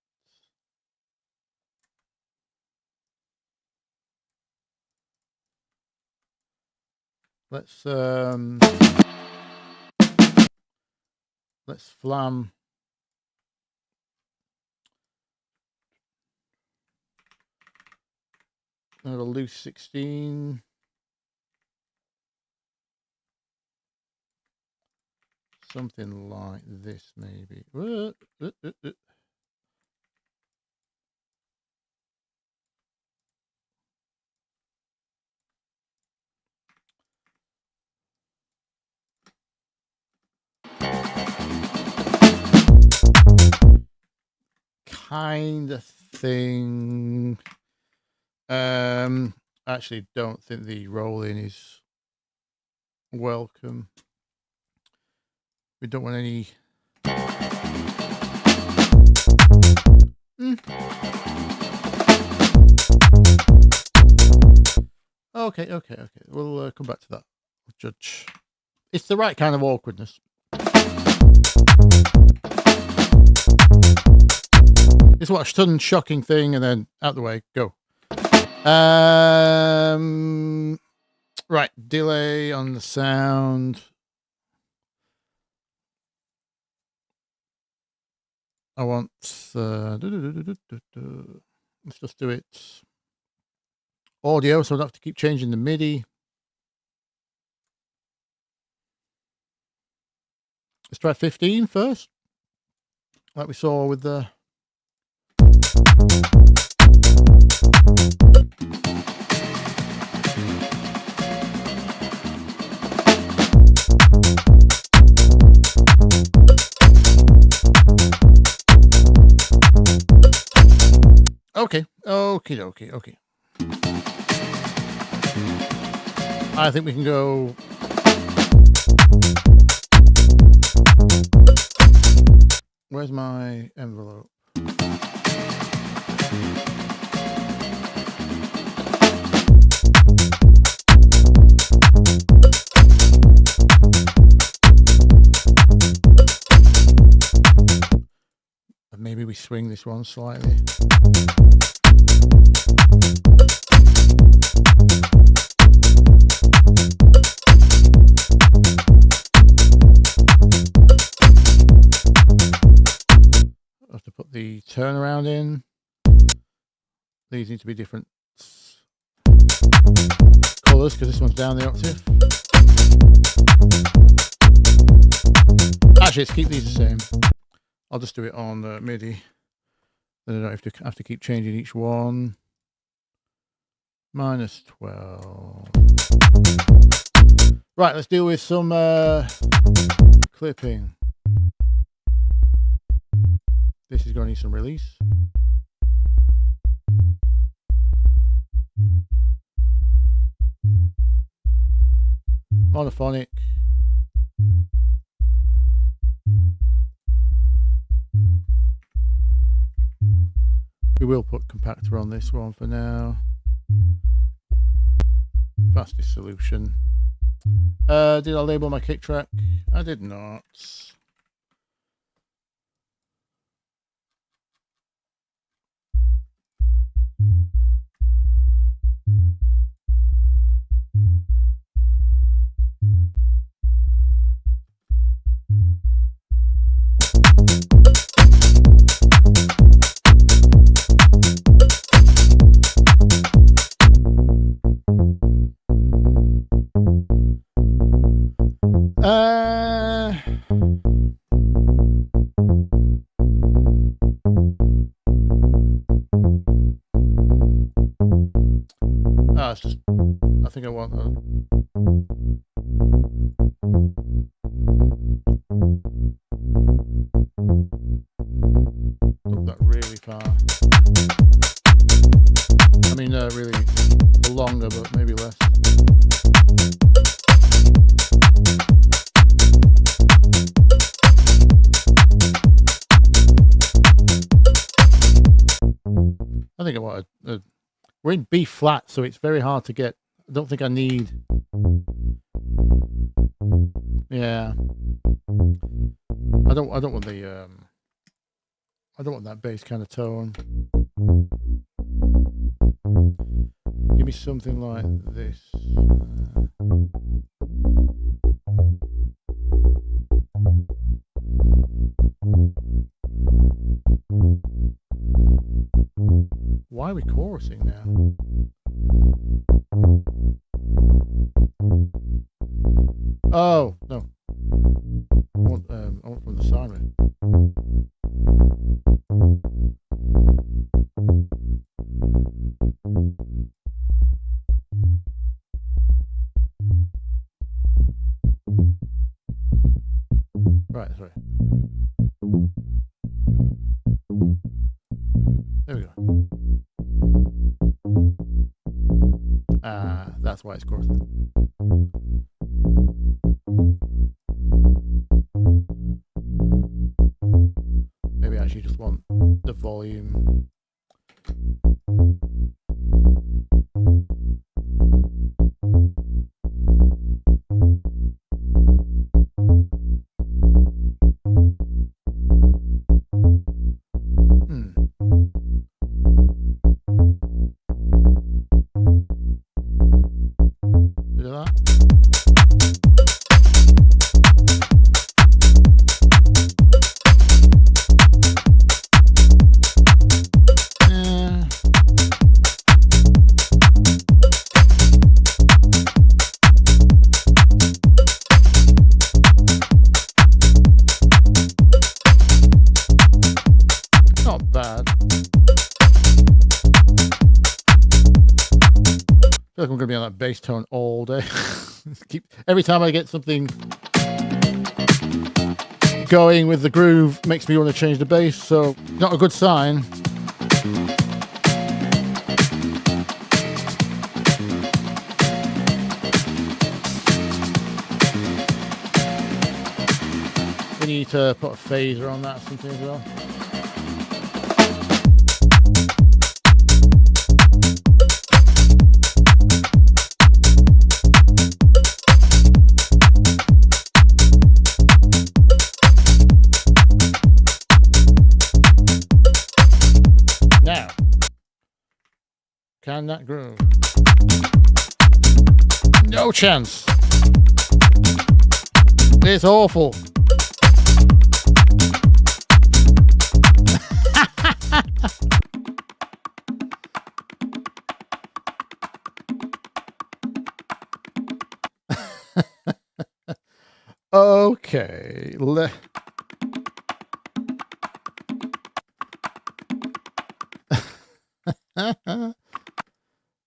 Let's flam. Another loose 16. Something like this, maybe. Kind of thing. Actually don't think the roll-in is welcome. We don't want any... Okay. We'll come back to that. We'll judge. It's the right kind of awkwardness. It's what a sudden shocking thing and then out the way, go. Right, delay on the sound. I want let's just do it audio so I don't have to keep changing the MIDI. Let's try 15 first, like we saw with the... Okay. I think we can go. Where's my envelope? Maybe we swing this one slightly. I have to put the turnaround in. These need to be different colours because this one's down the octave. Actually, let's keep these the same. I'll just do it on MIDI. Then I don't have to keep changing each one. -12. Right, let's deal with some clipping. This is going to need some release. Monophonic. We will put compactor on this one for now. Fastest solution. Did I label my kick track? I did not. It's just, I think I want that. Took that really far. I mean, really longer, but maybe less. I think I want a we're in B flat, so it's very hard to get. I don't think I need. Yeah, I don't want the. I don't want that bass kind of tone. Give me something like this. Why are we chorusing now? Oh, no. I want from the side. Right, sorry. There we go. That's why it's chorusing. Maybe I actually just want the volume. Bit of that. Not bad. I feel like I'm going to be on that bass tone all day. Every time I get something going with the groove, makes me want to change the bass, so not a good sign. we need to put a phaser on that or something as well. Now, can that groove? No chance. It's awful. Okay.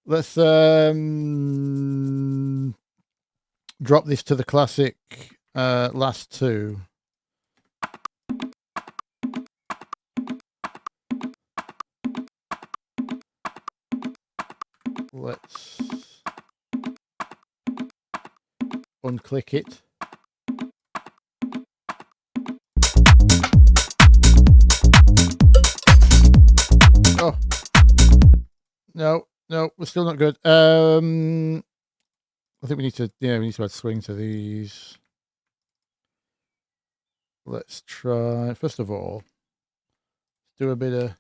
Let's drop this to the classic last two. Let's unclick it. Oh. No, we're still not good. I think we need to add swing to these. Let's try, first of all, do a bit of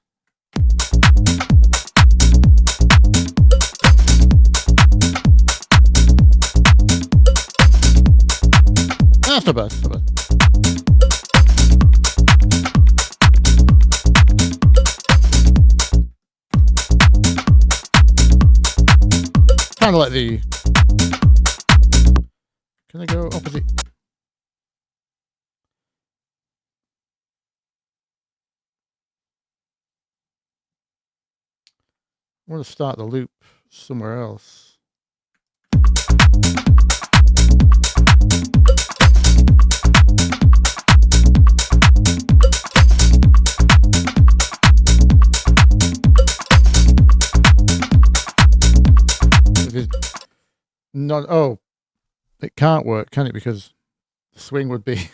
that's not bad, not bad. Kind of like the. Can I go opposite? I want to start the loop somewhere else. Not, oh, it can't work, can it? Because the swing would be.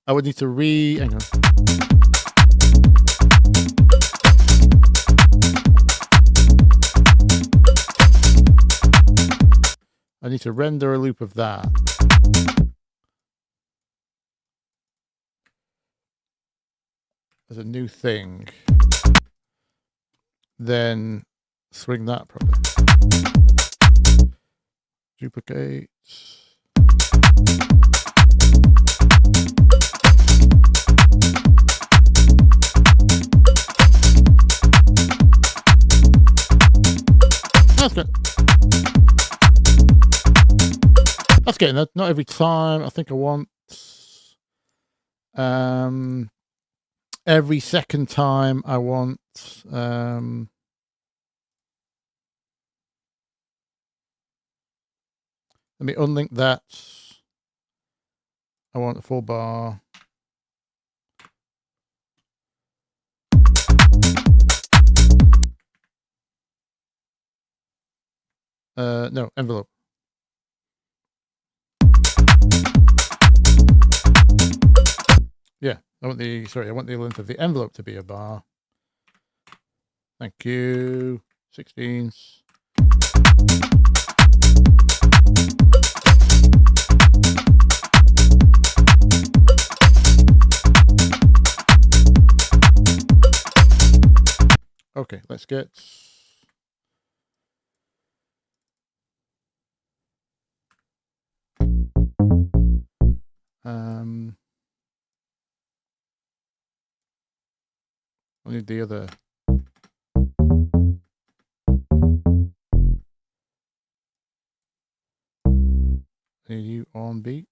I would need to hang on. I need to render a loop of that. As a new thing. Then swing that probably. Duplicate. That's good. That's getting that. Not every time. I think I want every second time I want let me unlink that. I want a full bar. No, envelope. Yeah, I want the length of the envelope to be a bar. Thank you. 16s. Okay, let's get I need the other. I need you on beat.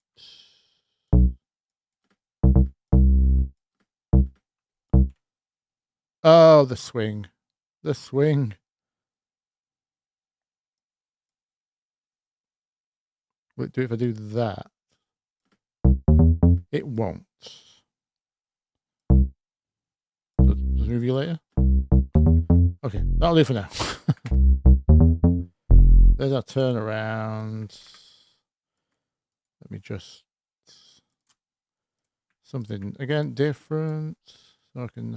Oh, the swing. The swing. Will it do if I do that? It won't. So does it move you later? Okay, that'll do for now. There's our turnaround. Let me just something again different, so I can.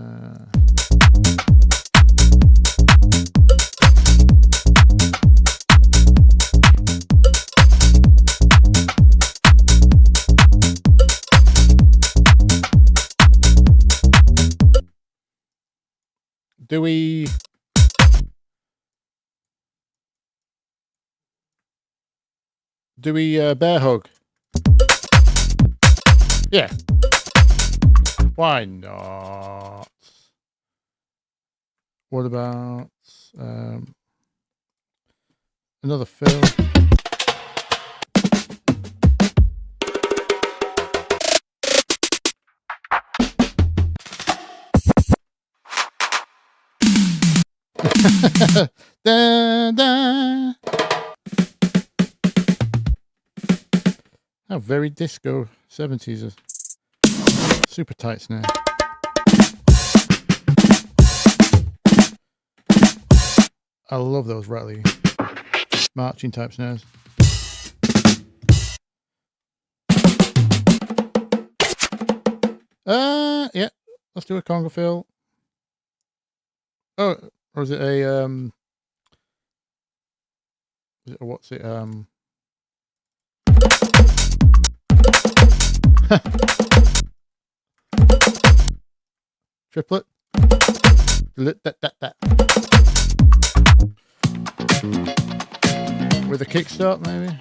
Do we bear hug? Yeah. Why not? What about another fill? Da, da. How very disco 70s is. Super tight snare. I love those rattly marching type snares. Yeah, let's do a conga fill. Oh, or is it a what's it triplet? That. With a kickstart, maybe.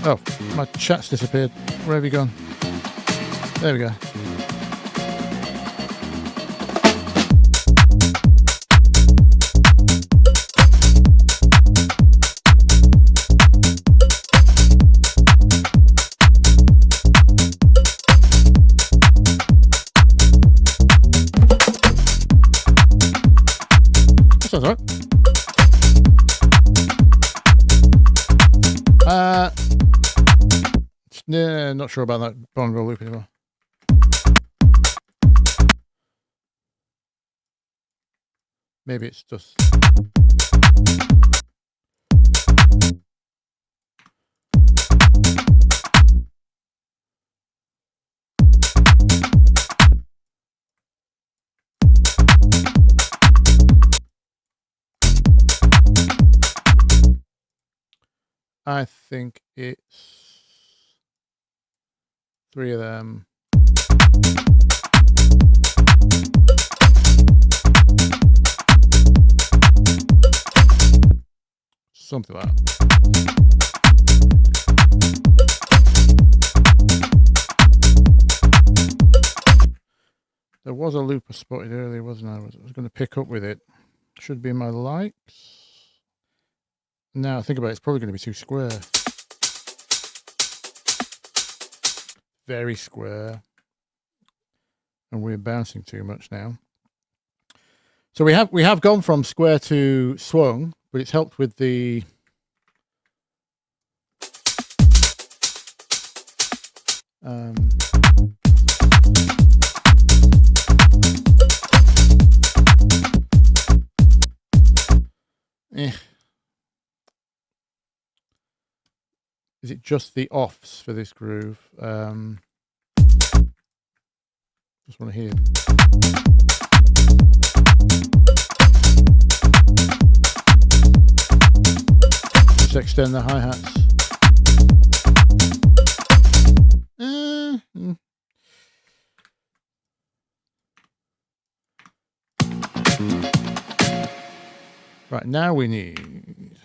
Oh, my chat's disappeared. Where have you gone? There we go. Sounds right. Yeah, not sure about that bongo loop anymore. Maybe it's just. I think it's 3 of them. Something like that. There was a loop I spotted earlier, wasn't I? I was going to pick up with it. Should be in my likes. Now I think about it, it's probably going to be too square. Very square. And we're bouncing too much now. So we have gone from square to swung, but it's helped with the Is it just the offs for this groove? Just want to hear. Just extend the hi-hats. Right, now we need.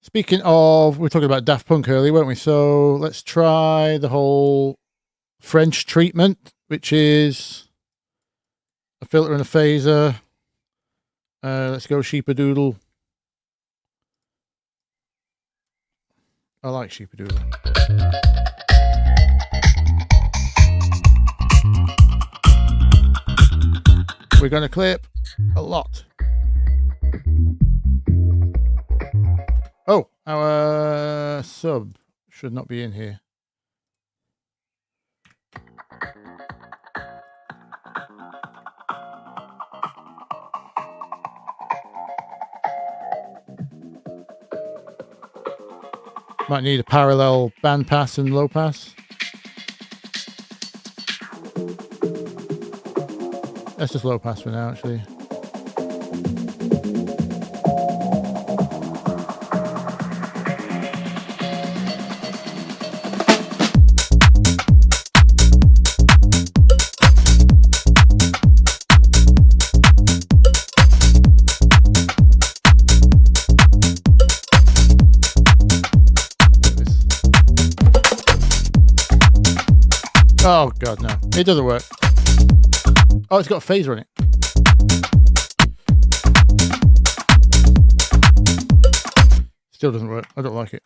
Speaking of, we were talking about Daft Punk earlier, weren't we? So let's try the whole French treatment, which is a filter and a phaser. Let's go sheepadoodle. I like sheepadoodle. We're going to clip a lot. Oh, our sub should not be in here. Might need a parallel band pass and low pass. That's just low pass for now, actually. Oh god, no. It doesn't work. Oh, it's got a phaser on it. Still doesn't work. I don't like it.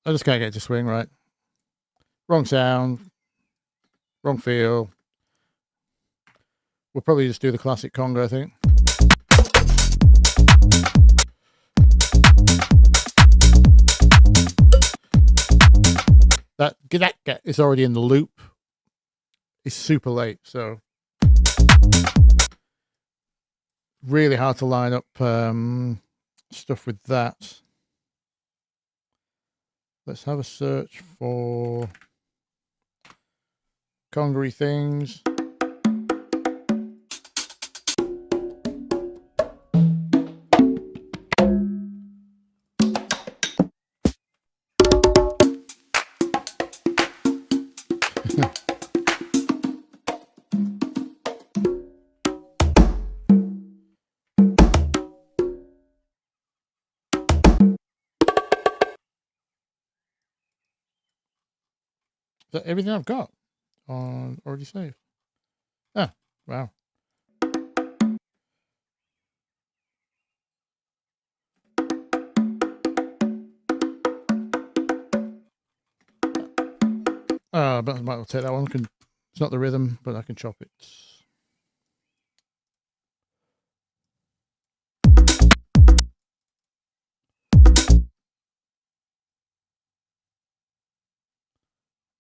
I just can't get it to swing right. Wrong sound. Wrong feel. We'll probably just do the classic conga, I think. That is already in the loop. It's super late, so really hard to line up stuff with that. Let's have a search for congery things. Is that everything I've got on already saved? Ah, wow. But I might well take that one. It's not the rhythm, but I can chop it.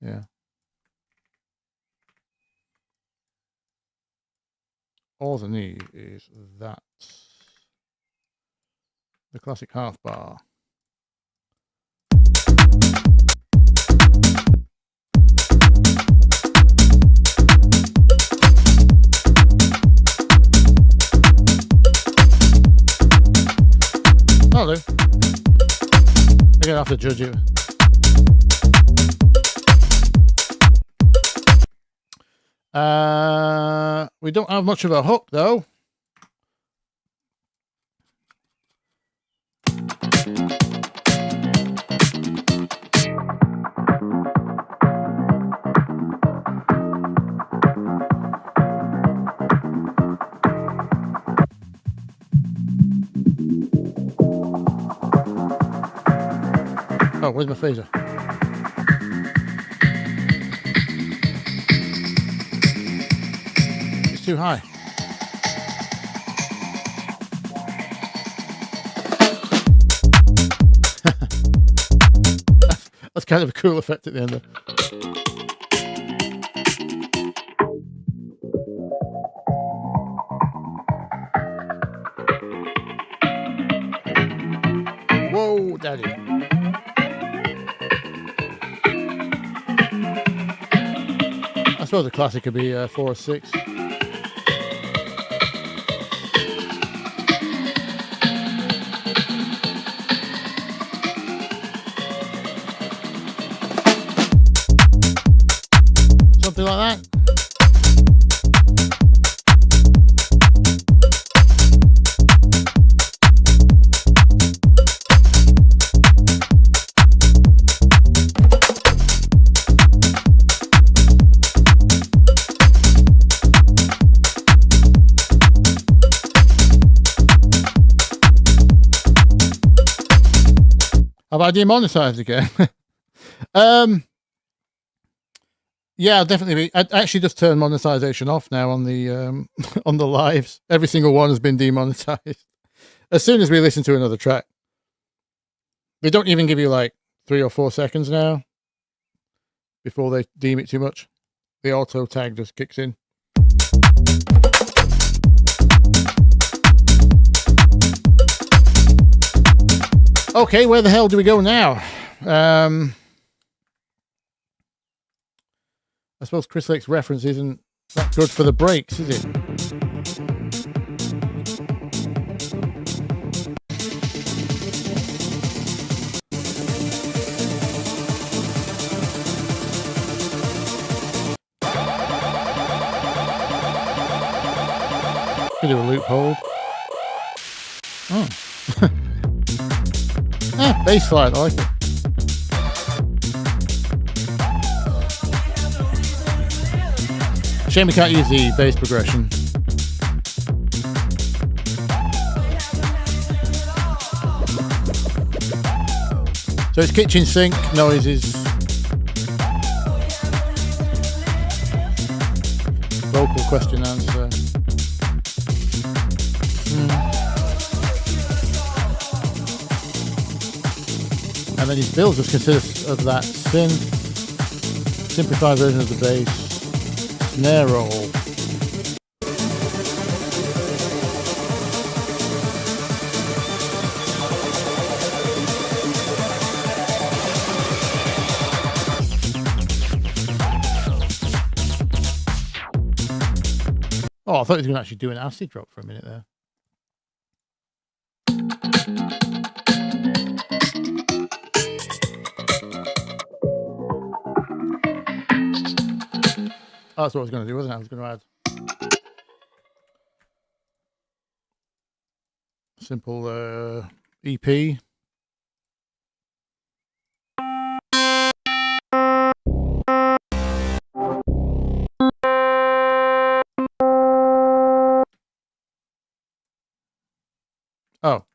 Yeah. All I need is that. The classic half bar. That'll do. I'm gonna have to judge it. We don't have much of a hook though. Oh, where's my phaser? It's too high. That's kind of a cool effect at the end there. Whoa, daddy. I suppose the classic could be 4 or 6. Something like that. Have I demonetized again? Yeah, I'll definitely be. I actually just turned monetization off now on the on the lives. Every single one has been demonetized. As soon as we listen to another track, they don't even give you like 3 or 4 seconds now before they deem it too much. The auto tag just kicks in. Okay, where the hell do we go now? I suppose Chris Lake's reference isn't that good for the breaks, is it? Could do a loophole. Oh. Bass slide, I like it. Shame we can't use the bass progression. So it's kitchen sink noises. Vocal question answer. And then his build just consists of that synth, simplified version of the bass, snare roll. Oh, I thought he was going to actually do an acid drop for a minute there. Oh, that's what I was going to do, wasn't it? I was going to add simple EP. Oh.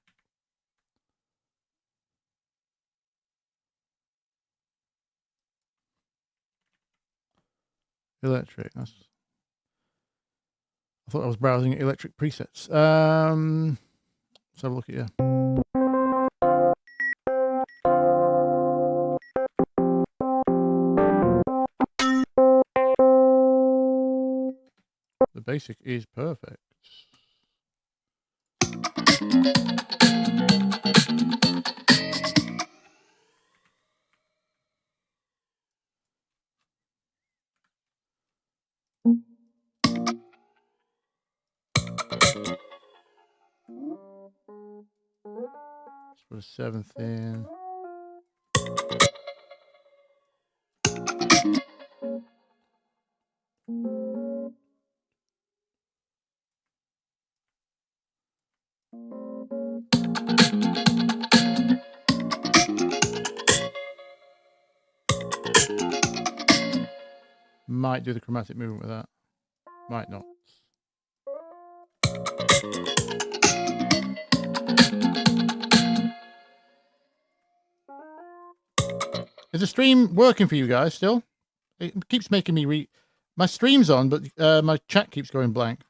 Electric. I thought I was browsing electric presets. Let's have a look at you. The basic is perfect. Let's put a seventh in. Might do the chromatic movement with that. Might not. Is the stream working for you guys still? It keeps making me my stream's on, but my chat keeps going blank.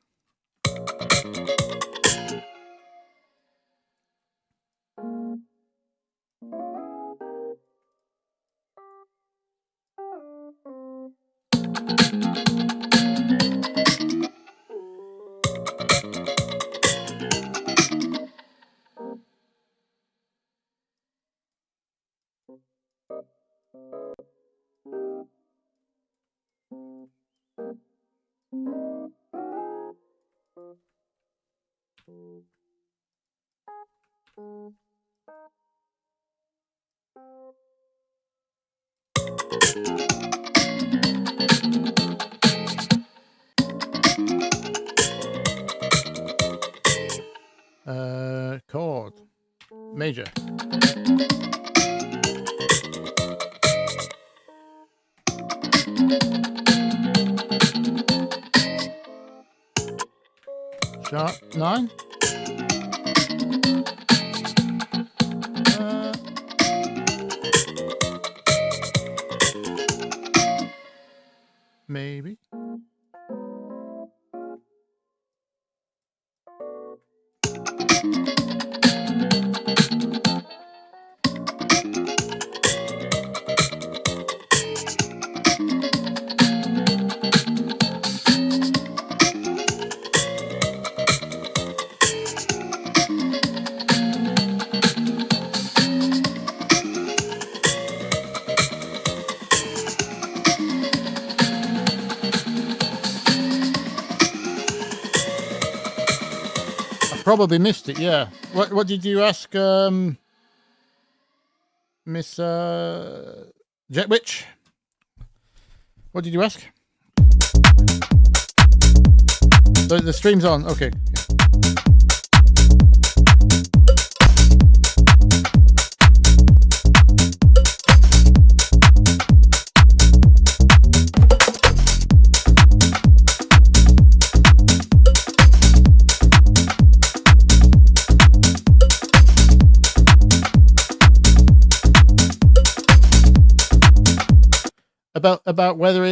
Chord. Major. Sharp 9. Maybe. probably missed it. Yeah. What did you ask, Miss Jetwitch? What did you ask? The stream's on. Okay. About whether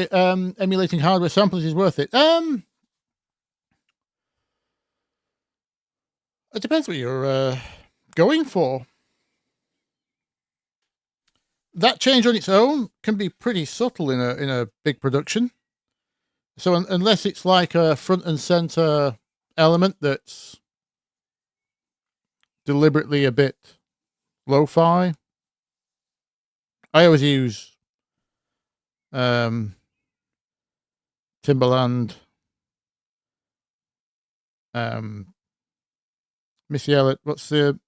emulating hardware samples is worth it. It depends what you're going for. That change on its own can be pretty subtle in a big production. So unless it's like a front and center element that's deliberately a bit lo-fi, I always use Timbaland, Missy Elliott. What's the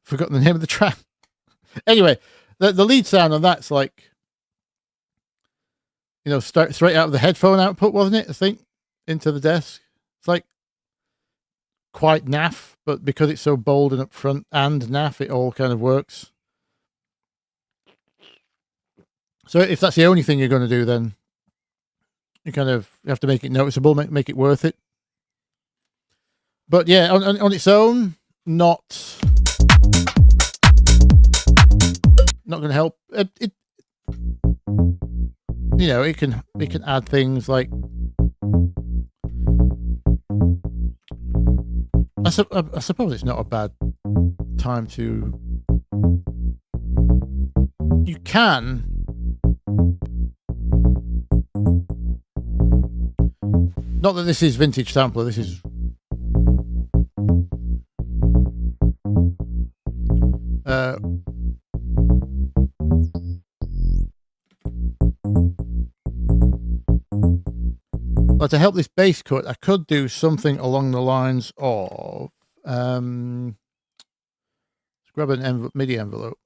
forgotten the name of the track. Anyway, the lead sound on that's like, you know, straight out of the headphone output, wasn't it? I think into the desk. It's like quite naff, but because it's so bold and upfront and naff, it all kind of works. So if that's the only thing you're going to do, then you kind of have to make it noticeable, make it worth it. But yeah, on its own, not going to help. It you know, it can add things like I suppose it's not a bad time to. You can. Not that this is vintage sampler. This is. But to help this bass cut, I could do something along the lines of let's grab an MIDI envelope.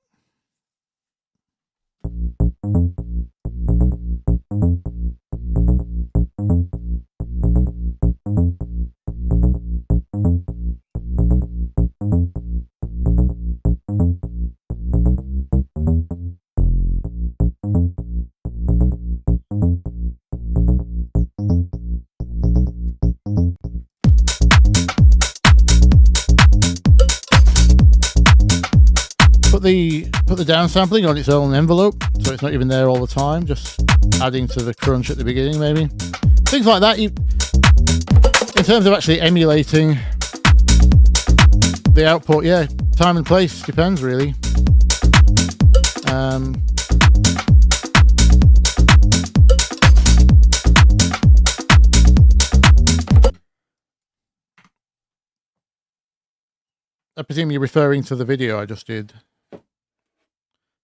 Put the downsampling on its own envelope, so it's not even there all the time, just adding to the crunch at the beginning, maybe. Things like that. In terms of actually emulating the output, yeah, time and place depends, really. I presume you're referring to the video I just did,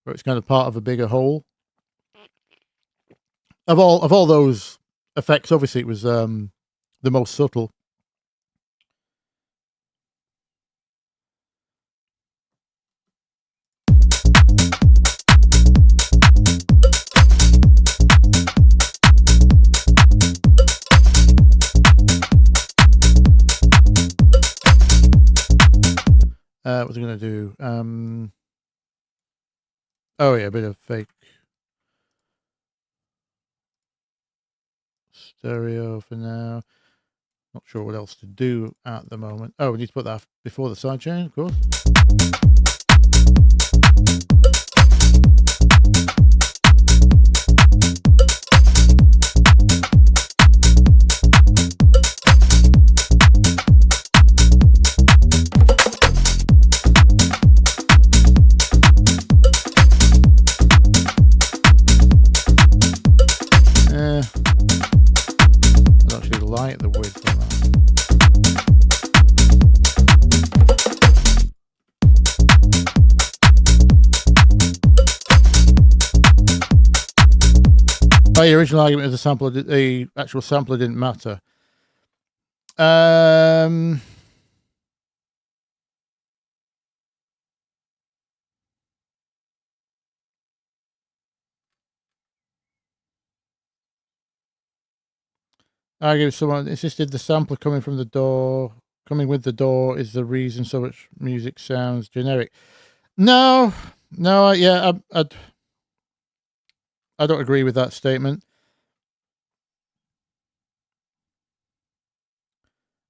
where it's kind of part of a bigger whole. Of all those effects, obviously it was the most subtle. What was I going to do? Oh yeah, a bit of fake stereo for now. Not sure what else to do at the moment. Oh, we need to put that before the sidechain, of course. The width on that. Oh, the original argument is the actual sampler didn't matter. Argue someone insisted the sampler coming with the door is the reason so much music sounds generic. No, yeah, I don't agree with that statement.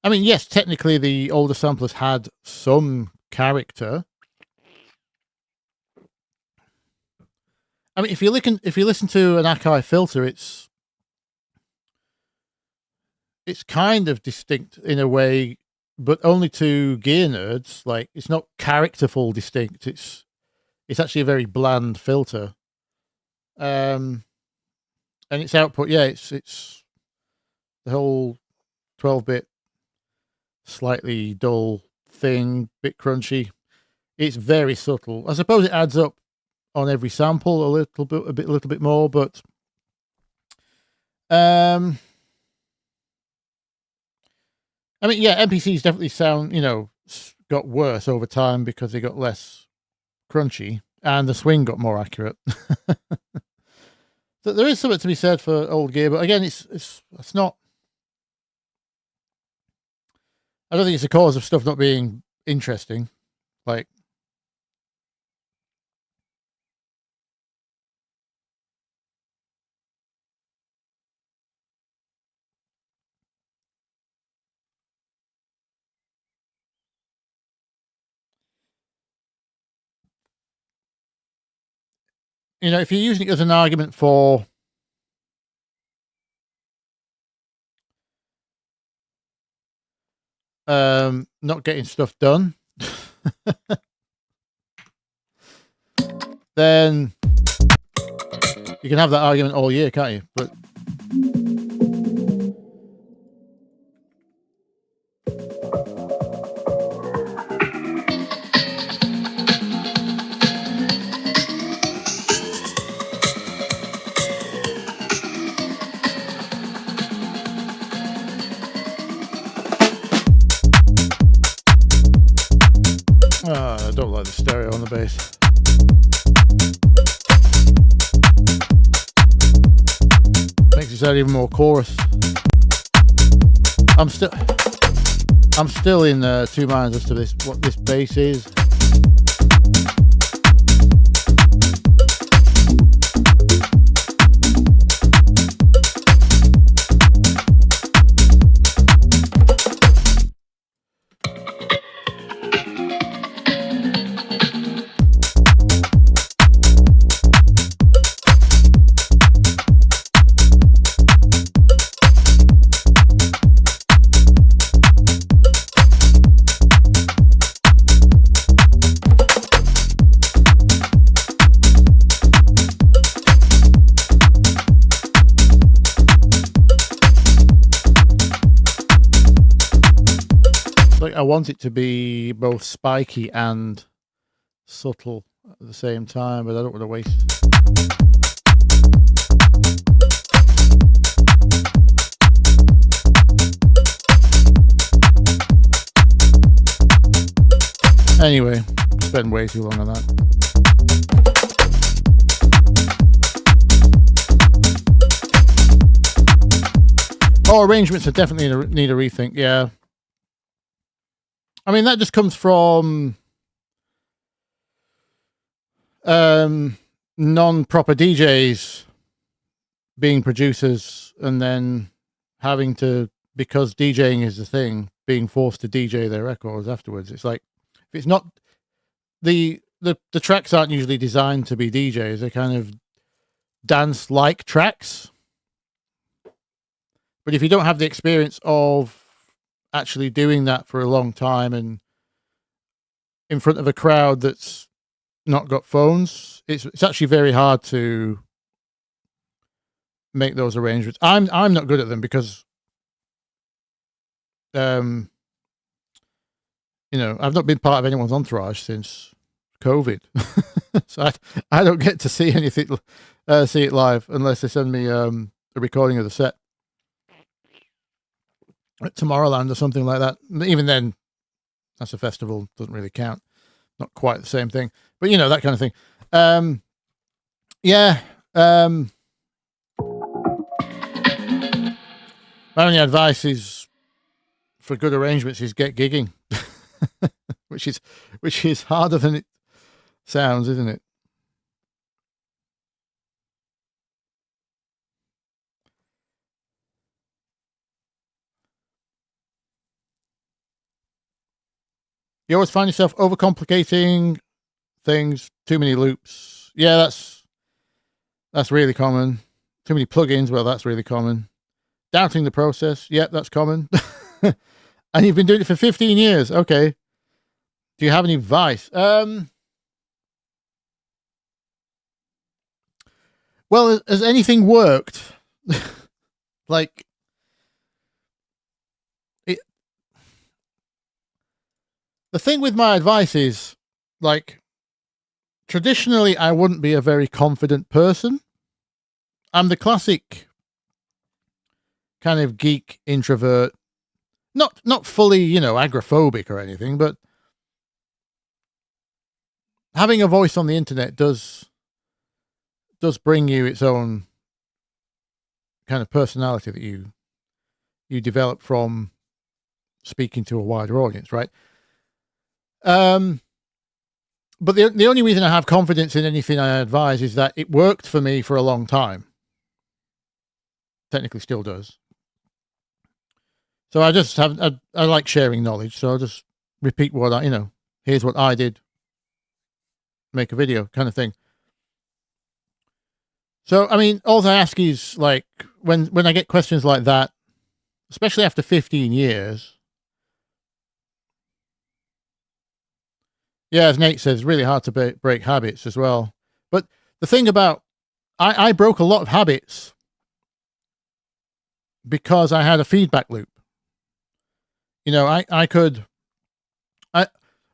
I mean, yes, technically the older samplers had some character. I mean, if you listen to an Akai filter, it's kind of distinct in a way, but only to gear nerds. Like, it's not characterful distinct. It's actually a very bland filter. And its output, yeah, it's the whole 12-bit slightly dull thing, bit crunchy. It's very subtle. I suppose it adds up on every sample a little bit more, but I mean, yeah, NPCs definitely sound, got worse over time because they got less crunchy and the swing got more accurate. So there is something to be said for old gear, but again, it's not. I don't think it's a cause of stuff not being interesting. Like, if you're using it as an argument for not getting stuff done, then you can have that argument all year, can't you? But I don't like the stereo on the bass. Makes it sound even more chorus. I'm still in 2 minds as to what this bass is. I want it to be both spiky and subtle at the same time, but I don't want to waste. Anyway, spend way too long on that. Oh, arrangements are definitely need a rethink, yeah. I mean, that just comes from non-proper DJs being producers and then having to, because DJing is the thing, being forced to DJ their records afterwards. It's like, if it's not, the tracks aren't usually designed to be DJs. They're kind of dance-like tracks. But if you don't have the experience of actually doing that for a long time and in front of a crowd that's not got phones, it's actually very hard to make those arrangements. I'm not good at them because I've not been part of anyone's entourage since COVID. So I don't get to see anything, see it live unless they send me a recording of the set at Tomorrowland or something like that. Even then, that's a festival, doesn't really count. Not quite the same thing, but you know, that kind of thing. Yeah. My only advice is for good arrangements is get gigging, which is harder than it sounds, isn't it? You always find yourself overcomplicating things, too many loops. Yeah, that's really common. Too many plugins, well, that's really common. Doubting the process, yep, that's common. And you've been doing it for 15 years. Okay. Do you have any advice? Well, has anything worked? Like, the thing with my advice is, like, traditionally, I wouldn't be a very confident person. I'm the classic kind of geek introvert, not fully, you know, agoraphobic or anything, but having a voice on the internet does bring you its own kind of personality that you develop from speaking to a wider audience, right? But the only reason I have confidence in anything I advise is that it worked for me for a long time. Technically still does. So I just have, I like sharing knowledge. So I'll just repeat what here's what I did. Make a video kind of thing. So, I mean, all I ask is, like, when I get questions like that, especially after 15 years, yeah, as Nate says, it's really hard to break habits as well. But the thing about, I broke a lot of habits because I had a feedback loop. You know,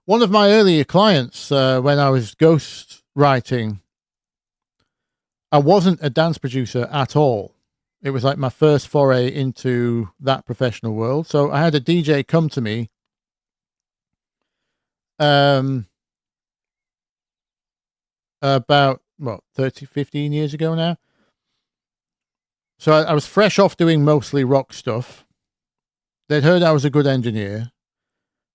one of my earlier clients, when I was ghost writing, I wasn't a dance producer at all. It was like my first foray into that professional world. So I had a DJ come to me, about 15 years ago now. So I was fresh off doing mostly rock stuff. They'd heard I was a good engineer.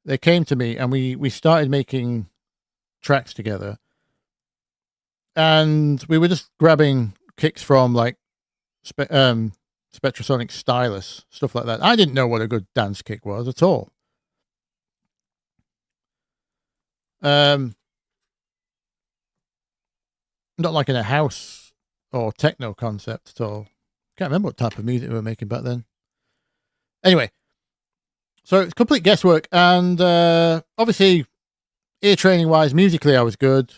They came to me and we started making tracks together. And we were just grabbing kicks from, like, Spectrasonic Stylus, stuff like that. I didn't know what a good dance kick was at all. Not like in a house or techno concept at all. Can't remember what type of music we were making back then. Anyway, so it's complete guesswork, and obviously, ear training wise, musically I was good.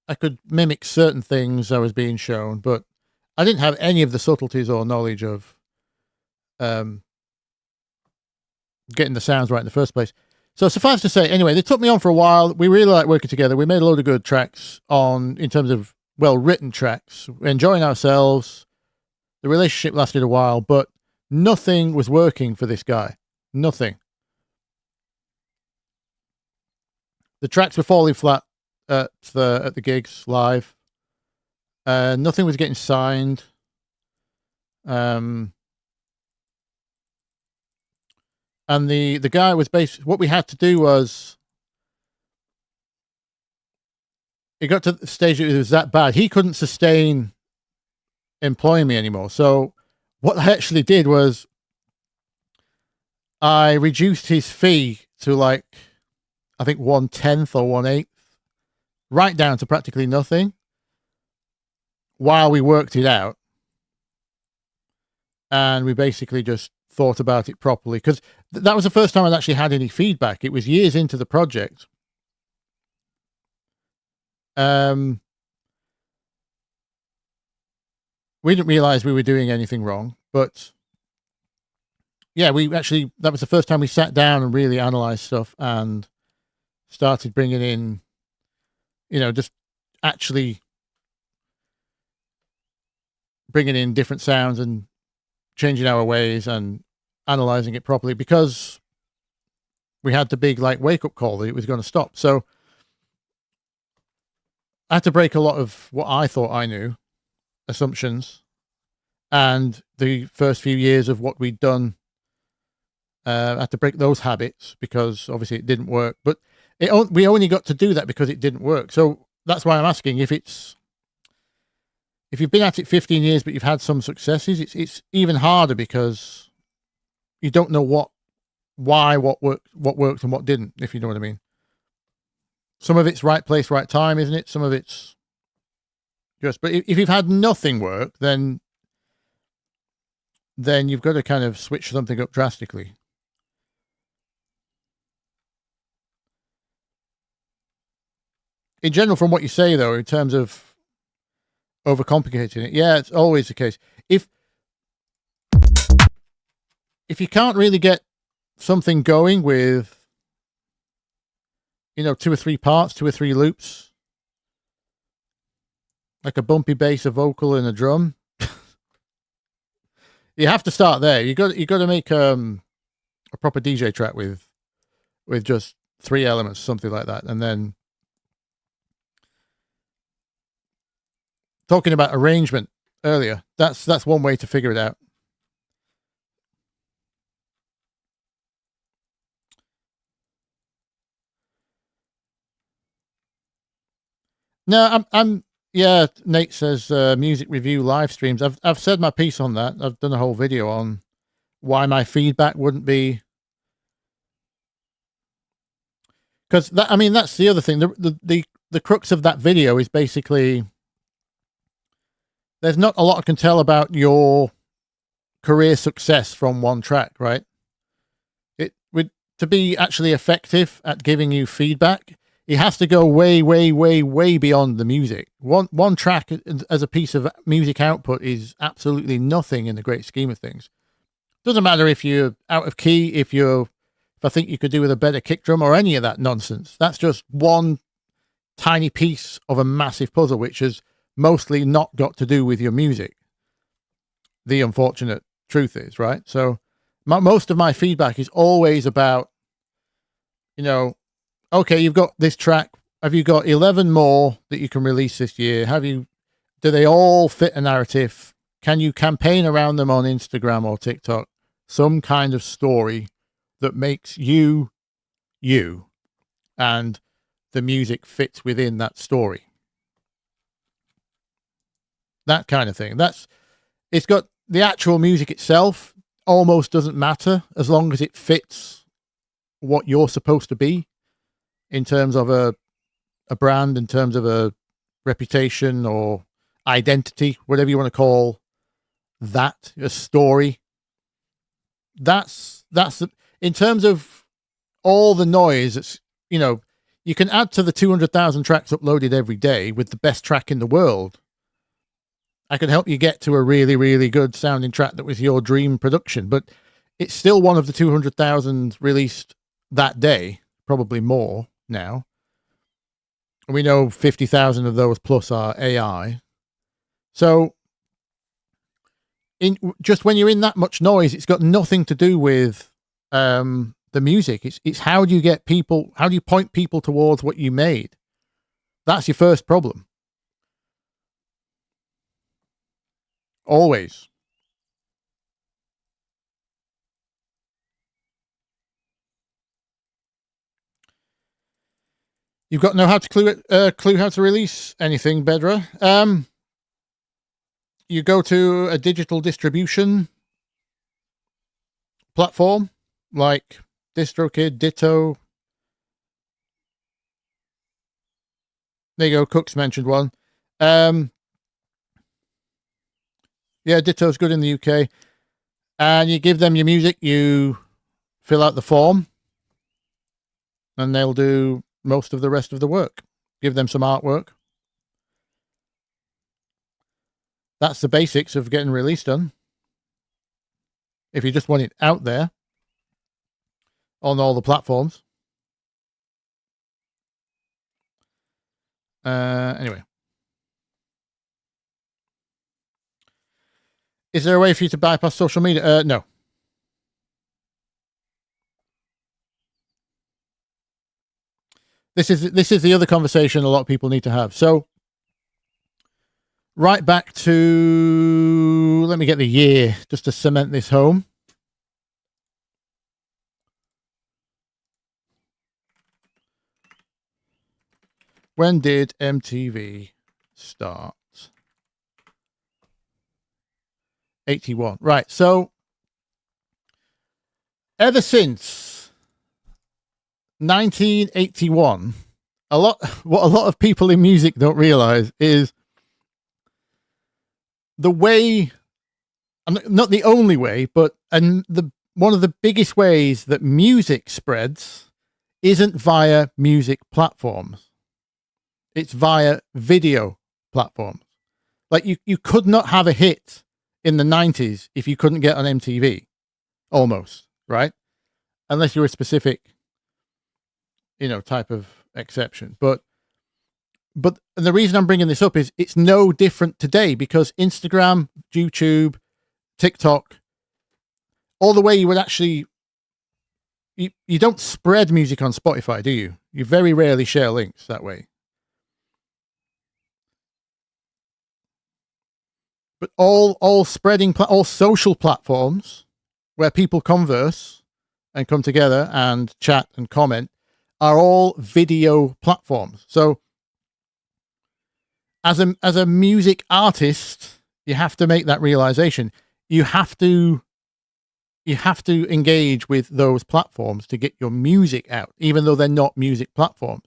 I could mimic certain things I was being shown, but I didn't have any of the subtleties or knowledge of getting the sounds right in the first place. So suffice to say, anyway, they took me on for a while. We really liked working together. We made a load of good tracks in terms of well-written tracks, enjoying ourselves. The relationship lasted a while, but nothing was working for this guy. Nothing. The tracks were falling flat at the gigs live. Nothing was getting signed. And the guy was what we had to do was, it got to the stage it was that bad. He couldn't sustain employing me anymore. So what I actually did was I reduced his fee to, like, I think 1/10 or 1/8, right down to practically nothing, while we worked it out. And we basically just thought about it properly, because that was the first time I'd actually had any feedback. It was years into the project. We didn't realize we were doing anything wrong, but yeah, that was the first time we sat down and really analyzed stuff and started bringing in just actually bringing in different sounds and changing our ways and analyzing it properly, because we had the big like wake up call that it was going to stop. So I had to break a lot of what I thought I knew, assumptions, and the first few years of what we'd done. I had to break those habits because obviously it didn't work, but we only got to do that because it didn't work. So that's why I'm asking if you've been at it 15 years, but you've had some successes, it's even harder because you don't know what worked and what didn't, if you know what I mean. Some of it's right place, right time, isn't it? Some of it's just, but if you've had nothing work, then you've got to kind of switch something up drastically. In general, from what you say, though, in terms of overcomplicating it, yeah, it's always the case. If you can't really get something going with, 2 or 3 parts, 2 or 3 loops, like a bumpy bass, a vocal, and a drum, you have to start there. You got to make a proper DJ track with just 3 elements, something like that, and then talking about arrangement earlier, that's one way to figure it out. No, yeah, Nate says music review live streams. I've said my piece on that. I've done a whole video on why my feedback wouldn't be, because that's the other thing. The crux of that video is basically there's not a lot I can tell about your career success from one track, right? To be actually effective at giving you feedback, it has to go way, way, way, way beyond the music. One track as a piece of music output is absolutely nothing in the great scheme of things. Doesn't matter if you're out of key, if I think you could do with a better kick drum or any of that nonsense. That's just one tiny piece of a massive puzzle, which has mostly not got to do with your music. The unfortunate truth is, right? So most of my feedback is always about, okay, you've got this track. Have you got 11 more that you can release this year? Do they all fit a narrative? Can you campaign around them on Instagram or TikTok? Some kind of story that makes you, and the music fits within that story. That kind of thing. It's got the actual music itself almost doesn't matter as long as it fits what you're supposed to be in terms of a brand, in terms of a reputation or identity, whatever you want to call that, a story. That's in terms of all the noise. It's, you can add to the 200,000 tracks uploaded every day with the best track in the world. I can help you get to a really, really good sounding track that was your dream production, but it's still one of the 200,000 released that day, probably more now. We know 50,000 of those plus are AI. So just when you're in that much noise, it's got nothing to do with the music. It's how do you point people towards what you made? That's your first problem. Always. You've got to know how to clue how to release anything, Bedra. You go to a digital distribution platform like DistroKid, Ditto. There you go. Cook's mentioned one. Yeah, Ditto's good in the UK. And you give them your music, you fill out the form, and they'll do most of the rest of the work. Give them some artwork. That's the basics of getting release done. If you just want it out there on all the platforms. Anyway. Is there a way for you to bypass social media? No. This is the other conversation a lot of people need to have. So right back to, let me get the year just to cement this home. When did MTV start? 81. Right. So ever since 1981, what a lot of people in music don't realize is the way, not the only way, but one of the biggest ways that music spreads isn't via music platforms. It's via video platforms. Like you could not have a hit in the 90s if you couldn't get on MTV, almost, right? Unless you're a specific, type of exception. But the reason I'm bringing this up is it's no different today, because Instagram, YouTube, TikTok, all the way you would actually, you don't spread music on Spotify, do you? You very rarely share links that way. But all social platforms where people converse and come together and chat and comment are all video platforms. So as a music artist, you have to make that realization. You have to engage with those platforms to get your music out, even though they're not music platforms.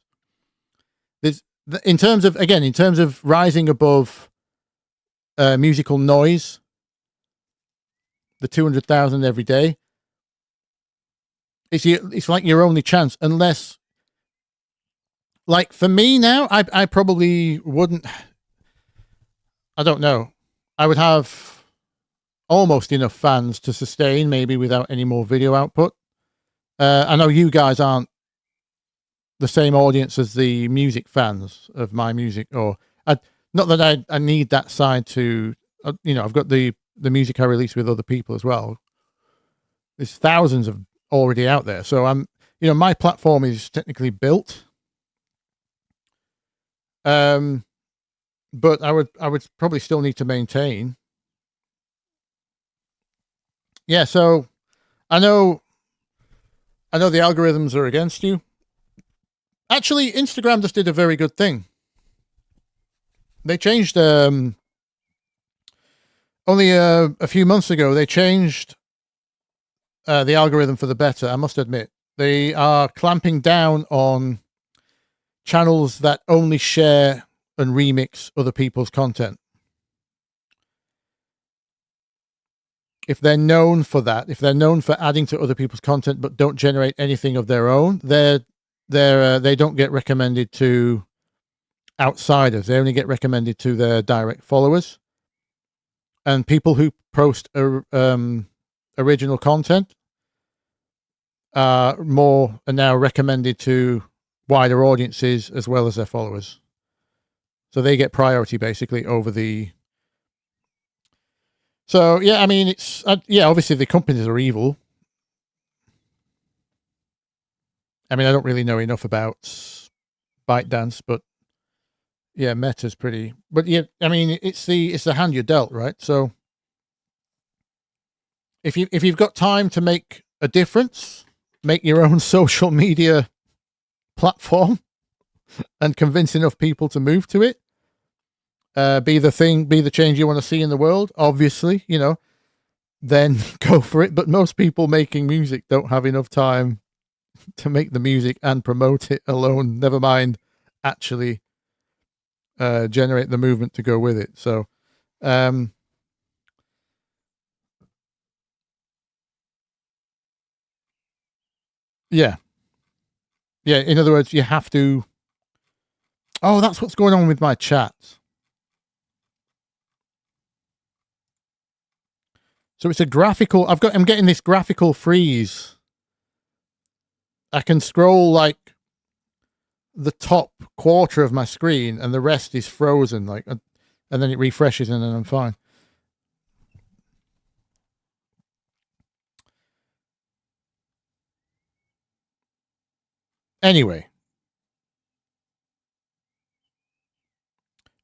In terms of rising above musical noise, the 200,000 every day, it's like your only chance, unless, like for me now, I probably wouldn't, I don't know, I would have almost enough fans to sustain, maybe without any more video output. I know you guys aren't the same audience as the music fans of my music, or not that I need that side to, I've got the music I release with other people as well. There's thousands of already out there. So my platform is technically built. But I would probably still need to maintain. Yeah. So I know the algorithms are against you. Actually, Instagram just did a very good thing. They changed, only a few months ago, they changed the algorithm for the better, I must admit. They are clamping down on channels that only share and remix other people's content. If they're known for that, if they're known for adding to other people's content but don't generate anything of their own, they don't get recommended to outsiders. They only get recommended to their direct followers. And people who post original content are now recommended to wider audiences as well as their followers. So they get priority basically over the. So yeah, I mean, it's obviously the companies are evil. I mean, I don't really know enough about ByteDance, but yeah, Meta's pretty. But yeah, I mean, it's the hand you're dealt, right? So if you've got time to make a difference, make your own social media platform and convince enough people to move to it, be the change you want to see in the world, obviously, then go for it. But most people making music don't have enough time to make the music and promote it alone, never mind actually generate the movement to go with it. So yeah, in other words, you have to. Oh, that's what's going on with my chat. So it's a graphical. I'm getting this graphical freeze. I can scroll like the top quarter of my screen and the rest is frozen, like, and then it refreshes and then I'm fine. Anyway,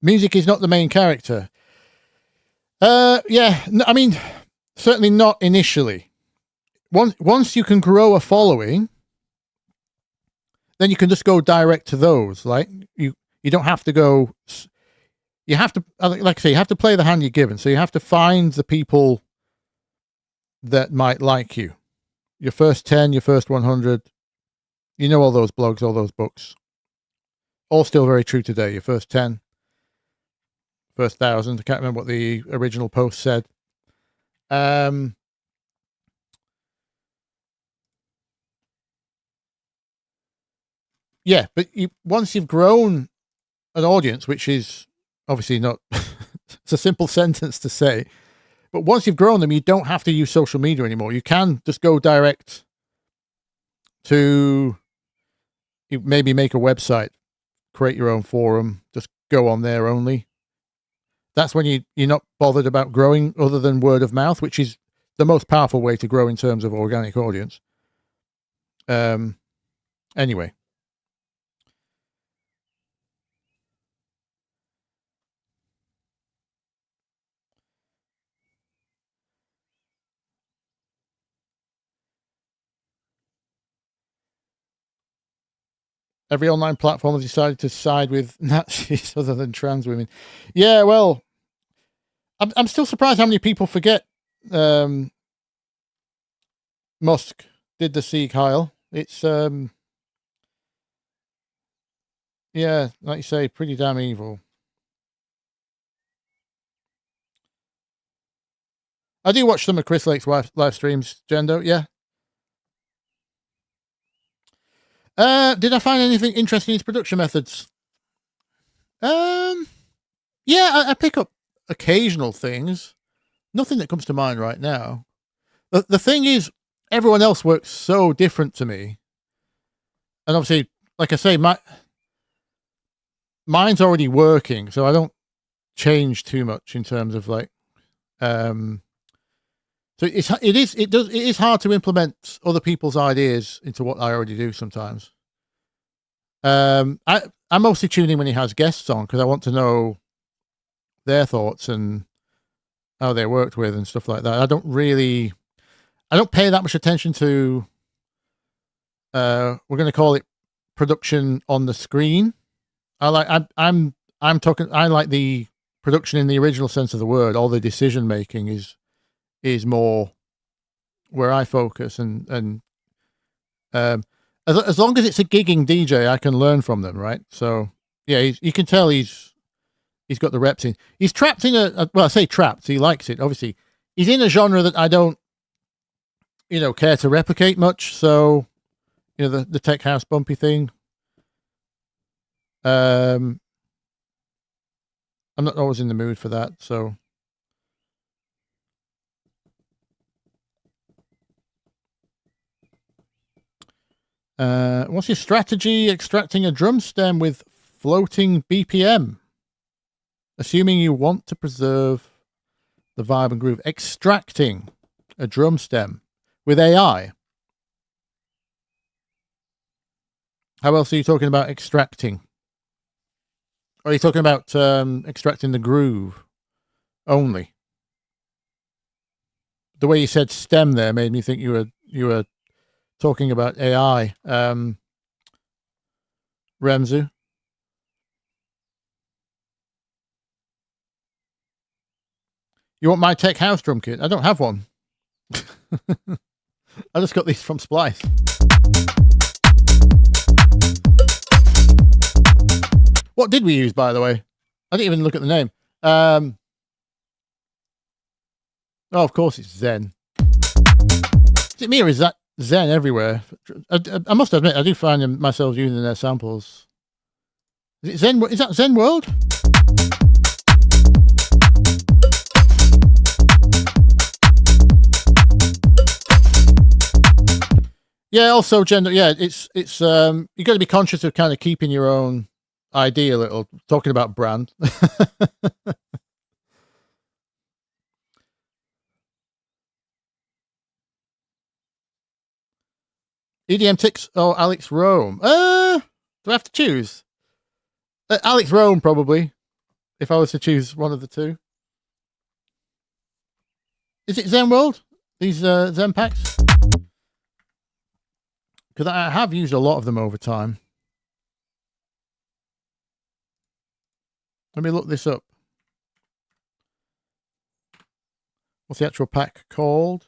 music is not the main character. Yeah, I mean, certainly not initially. Once you can grow a following, then you can just go direct to those. Like you don't have to go. You have to, like I say, you have to play the hand you're given. So you have to find the people that might like you. Your first 10, your first 100. You know all those blogs, all those books. All still very true today. Your first 10, first 1,000. I can't remember what the original post said. Yeah, but once you've grown an audience, which is obviously not, it's a simple sentence to say, but once you've grown them, you don't have to use social media anymore. You can just go direct to, you maybe make a website, create your own forum, just go on there only. That's when you're not bothered about growing other than word of mouth, which is the most powerful way to grow in terms of organic audience. Anyway. Every online platform has decided to side with Nazis other than trans women. Yeah, well, I'm still surprised how many people forget Musk did the Sieg Heil. It's, yeah, like you say, pretty damn evil. I do watch some of Chris Lake's live streams, Jendo, yeah. Did I find anything interesting in his production methods? Yeah, I pick up occasional things. Nothing that comes to mind right now. The thing is, everyone else works so different to me. And obviously, like I say, mine's already working, so I don't change too much in terms of like, so it is hard to implement other people's ideas into what I already do sometimes. I mostly tune in when he has guests on because I want to know their thoughts and how they worked with and stuff like that. I don't pay that much attention to, we're going to call it production on the screen. I'm talking, I like the production in the original sense of the word. All the decision making is more where I focus, and as long as it's a gigging DJ, I can learn from them, right? So yeah, you can tell he's got the reps in. He's trapped in well, I say trapped. He likes it. Obviously, he's in a genre that I don't, care to replicate much. So, the tech house bumpy thing. I'm not always in the mood for that. So. What's your strategy extracting a drum stem with floating BPM? Assuming you want to preserve the vibe and groove. Extracting a drum stem with AI. How else are you talking about extracting? Or are you talking about extracting the groove only? The way you said stem there made me think you were talking about AI. Remzu. You want my tech house drum kit? I don't have one. I just got these from Splice. What did we use, by the way? I didn't even look at the name. Oh, of course it's Zen. Is it me or is that Zen everywhere? I must admit, I do find myself using their samples. Is it Zen? Is that Zen World? Yeah, also gender. Yeah, it's you got to be conscious of kind of keeping your own idea a little. Talking about brand. EDM Ticks or Alex Rome? Do I have to choose? Alex Rome, probably. If I was to choose one of the two. Is it Zen World? These Zen packs? Because I have used a lot of them over time. Let me look this up. What's the actual pack called?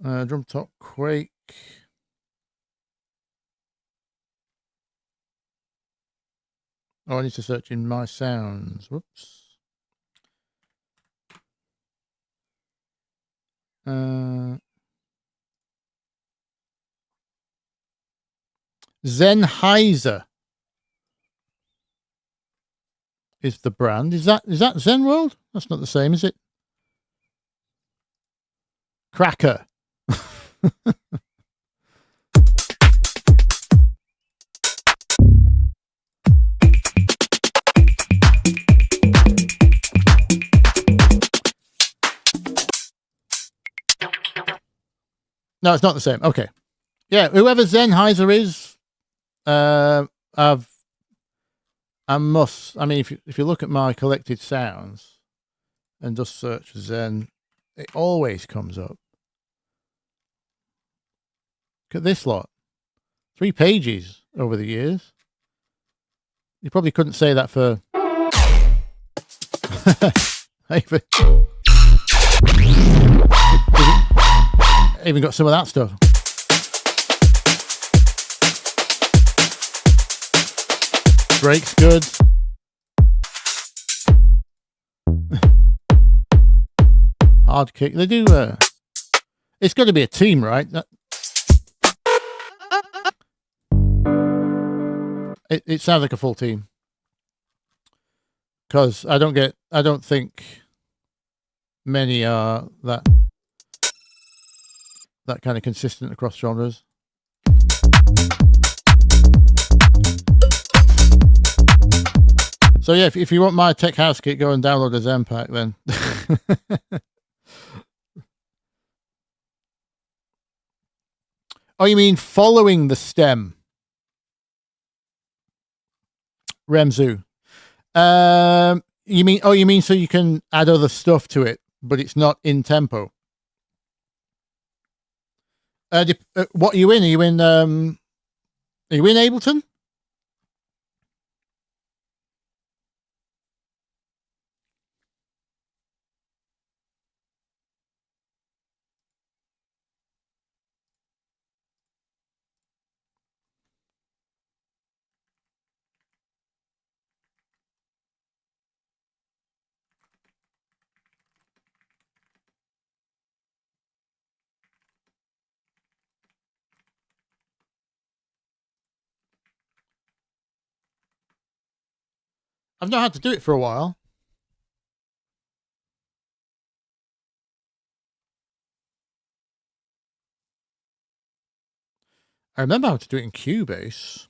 Drum Top Quake. Oh, I need to search in my sounds. Whoops. Sennheiser is the brand. Is that Zen World? That's not the same, is it? Cracker. No, it's not the same. Okay. Yeah, whoever Sennheiser is, I mean, if you look at my collected sounds and just search Zen, it always comes up. Look at this lot. 3 pages over the years. You probably couldn't say that for... Even got some of that stuff. Breaks good. Hard kick. They do. It's got to be a team, right? It sounds like a full team. Because I don't think many are that kind of consistent across genres. So yeah, if you want my tech house kit, go and download the Zen pack then. Oh, you mean following the stem? Remzu. You mean so you can add other stuff to it, but it's not in tempo? What are you in? Are you in Ableton? I've not had to do it for a while. I remember how to do it in Cubase.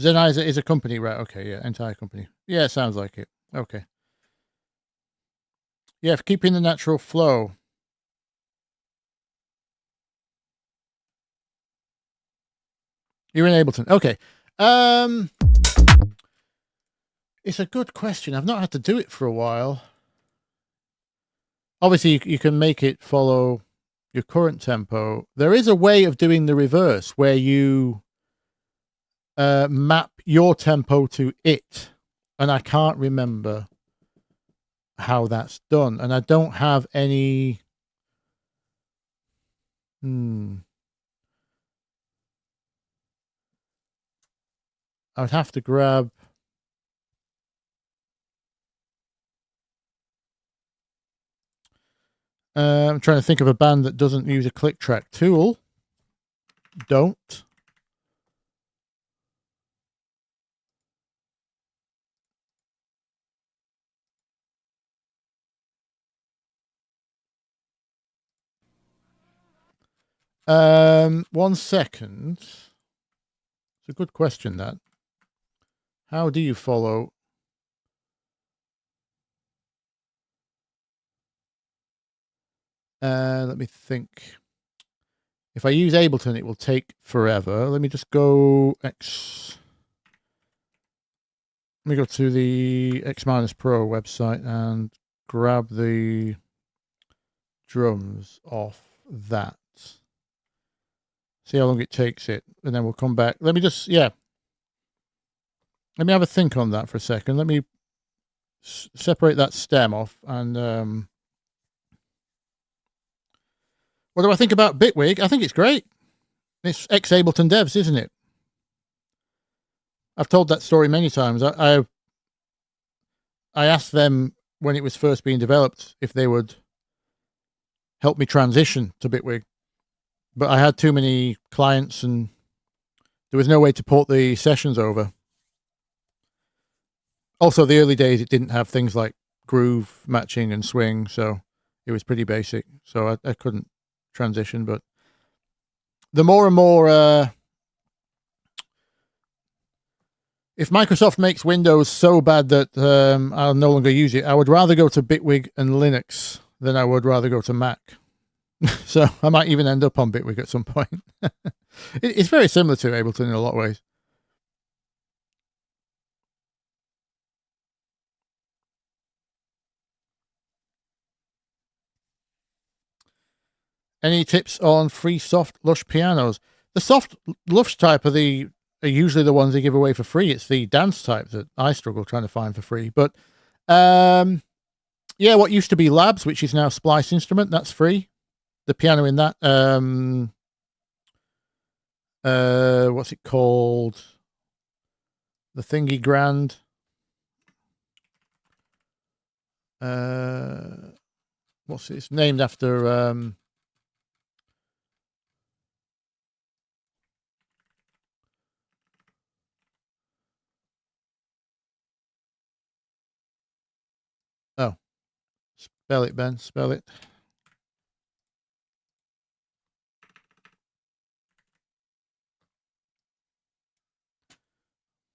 Sennheiser is a company, right? Okay, yeah, entire company. Yeah, it sounds like it. Okay. Yeah, for keeping the natural flow. You're in Ableton. Okay. It's a good question. I've not had to do it for a while. Obviously, you can make it follow your current tempo. There is a way of doing the reverse where you map your tempo to it. And I can't remember how that's done. And I don't have any... I would have to grab... I'm trying to think of a band that doesn't use a click track tool. Don't. 1 second. It's a good question, that. How do you follow? Let me think. If I use Ableton, it will take forever. Let me just go Let me go to the X Pro website and grab the drums off that. See how long it takes it, and then we'll come back. Let me just, Let me have a think on that for a second. Let me separate that stem off, and what do I think about Bitwig? I think it's great. It's ex-Ableton devs, isn't it? I've told that story many times. I asked them when it was first being developed if they would help me transition to Bitwig, but I had too many clients and there was no way to port the sessions over. Also, the early days, it didn't have things like groove matching and swing, so it was pretty basic. So I couldn't transition, but the more and more, if Microsoft makes Windows so bad that I'll no longer use it, I would rather go to Bitwig and Linux than I would rather go to Mac. So I might even end up on Bitwig at some point. It's very similar to Ableton in a lot of ways. Any tips on free soft lush pianos? The soft lush type are usually the ones they give away for free. It's the dance type that I struggle trying to find for free. But what used to be Labs, which is now Splice Instrument, that's free. The piano in that, what's it called? The Thingy Grand. What's it? It's named after spell it, Ben. Spell it.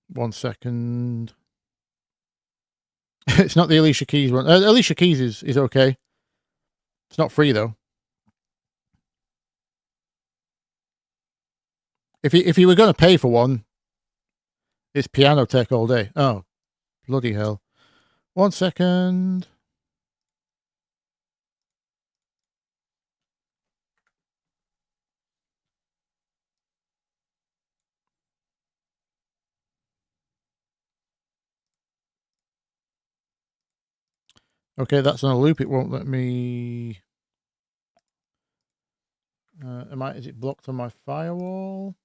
One second. It's not the Alicia Keys one. Alicia Keys is okay. It's not free though. If you were going to pay for one, it's Piano Tech all day. Oh, bloody hell! 1 second. Okay, that's on a loop. It won't let me. Is it blocked on my firewall?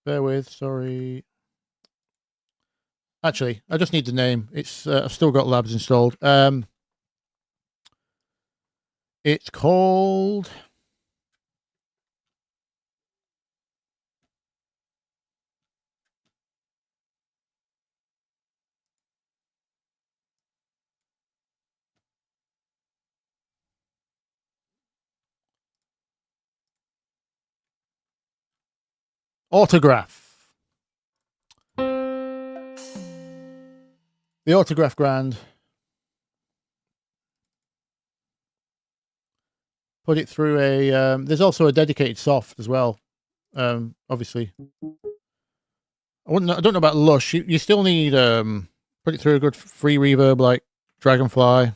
Bear with, sorry. Actually, I just need the name. It's I've still got Labs installed. It's called Autograph. The Autograph Grand. Put it through a. There's also a dedicated soft as well. Obviously, I don't know about Lush. You still need put it through a good free reverb like Dragonfly.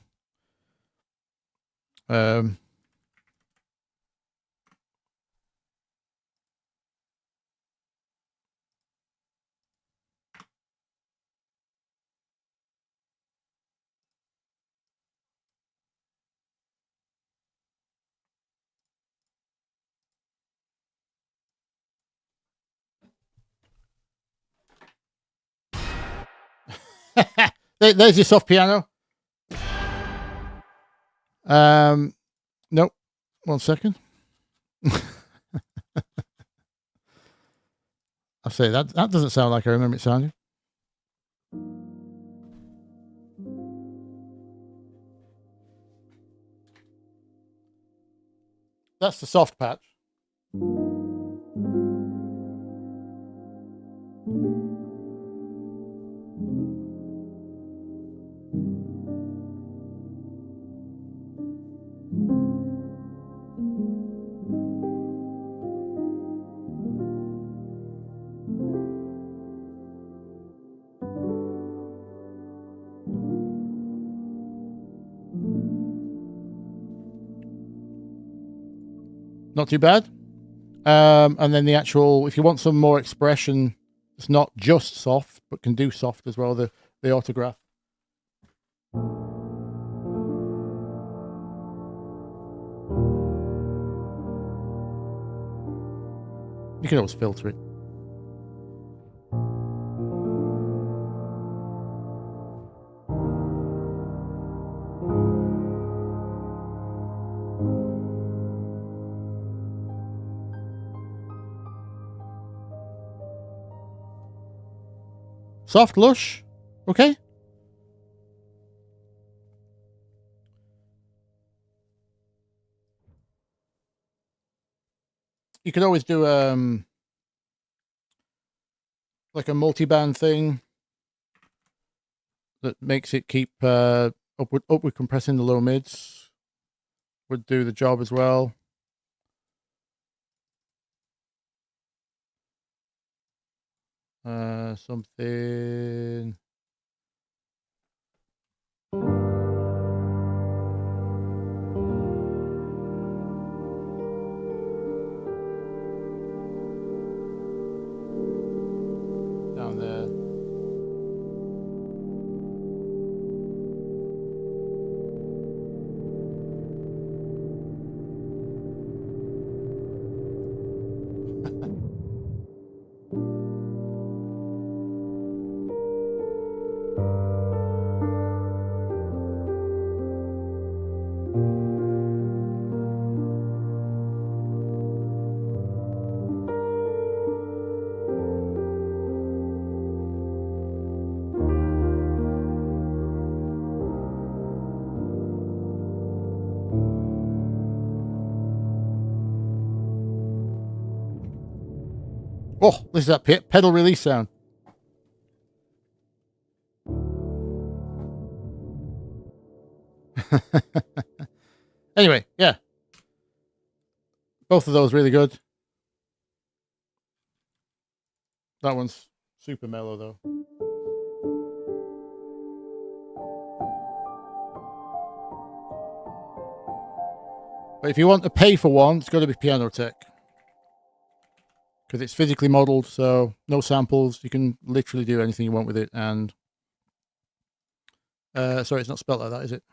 There's your soft piano. Nope. 1 second. I say that doesn't sound like I remember it sounding. That's the soft patch. Not too bad. And then the actual, if you want some more expression, it's not just soft, but can do soft as well, the autograph. You can always filter it. Soft, lush, okay. You could always do like a multi-band thing that makes it keep upward compressing the low mids. Would do the job as well. Something. Down there. Oh, this is that pedal release sound. Anyway, yeah. Both of those really good. That one's super mellow though. But if you want to pay for one, it's got to be Piano Tech. Because it's physically modeled, so no samples. You can literally do anything you want with it. And sorry, it's not spelled like that, is it?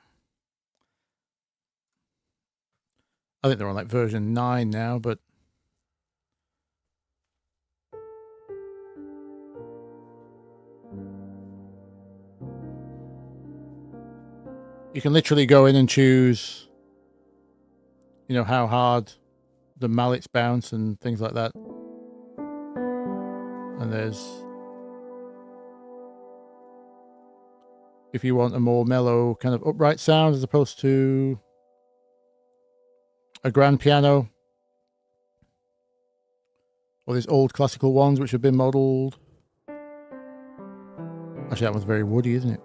I think they're on like version 9 now, but you can literally go in and choose, you know, how hard the mallets bounce and things like that. And there's, if you want a more mellow kind of upright sound as opposed to a grand piano, or these old classical ones which have been modeled. Actually, that one's very woody, isn't it?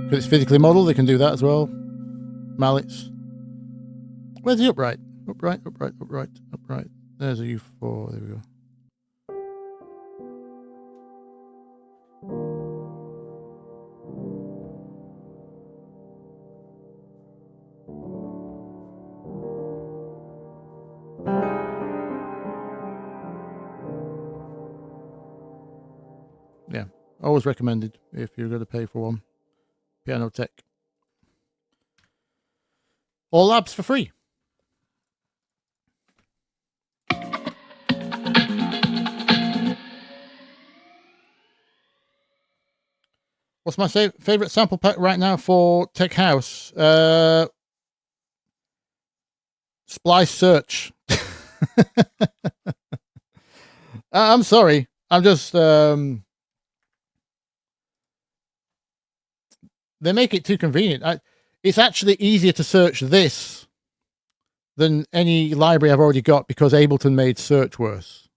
Because it's physically modeled, they can do that as well. Mallets. Where's the upright? Upright. There's a U4. There we go. Yeah, always recommended if you're going to pay for one. Piano Tech. All labs for free. What's my favorite sample pack right now for Tech House? Splice Search. I'm sorry. I'm just they make it too convenient. It's actually easier to search this than any library I've already got because Ableton made search worse.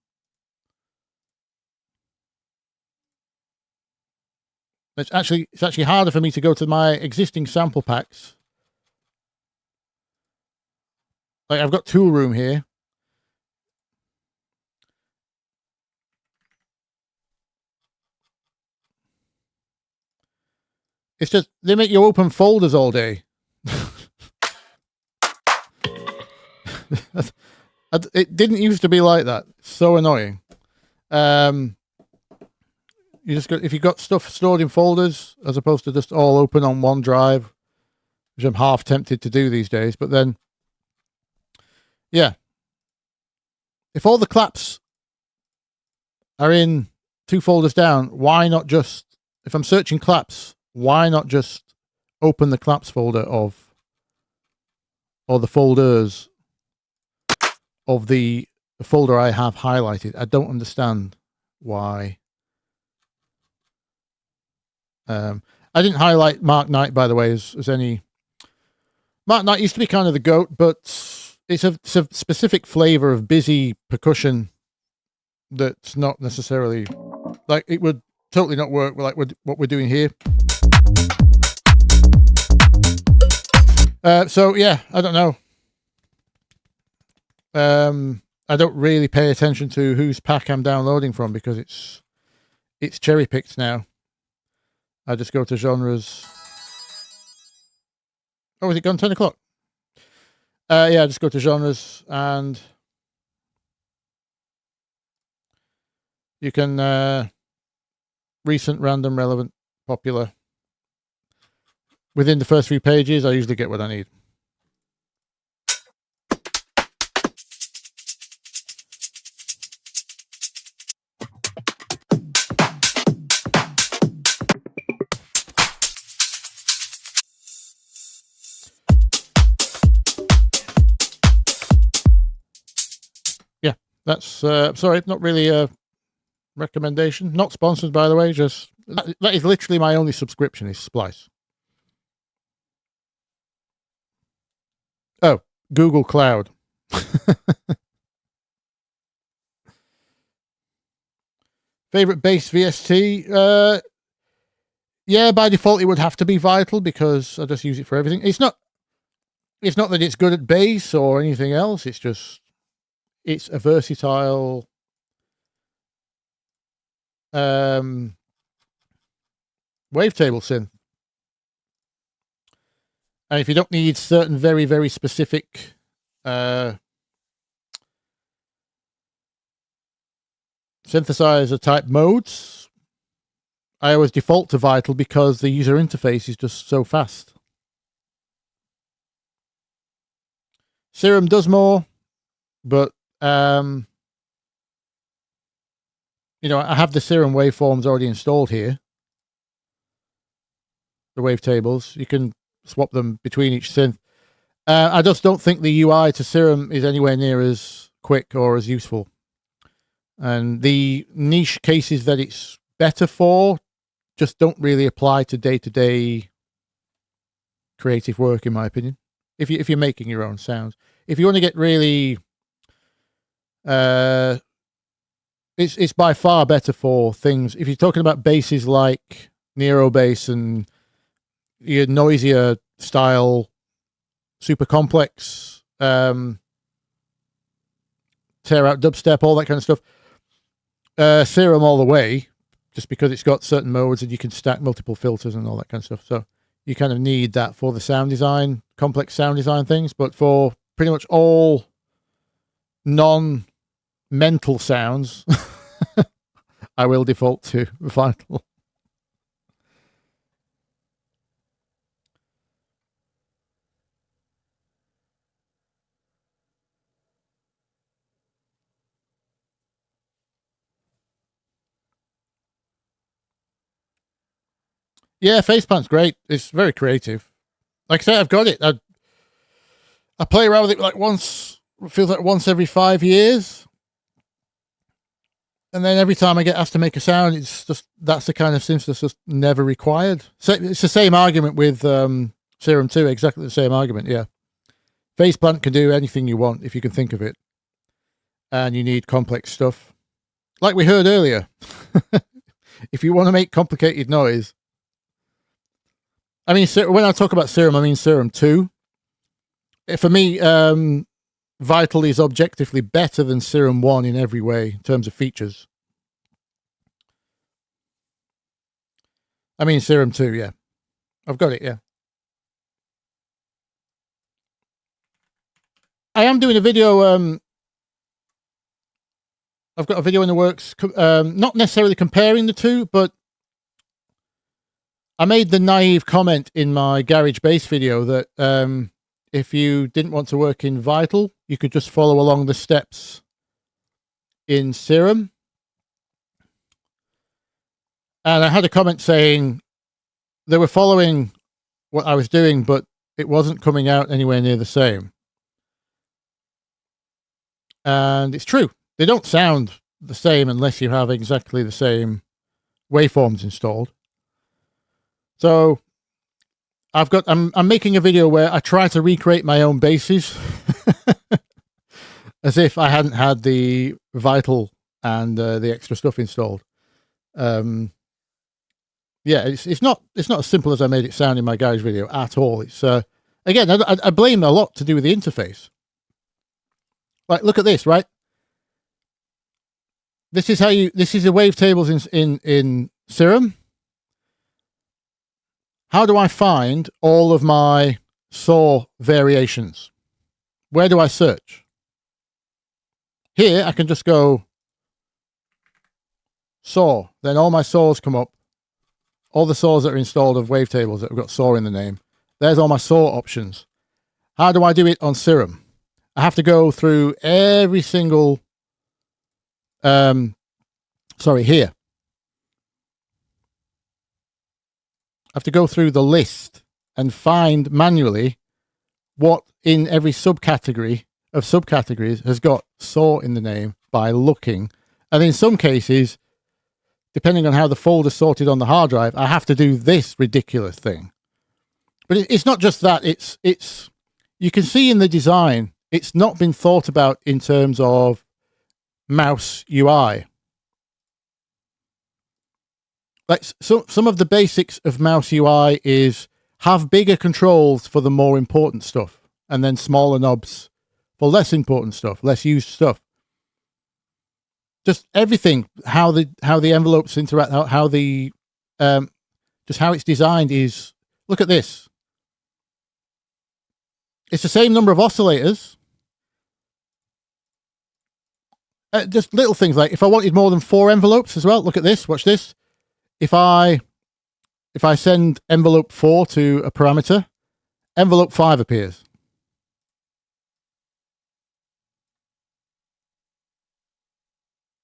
It's actually harder for me to go to my existing sample packs. Like I've got Tool Room here. It's just, they make you open folders all day. It didn't used to be like that. So annoying. You just got, if you've got stuff stored in folders as opposed to just all open on one drive, which I'm half tempted to do these days, but then, yeah. If all the claps are in 2 folders down, why not just, if I'm searching claps, why not just open the claps folder or the folders of the folder I have highlighted? I don't understand why. I didn't highlight Mark Knight, by the way, as any. Mark Knight used to be kind of the GOAT, but it's a specific flavor of busy percussion that's not necessarily, like, it would totally not work with like what we're doing here. So yeah, I don't know. I don't really pay attention to whose pack I'm downloading from because it's cherry picked now. I just go to genres. Oh, is it gone 10 o'clock? Yeah, I just go to genres and you can recent, random, relevant, popular. Within the first 3 pages, I usually get what I need. Yeah, that's, sorry, not really a recommendation. Not sponsored, by the way, just, that is literally my only subscription is Splice. Oh, Google Cloud. Favorite bass VST? Yeah, by default it would have to be Vital because I just use it for everything. It's not that it's good at bass or anything else. It's just, it's a versatile wavetable synth. And if you don't need certain very, very specific synthesizer type modes, I always default to Vital because the user interface is just so fast. Serum does more, but you know, I have the Serum waveforms already installed here. The wavetables, you can swap them between each synth. I just don't think the UI to Serum is anywhere near as quick or as useful. And the niche cases that it's better for just don't really apply to day-to-day creative work, in my opinion. If you're making your own sounds. If you want to get really... it's by far better for things... If you're talking about basses like Nero bass and your noisier style, super complex, tear out dubstep, all that kind of stuff. Serum all the way, just because it's got certain modes and you can stack multiple filters and all that kind of stuff. So you kind of need that for the sound design, complex sound design things. But for pretty much all non-mental sounds, I will default to Vital. Yeah, Faceplant's great. It's very creative. Like I say, I've got it. I play around with it like once, it feels like once every 5 years. And then every time I get asked to make a sound, it's just that's the kind of synth that's just never required. So it's the same argument with Serum 2, exactly the same argument, yeah. Faceplant can do anything you want if you can think of it. And you need complex stuff. Like we heard earlier, if you want to make complicated noise. I mean, when I talk about Serum, I mean Serum 2. For me, Vital is objectively better than Serum 1 in every way in terms of features. I mean Serum 2, yeah. I've got it, yeah. I am doing a video. I've got a video in the works, not necessarily comparing the two, but I made the naive comment in my Garage Bass video that if you didn't want to work in Vital, you could just follow along the steps in Serum. And I had a comment saying they were following what I was doing, but it wasn't coming out anywhere near the same. And it's true. They don't sound the same unless you have exactly the same waveforms installed. So I'm making a video where I try to recreate my own basses as if I hadn't had the Vital and the extra stuff installed. Yeah, it's not as simple as I made it sound in my garage video at all. It's again, I blame a lot to do with the interface. Like, look at this, right? This is the wavetables in Serum. How do I find all of my saw variations? Where do I search? Here, I can just go saw. Then all my saws come up. All the saws that are installed of wavetables that have got saw in the name. There's all my saw options. How do I do it on Serum? I have to go through every single, here. I have to go through the list and find manually what in every subcategory of subcategories has got saw in the name by looking. And in some cases, depending on how the folder's sorted on the hard drive, I have to do this ridiculous thing. But it's not just that. It's you can see in the design, it's not been thought about in terms of mouse UI. Like, so some of the basics of mouse UI is have bigger controls for the more important stuff, and then smaller knobs for less important stuff, less used stuff. Just everything, how the envelopes interact, how the just how it's designed is. Look at this. It's the same number of oscillators. Just little things like if I wanted more than 4 envelopes as well. Look at this. Watch this. If I send envelope 4 to a parameter, envelope 5 appears.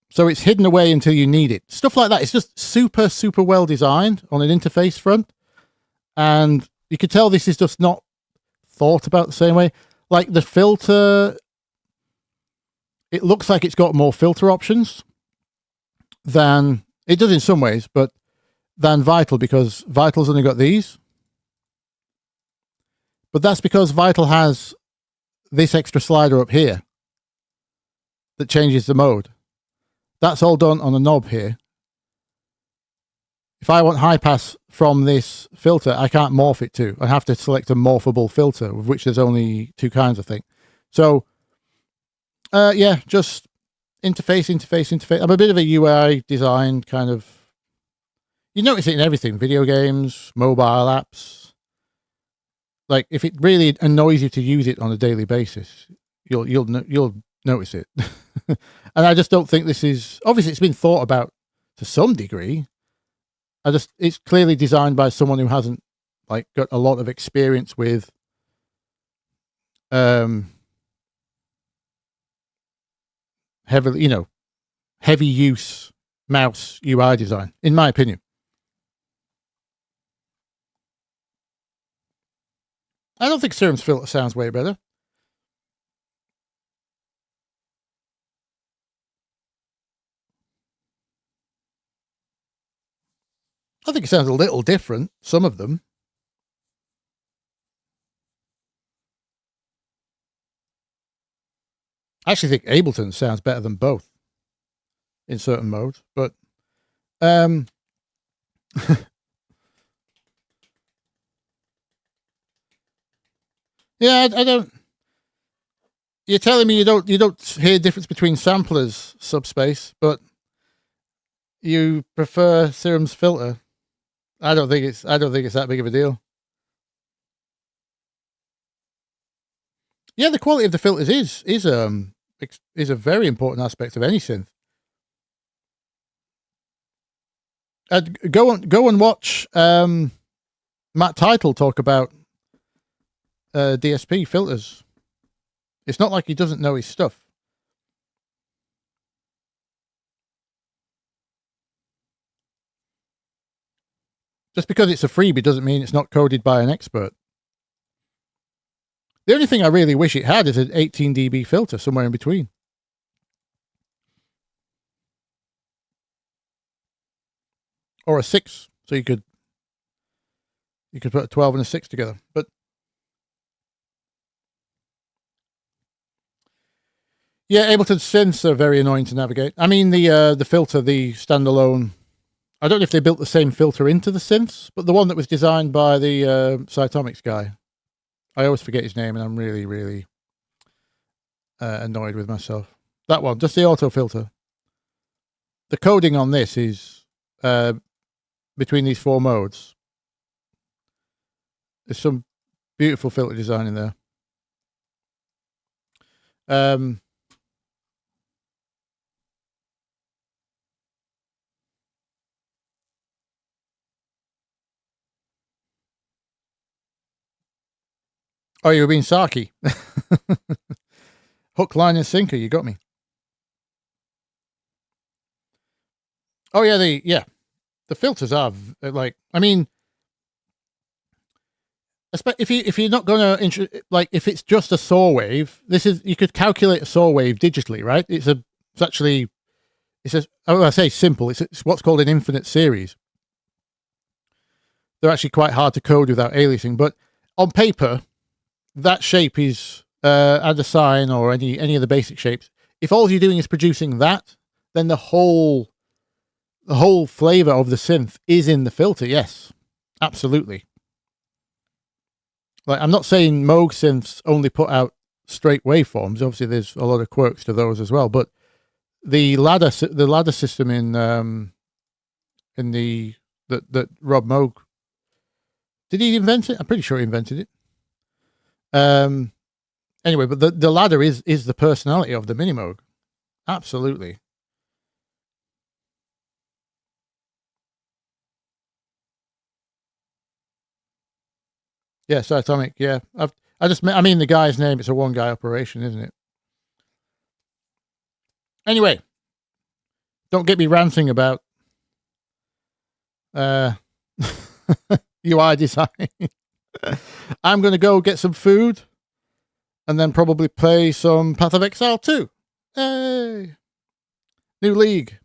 So it's hidden away until you need it. Stuff like that. It's just super, super well designed on an interface front. And you could tell this is just not thought about the same way. Like the filter, it looks like it's got more filter options than, it does in some ways, but than Vital, because Vital's only got these. But that's because Vital has this extra slider up here that changes the mode. That's all done on a knob here. If I want high pass from this filter, I can't morph it to. I have to select a morphable filter, of which there's only 2 kinds, I think. So, yeah, just interface. I'm a bit of a UI design kind of. You notice it in everything: video games, mobile apps. Like, if it really annoys you to use it on a daily basis, you'll notice it. And I just don't think this is, obviously it's been thought about to some degree. It's clearly designed by someone who hasn't like got a lot of experience with heavy use mouse UI design, in my opinion. I don't think Serum's filter sounds way better. I think it sounds a little different, some of them. I actually think Ableton sounds better than both in certain modes, but yeah, I don't. You're telling me you don't hear difference between samplers, Subspace, but you prefer Serum's filter. I don't think it's that big of a deal. Yeah, the quality of the filters is a very important aspect of any synth. Go and watch Matt Title talk about DSP filters. It's not like he doesn't know his stuff. Just because it's a freebie doesn't mean it's not coded by an expert. The only thing I really wish it had is an 18 dB filter somewhere in between. Or a 6, so you could put a 12 and a 6 together. But yeah, Ableton synths are very annoying to navigate. I mean the filter, the standalone. I don't know if they built the same filter into the synths, but the one that was designed by the Cytomics guy. I always forget his name, and I'm really, really annoyed with myself. That one, just the auto filter. The coding on this is between these 4 modes. There's some beautiful filter design in there. Oh, you were being sarky. Hook, line, and sinker. You got me. Oh yeah, the filters are like. I mean, if you're not going to like if it's just a saw wave, you could calculate a saw wave digitally, right? It's I say simple. It's what's called an infinite series. They're actually quite hard to code without aliasing, but on paper, that shape is add a sine or any of the basic shapes. If all you're doing is producing that, then the whole flavor of the synth is in the filter. Yes, absolutely. Like I'm not saying Moog synths only put out straight waveforms. Obviously, there's a lot of quirks to those as well. But the ladder system in that Rob Moog, did he invent it? I'm pretty sure he invented it. Anyway, but the ladder is the personality of the Mini Moog. Absolutely. Yeah, Cytomic. Yeah, I mean the guy's name. It's a one guy operation, isn't it? Anyway, don't get me ranting about UI design. I'm going to go get some food and then probably play some Path of Exile 2. Hey! New league.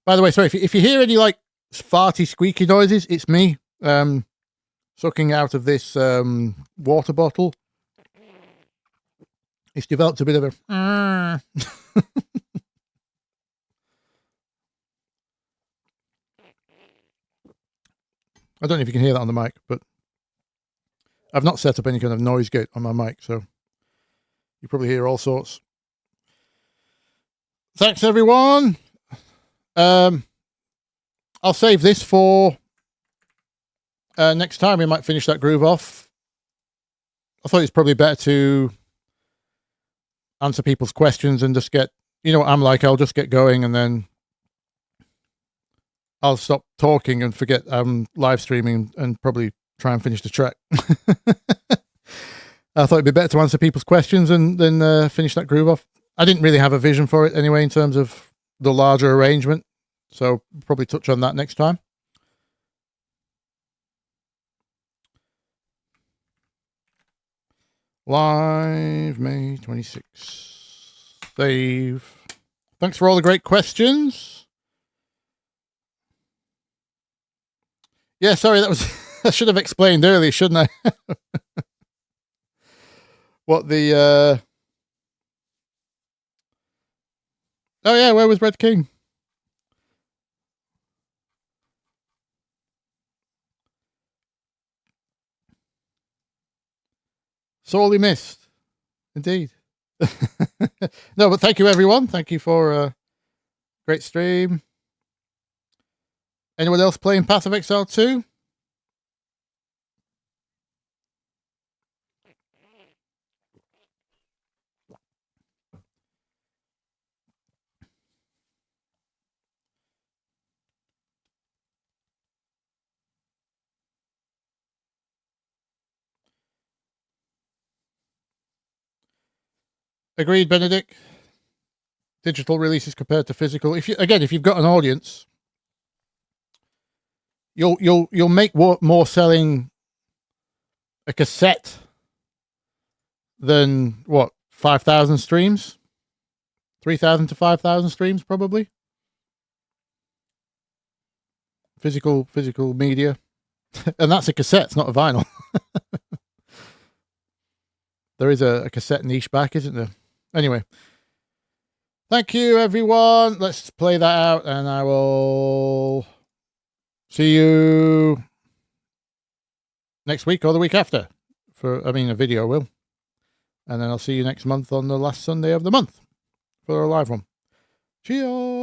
By the way, sorry, if you hear any like farty, squeaky noises, it's me sucking out of this water bottle. It's developed a bit of a... I don't know if you can hear that on the mic, but I've not set up any kind of noise gate on my mic, so you probably hear all sorts. Thanks, everyone. I'll save this for next time. We might finish that groove off. I thought it's probably better to answer people's questions and just get, you know what I'm like, I'll just get going and then I'll stop talking and forget I'm live streaming and probably try and finish the track. I thought it'd be better to answer people's questions and then finish that groove off. I didn't really have a vision for it anyway in terms of the larger arrangement, so probably touch on that next time. Live May 26. Save. Thanks for all the great questions. Yeah, sorry, that was I should have explained earlier, shouldn't I? What the oh yeah, where was Red King? Sorely missed. Indeed. No, but thank you everyone. Thank you for a great stream. Anyone else playing Path of Exile 2? Agreed, Benedict. Digital releases compared to physical. If you've got an audience, you'll make more selling a cassette than what 5,000 streams, 3,000 to 5,000 streams probably. Physical media, and that's a cassette. It's not a vinyl. There is a cassette niche back, isn't there? Anyway, thank you, everyone. Let's play that out, and I will see you next week or the week after. A video will. And then I'll see you next month on the last Sunday of the month for a live one. Cheers.